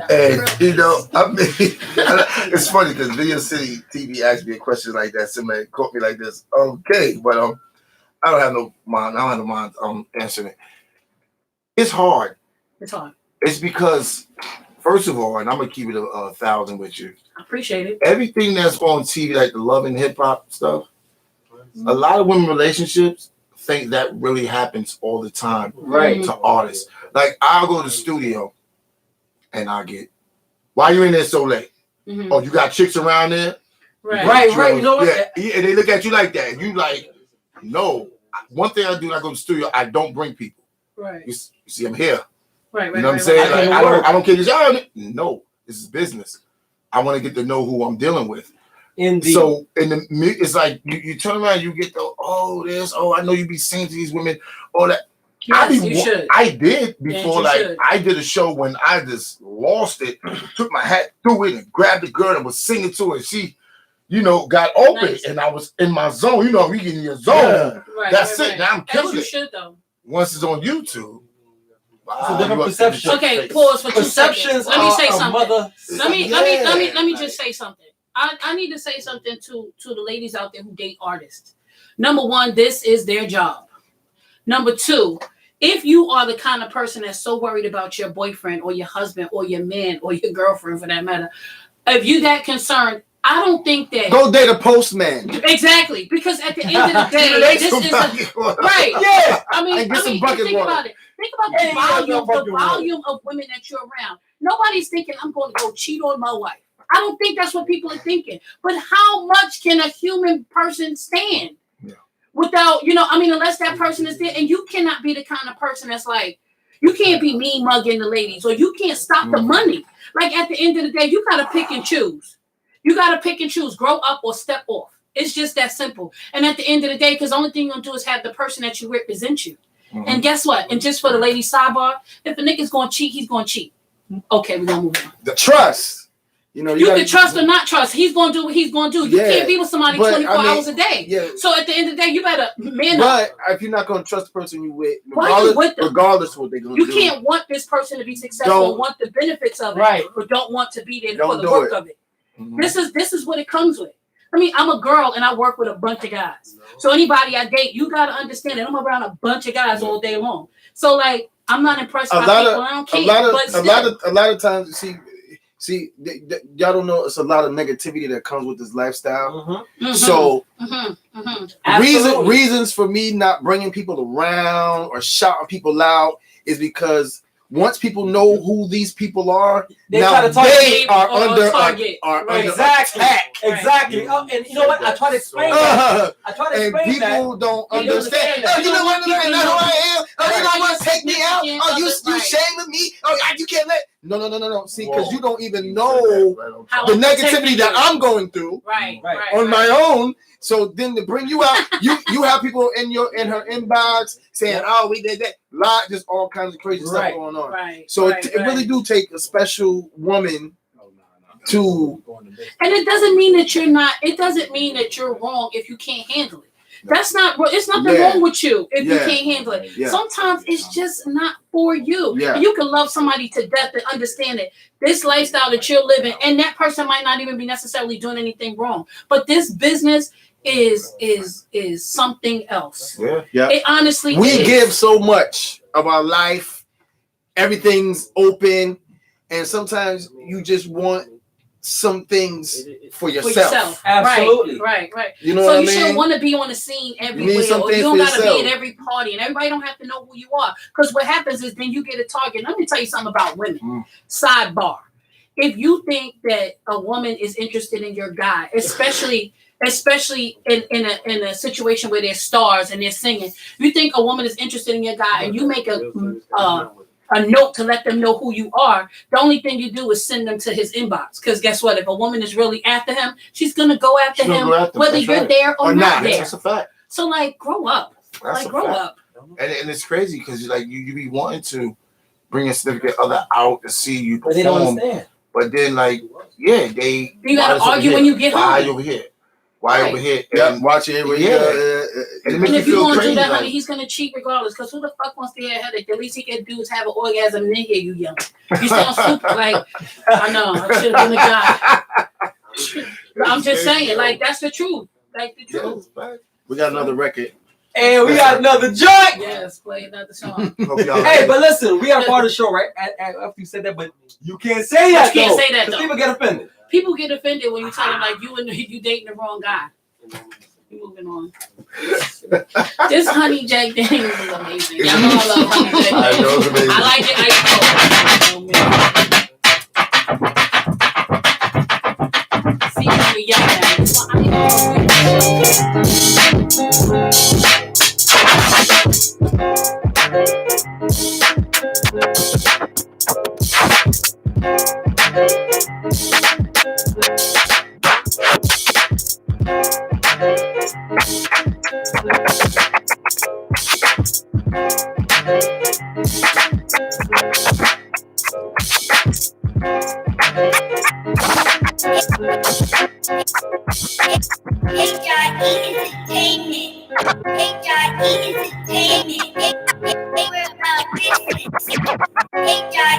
it's funny because Video City TV asked me a question like that. Somebody caught me like this. Okay, but I don't have no mind. Answering it. It's hard. It's hard. It's because, first of all, and I'm gonna keep it 1,000 with you. I appreciate it. Everything that's on TV, like the love and hip hop stuff, a lot of women relationships think that really happens all the time, Right. to artists. Like, I'll go to the studio and I get, why you in there so late? Mhm. Oh, you got chicks around there? Right. You know what? Yeah, and they look at you like that. And you like, no. One thing I do when I go to the studio, I don't bring people. Right. You see, I'm here. Right. You know what I'm saying? Like, I don't care. No, this is business. I want to get to know who I'm dealing with. Indeed. So it's like you turn around, you get I know you be singing to these women, all that. Yes, you should. I did before, Yes, you should. I did a show when I just lost it, took my hat, threw it, and grabbed the girl and was singing to her. She, got open, Nice. and I was in my zone. We get in your zone. Yeah. Right. That's right, it. Now I'm As killing you it. should though. Once it's on YouTube, It's a different perception. Okay, pause for 2 seconds. Perceptions Let me say are a something. mother. Let me just say something. I need to say something to the ladies out there who date artists. Number one, this is their job. Number two, if you are the kind of person that's so worried about your boyfriend or your husband or your man or your girlfriend for that matter, if you that concerned, I don't think that go date a postman. Exactly, because at the end of the day, this is right. Yeah, I mean, And get some bucket think water. about it. Think about the volume of women that you're around. Nobody's thinking I'm going to go cheat on my wife. I don't think that's what people are thinking. But how much can a human person stand without, unless that person is there, and you cannot be the kind of person that's like, you can't be mean mugging the ladies, or you can't stop the money. Like at the end of the day, you gotta pick and choose. You gotta pick and choose, grow up or step off. It's just that simple. And at the end of the day, because the only thing you're gonna do is have the person that you represent you. And guess what? And just for the ladies' sidebar, if a nigga's gonna cheat, he's gonna cheat. Okay, we're gonna move on. The trust. You can trust or not trust. He's gonna do what he's gonna do. You can't be with somebody 24 hours a day. Yeah. So at the end of the day, you better man up. But if you're not gonna trust the person you with, regardless of what they're gonna do, you can't want this person to be successful, want the benefits of it, but don't want to be there for the work of it. This is what it comes with. I mean, I'm a girl and I work with a bunch of guys. So anybody I date, you gotta understand that I'm around a bunch of guys all day long. So like, I'm not impressed by people. I don't care. A lot of times, See, y'all don't know. It's a lot of negativity that comes with this lifestyle. So, reasons for me not bringing people around or shouting people out is because once people know who these people are, they are under attack. Exactly. And you know what? I try to explain that. And people don't understand. Oh, you know what? You know who I am. Oh, you don't want to take me out. Oh, you shaming me. Oh, you can't let. No. See, because you don't even know the negativity that I'm going through on my own. So then to bring you out, you have people in her inbox saying, "Oh, we did that," just all kinds of crazy stuff going on. So it really do take a special woman to. And it doesn't mean that you're not. It doesn't mean that you're wrong if you can't handle it. That's not. It's nothing wrong with you if you can't handle it. Sometimes it's just not for you. And you can love somebody to death and understand it. This lifestyle that you're living, and that person might not even be necessarily doing anything wrong, but this business is something else. It honestly we give so much of our life. Everything's open, and sometimes you just want some things for yourself. Absolutely. Right. You know so what I you mean? shouldn't want to be on the scene everywhere. Or you don't gotta be at every party, and everybody don't have to know who you are. Because what happens is then you get a target. Let me tell you something about women. Sidebar. If you think that a woman is interested in your guy, especially in a situation where they're stars and they're singing, you think a woman is interested in your guy, and you make a note to let them know who you are, the only thing you do is send them to his inbox. Because guess what? If a woman is really after him, she's gonna go after him, whether you're there or not there. That's a fact. So like, grow up. Grow up. And it's crazy because you be wanting to bring a significant other out to see you perform, but they don't understand. But then you gotta argue when you get home. Why over here? Why over here? Watch it. And if you're gonna do that, honey, he's gonna cheat regardless. Because who the fuck wants to hear a headache? The least he can do is have an orgasm and then hear you yelling. You sound stupid. Like, I know, I should have been a guy. I'm just saying, like, that's the truth. Like the truth. We got another record. And we got another joint. Yes, play another song. Hey, but listen, we got a part of the show, right? After you said that, but you can't say that. You can't say that though. People get offended. People get offended when you tell them like you dating the wrong guy. Moving on. This Honey Jack Daniels is amazing. Y'all know I love Honey Jack Daniels. I know it's amazing. I like it. See me Entertainment. We're about business.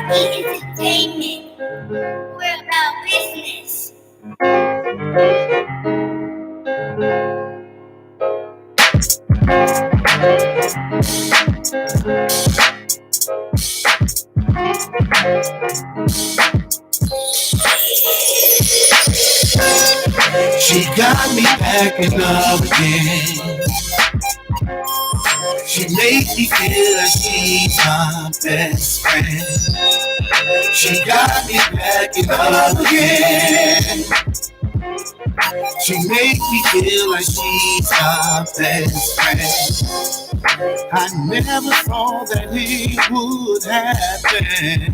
MARKIE Entertainment. We're about business. She got me back in love again. She made me feel like she's my best friend. She got me back in love again. She made me feel like she's my best friend. I never thought that it would happen,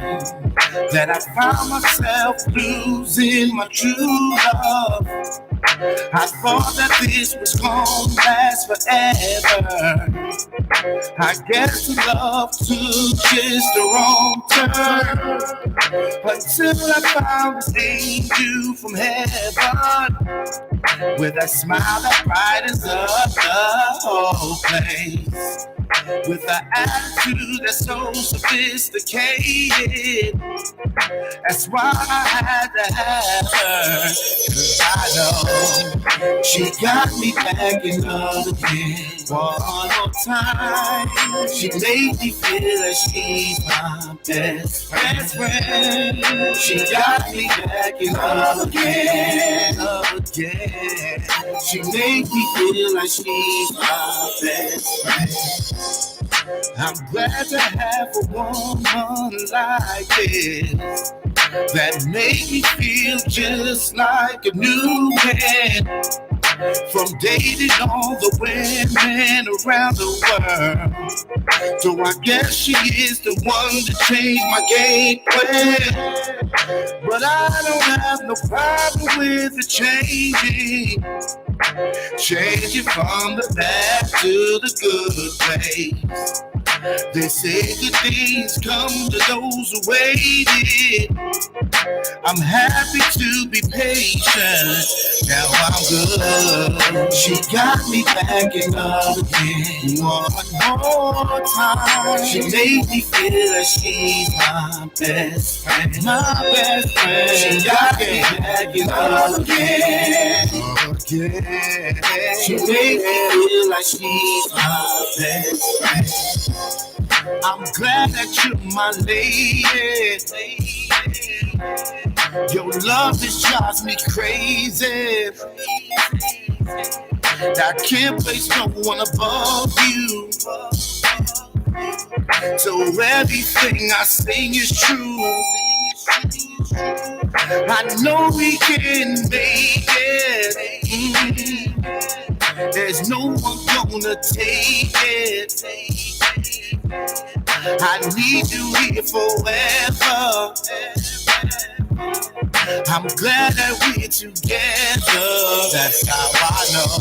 that I found myself losing my true love. I thought that this was gonna last forever. I guess love took just the wrong turn, until I found this angel from heaven with a smile that brightens up the whole place, with an attitude that's so sophisticated. That's why I had to have her, 'cause I know she got me back in love again. One more time, she made me feel like she's my best friend. She got me back in love again, again. She made me feel like she's my best friend. I'm glad to have a woman like this that made me feel just like a new man. From dating all the women around the world, so I guess she is the one to change my game plan. But I don't have no problem with the changing from the bad to the good place. They say good things come to those who waited. I'm happy to be patient. Now I'm good. She got me back in love again. One more time. She made me feel like she's my best friend. My best friend. She got me back in love again. Again. She made me feel like she's my best friend. I'm glad that you're my lady. Your love just drives me crazy. I can't place no one above you. So everything I sing is true. I know we can make it. There's no one gonna take it. I need you here forever. I'm glad that we're together. That's how I know.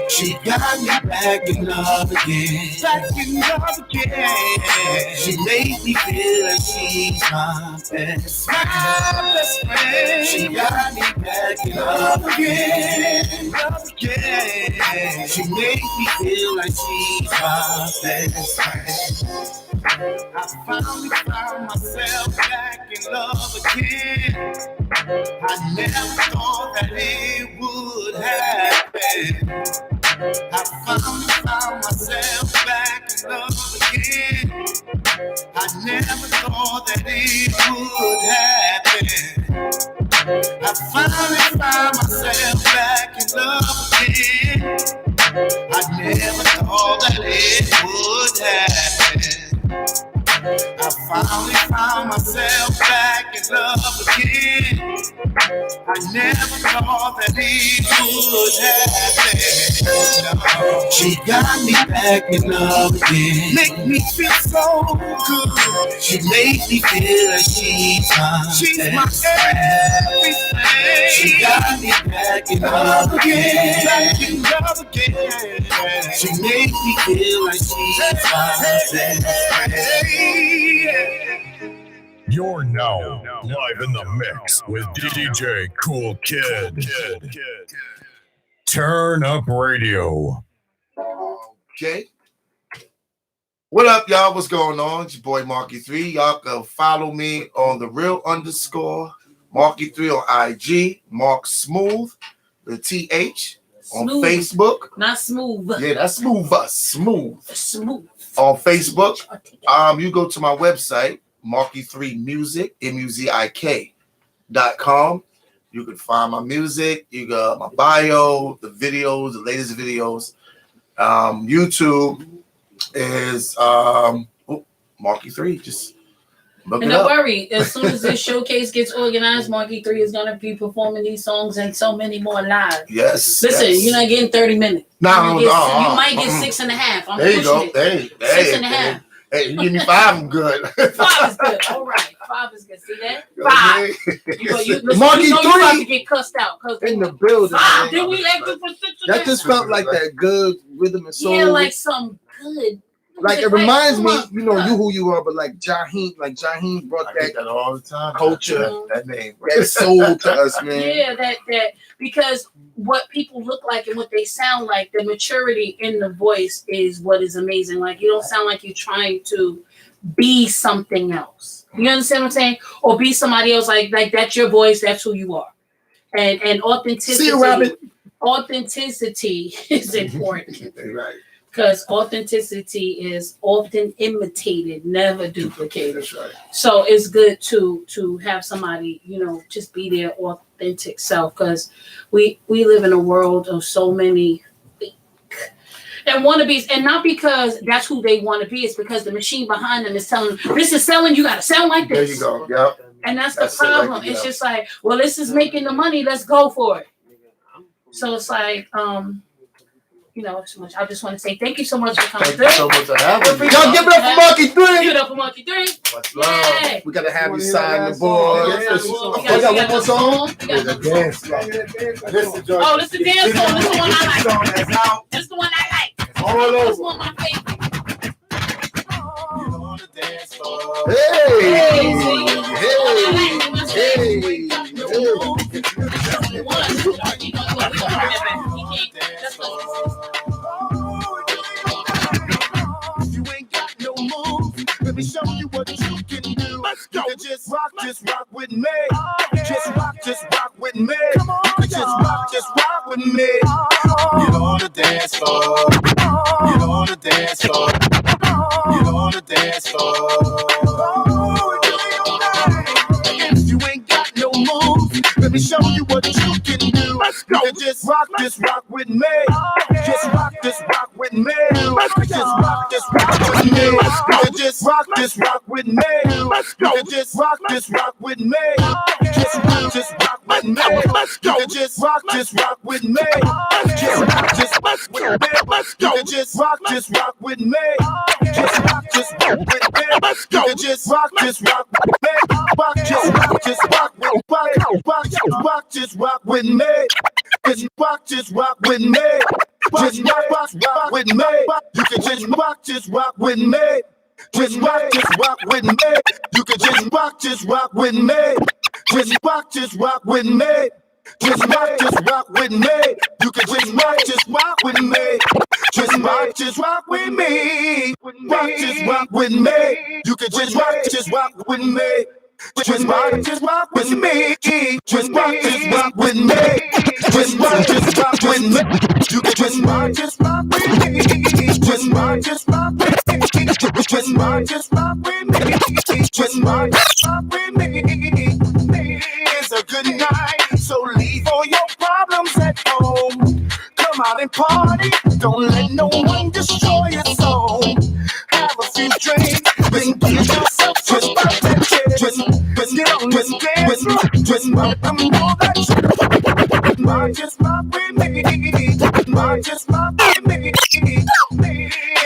She got me back in love again. Back in love again. She made me feel like she's my best friend. My best friend. She got me back in love again. Love again. She made me feel like she's my best friend. I finally found myself back in love again. I never thought that it would happen. I finally found myself back in love again. I never thought that it would happen. I finally found myself back in love again. I never thought that it would happen. I finally found myself back in love again. I never thought that it would happen. No. She got me back in love again. Make me feel so good. She made me feel like she's my everything. She got me back in love again. Back in love again. She made me feel like she's my best friend. You're now live in the mix with DJ Cool Kid. Turn Up Radio. Okay. What up, y'all? What's going on? It's your boy Markie3. Y'all can follow me on the real _ Markie3 on IG, Mark Smooth, the TH on Smooth. Facebook. Not smooth. Yeah, that's smooth. Smooth. Smooth. On Facebook. You go to my website, Markie3Music, MUZIK.com. You can find my music. You got my bio, the videos, the latest videos. YouTube is Markie3. Just look And it don't up. worry, as soon as this showcase gets organized, Markie3 is gonna be performing these songs and so many more live. Yes. Listen, yes. you're not getting 30 minutes. No, You might get 6.5. I'm there you pushing go. it. Hey, 6.5. Hey, you give me 5, I'm good. 5 is good. All right, 5 is good. See that? 5. You know Markie3 you about to get cussed out because in the building. 5. Did we let you for 6.5? That just felt like that good rhythm and soul. Yeah, like some good. Like it reminds me, you know, you who you are, but like Jaheim brought I get that that all the time. culture, That name. that soul to us, man. Yeah, that because what people look like and what they sound like, the maturity in the voice is what is amazing. Like you don't sound like you're trying to be something else. You understand what I'm saying? Or be somebody else. Like that's your voice. That's who you are. And authenticity. See you, Rabbit. Authenticity is important. Right. Because authenticity is often imitated, never duplicated. That's right. So it's good to have somebody, you know, just be their authentic self. Because we live in a world of so many and wannabes, and not because that's who they want to be. It's because the machine behind them is telling them, this is selling. You got to sound like this. There you go. Yep. And that's That's the it right problem. there. It's just like, well, this is making the money. Let's go for it. So it's like, you know, so much. I just want to say thank you so much for coming Thank you so much for having me. Y'all give it up for Markie3. Give it up for Markie3. Much love. Yay. We gotta have you sign the board. We got one more song. Yeah, the dance song. This is your- Oh, this is the dance song. This is the one I like. This is the one I like. All This over. is one of my favorites. You ain't got no moves. Let me show you what you can do. Let's go. You can just rock with me. Just rock with me. Come on, you can just rock with me. Get on the dance floor. Get on the dance floor. Get on the dance floor. You ain't got no moves. Let me show you what you can do. Let's go. You can just rock with me. Just rock with me. Just rock with me. You can just rock with me. Let's go. You can just rock with me. Just rock with me. Let's go. You can just rock with me. Just rock with me. Let's go. You can just rock with me. Just rock with me. Let's go. You can just rock with me. Just rock with me. Just rock with me. Just rock with me. You can just rock with me. Just rock with me. You can just rock with me. Just rock with me. Just rock with me. You can just rock with me. Just rock with me. Rock with me. You can just rock with me. Just rock with me. Just rock with me. Just rock with me. You can just rock with me. Just rock with me. Just rock with me. Just rock with me. It's a good night, so leave all your problems at home. Come out and party. Don't let no one destroy your soul. Have a few drinks, then give yourself just about that shit. Just get on this dance floor. Just rock them all that shit. Just rock with me. Just rock with me.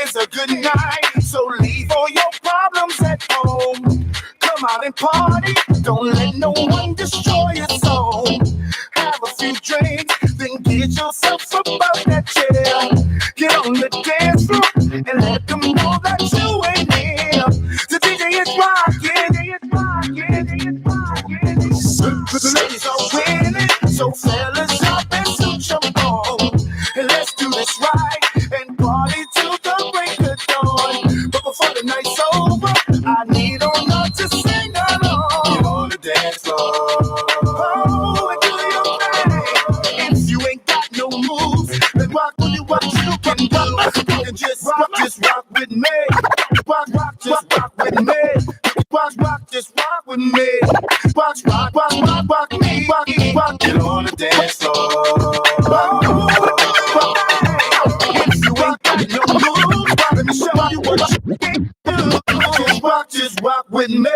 It's a good night, so leave all your problems at home. Come out and party. Don't let no one destroy your soul. Have a few drinks, then get yourself about that chair. Get on the dance floor and let them know that you ain't here. The DJ is rocking. The ladies are winning, so fellas up and suit your bone. And let's do this right and party till the break of dawn. But before Get on the dance floor. If you ain't got no moves, let me show you what you can do. Just rock with me.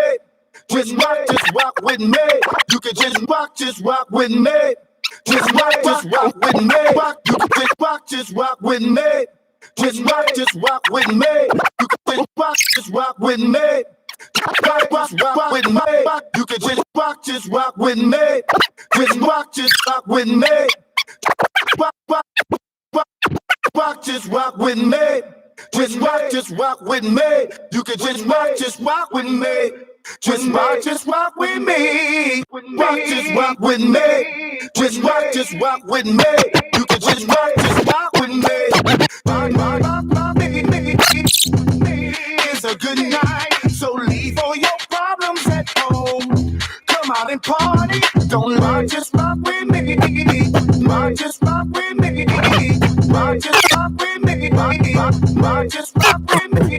Just rock with me. You can just rock with me. Just rock with me. You can just rock with me. Just rock with me. You can just rock with me. Rock with me. You can just rock with me. Just rock with me. Just rock with me. Just rock with me. You can just rock with me. Just rock with me. Just rock with me. Just rock with me. You can just rock with me. It's a good night, so leave all your problems at home. Come out and party. Don't lie, just rock with me. Just rock with me. Just rock with me. Just rock with me.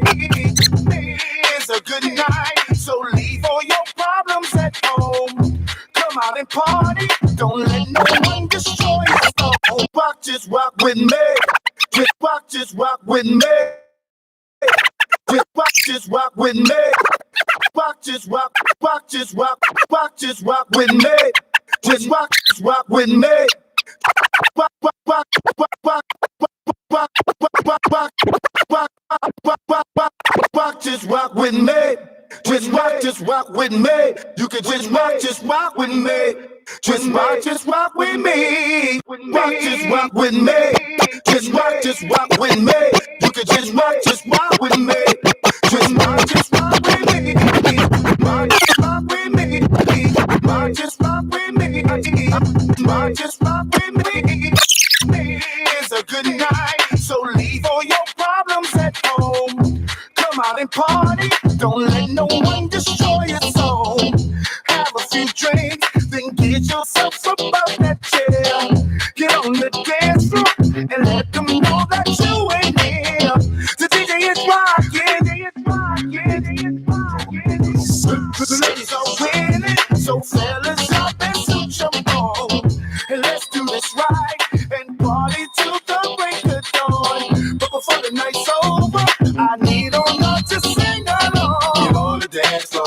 It's a good night, so leave all your problems at home. Come out and party. Don't let no one destroy your soul. Just rock with me. Just rock with me. Just rock with me. Just rock with me. Just rock with me. Just rock with me. Just rock with me. You can just rock with me. Just rock with me. Just rock with me. Just rock with me. You can just rock with me. Just rock with me. Just rock with me. Just rock with me. Just rock with me. It's a good night, so leave all your problems at home. Come out and party. Don't let no one destroy your soul. Have a few drinks, then get yourself up out that chair. Get on the dance floor and let them know that you ain't here. The DJ is rocking. The ladies are winning, so fellas up and suit your bone. And let's do this right and party till the break of dawn. But before the night's over, I need all y'all to sing along. Get on the dance floor.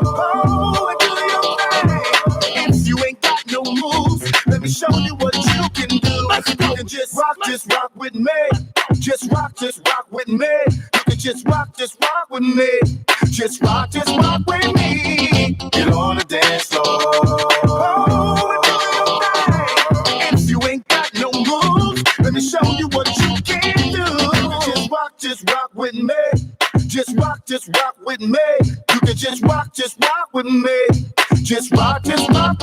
Oh, and do your thing. If you ain't got no moves, let me show you what you can do. You can just rock with me. Just rock with me. You can just rock with me. Just rock with me. Get on the dance floor. Oh, and do your thing. If you ain't got no moves, let me show you what you can do. Just rock with me. Just rock with me. You can just rock with me. Just rock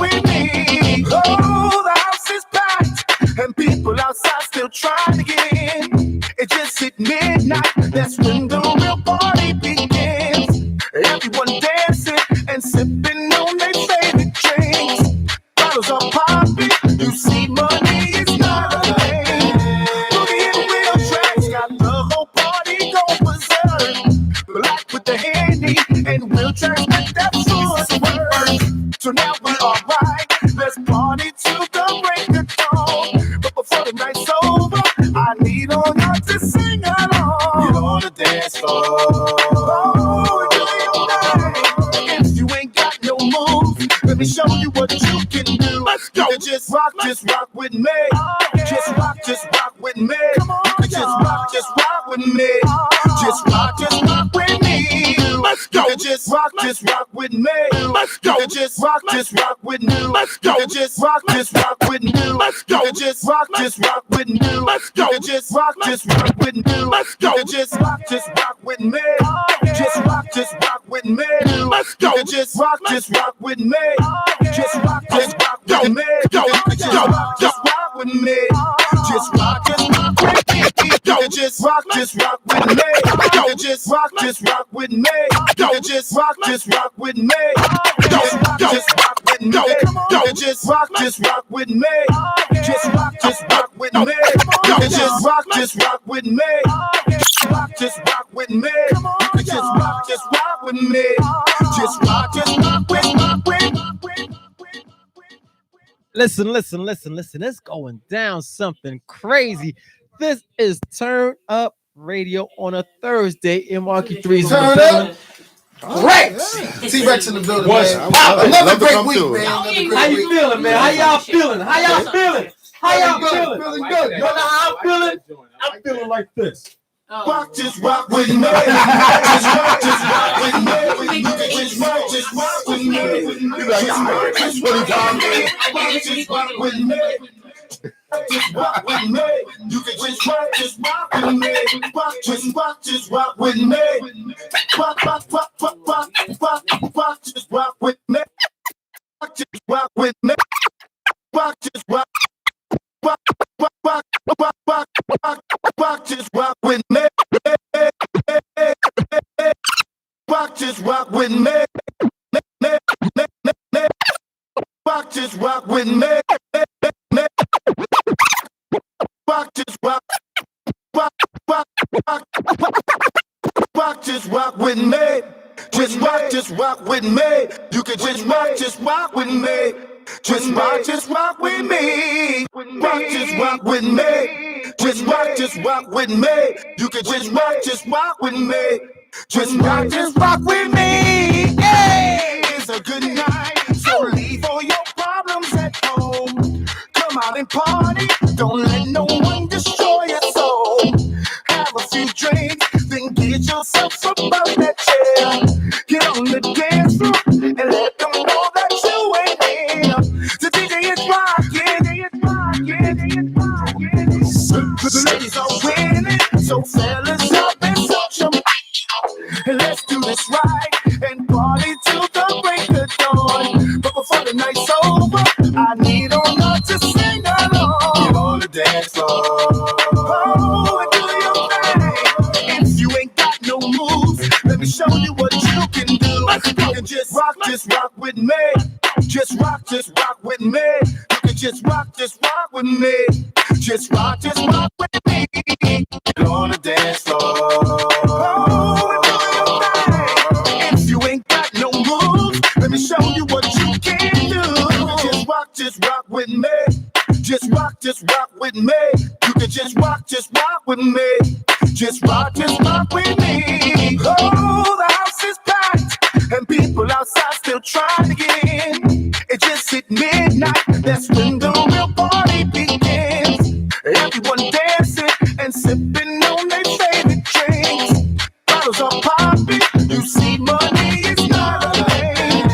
with me. Oh, the house is packed and people outside still trying to get in. It just hit midnight, that's when the real party begins. Everyone dancing and sipping on their favorite drinks. Bottles are popping, you see money is not a thing. Boogie and real tracks got the whole party going berserk. Black with the handy and real tracks with that footwork. So now we're alright, let's party till the break of dawn. But before the night's over, I need all y'all to sing along. Get on the dance floor. Oh, and do your thing. If you ain't got no moves, let me show you what you can do. Let's go. You can just rock with me. Just rock with me. You can just rock with me. Just rock with me. Let's go. You can just rock with me. Let's go. You can just rock with me. Let's go. You can just rock with me. Let's go. You can just rock with me. Let's go. You can just rock with me. Let's go. You can just rock with me. Just rock with me. Let's go. You can just rock with me. Just rock with me. Go. You can just rock with me. Just rock with me. You can just rock with me. You can just rock with me. You can just rock with me. Just rock with me. You can just rock with me. Just rock with me. You can just rock with me. Just rock with me. You can just rock with me. Just rock with me. Listen. It's going down something crazy. This is Turn Up Radio on a Thursday in Markie 3's Turn building. up. Rex. T-Rex in the building, What's man. poppin'? Another great come week, through. man. Another How great you week. feeling, man? How y'all feeling? How y'all feeling? How y'all Feeling feeling? good, feeling good. You know how I'm feeling? I'm feeling like this. Rock, just rock with me. Just rock with me. Just rock with me. You like, just rock with me. Just rock with me. You can just rock with me. Just rock with me. Rock, just rock with me. Just rock with me. Just rock. Rock, just rock with me. Rock, just rock with me. Rock, just rock with me. Rock, just rock. Rock, just rock with me. Just rock with me. You can just rock with me. Just rock with me. Rock with me. Just rock with me. You can just rock with me. Just rock with me. Hey, it's a good night. So leave all your problems at home. Come out and party. Don't let no one destroy your soul. Have a few drinks, then get yourself up out that chair. Get on the dance floor and let them know that you ain't here. The DJ is rocking. The ladies are winning, so fellas up and social. Let's do this right and party till the break of dawn. But before the night's over, I need all of to sing along. Get on the dance floor. Oh, and do your thing. If you ain't got no moves, let me show you what you can do. You can just rock with me. Just rock with me. You can just rock with me. Just rock with me. Get on the dance floor. Oh, and do your thing. If you ain't got no moves, let me show you what you can do. Just rock with me. Just rock with me. You can just rock with me. Just rock with me. Oh, the house is packed and people outside still trying to get in. It just hit midnight. That's when the real party begins. Everyone dancing and sipping on their favorite drinks. Bottles are popping. You see, money is not a thing.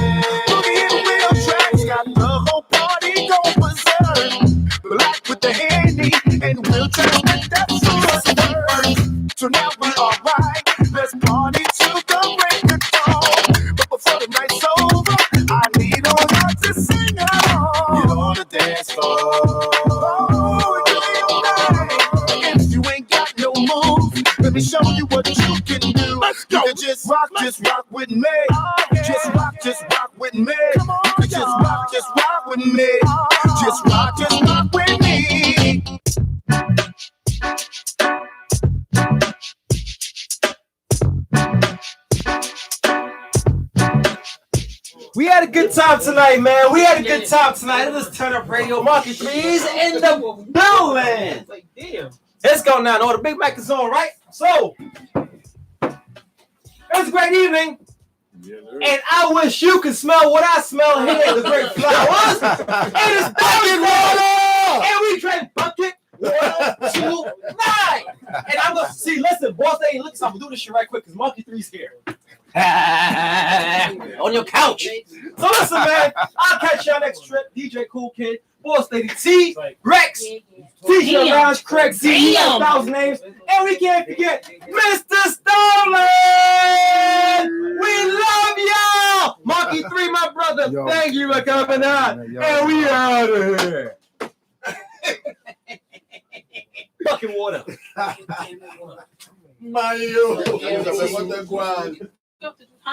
Boogie and real tracks got the whole party going berserk. Black with the Henny and real tracks with that footwork. So now we're alright. Let's party till the break of dawn. But before the night's over, I need all y'all to sing along. Get on the dance floor. If you ain't got no moves, let me show you what you can do. You can just rock with me. Just rock with me. You can just rock with me. Just rock with me. We had a good time tonight, man. We had a good time tonight. Let's turn up radio. Markie 3's in the building. Let's go now. No, the Big Mac is on, right? So, it was a great evening. And I wish you could smell what I smell here, the great flowers. It is bucket water. And we drank bucket water tonight. And I'm going to see, listen, boss ain't looking, so I'm going to do this shit right quick because Markie 3's here. On your couch. So listen, man, I'll catch y'all next trip. DJ Cool Kid, Boss Lady T, Rex, T-shirt Lounge, Craig Z, 1,000 names, and we can't forget Mr. Stolen. We love y'all. Markie 3, my brother. Yo, thank you for coming out. And we out of here. Fucking water. Mario.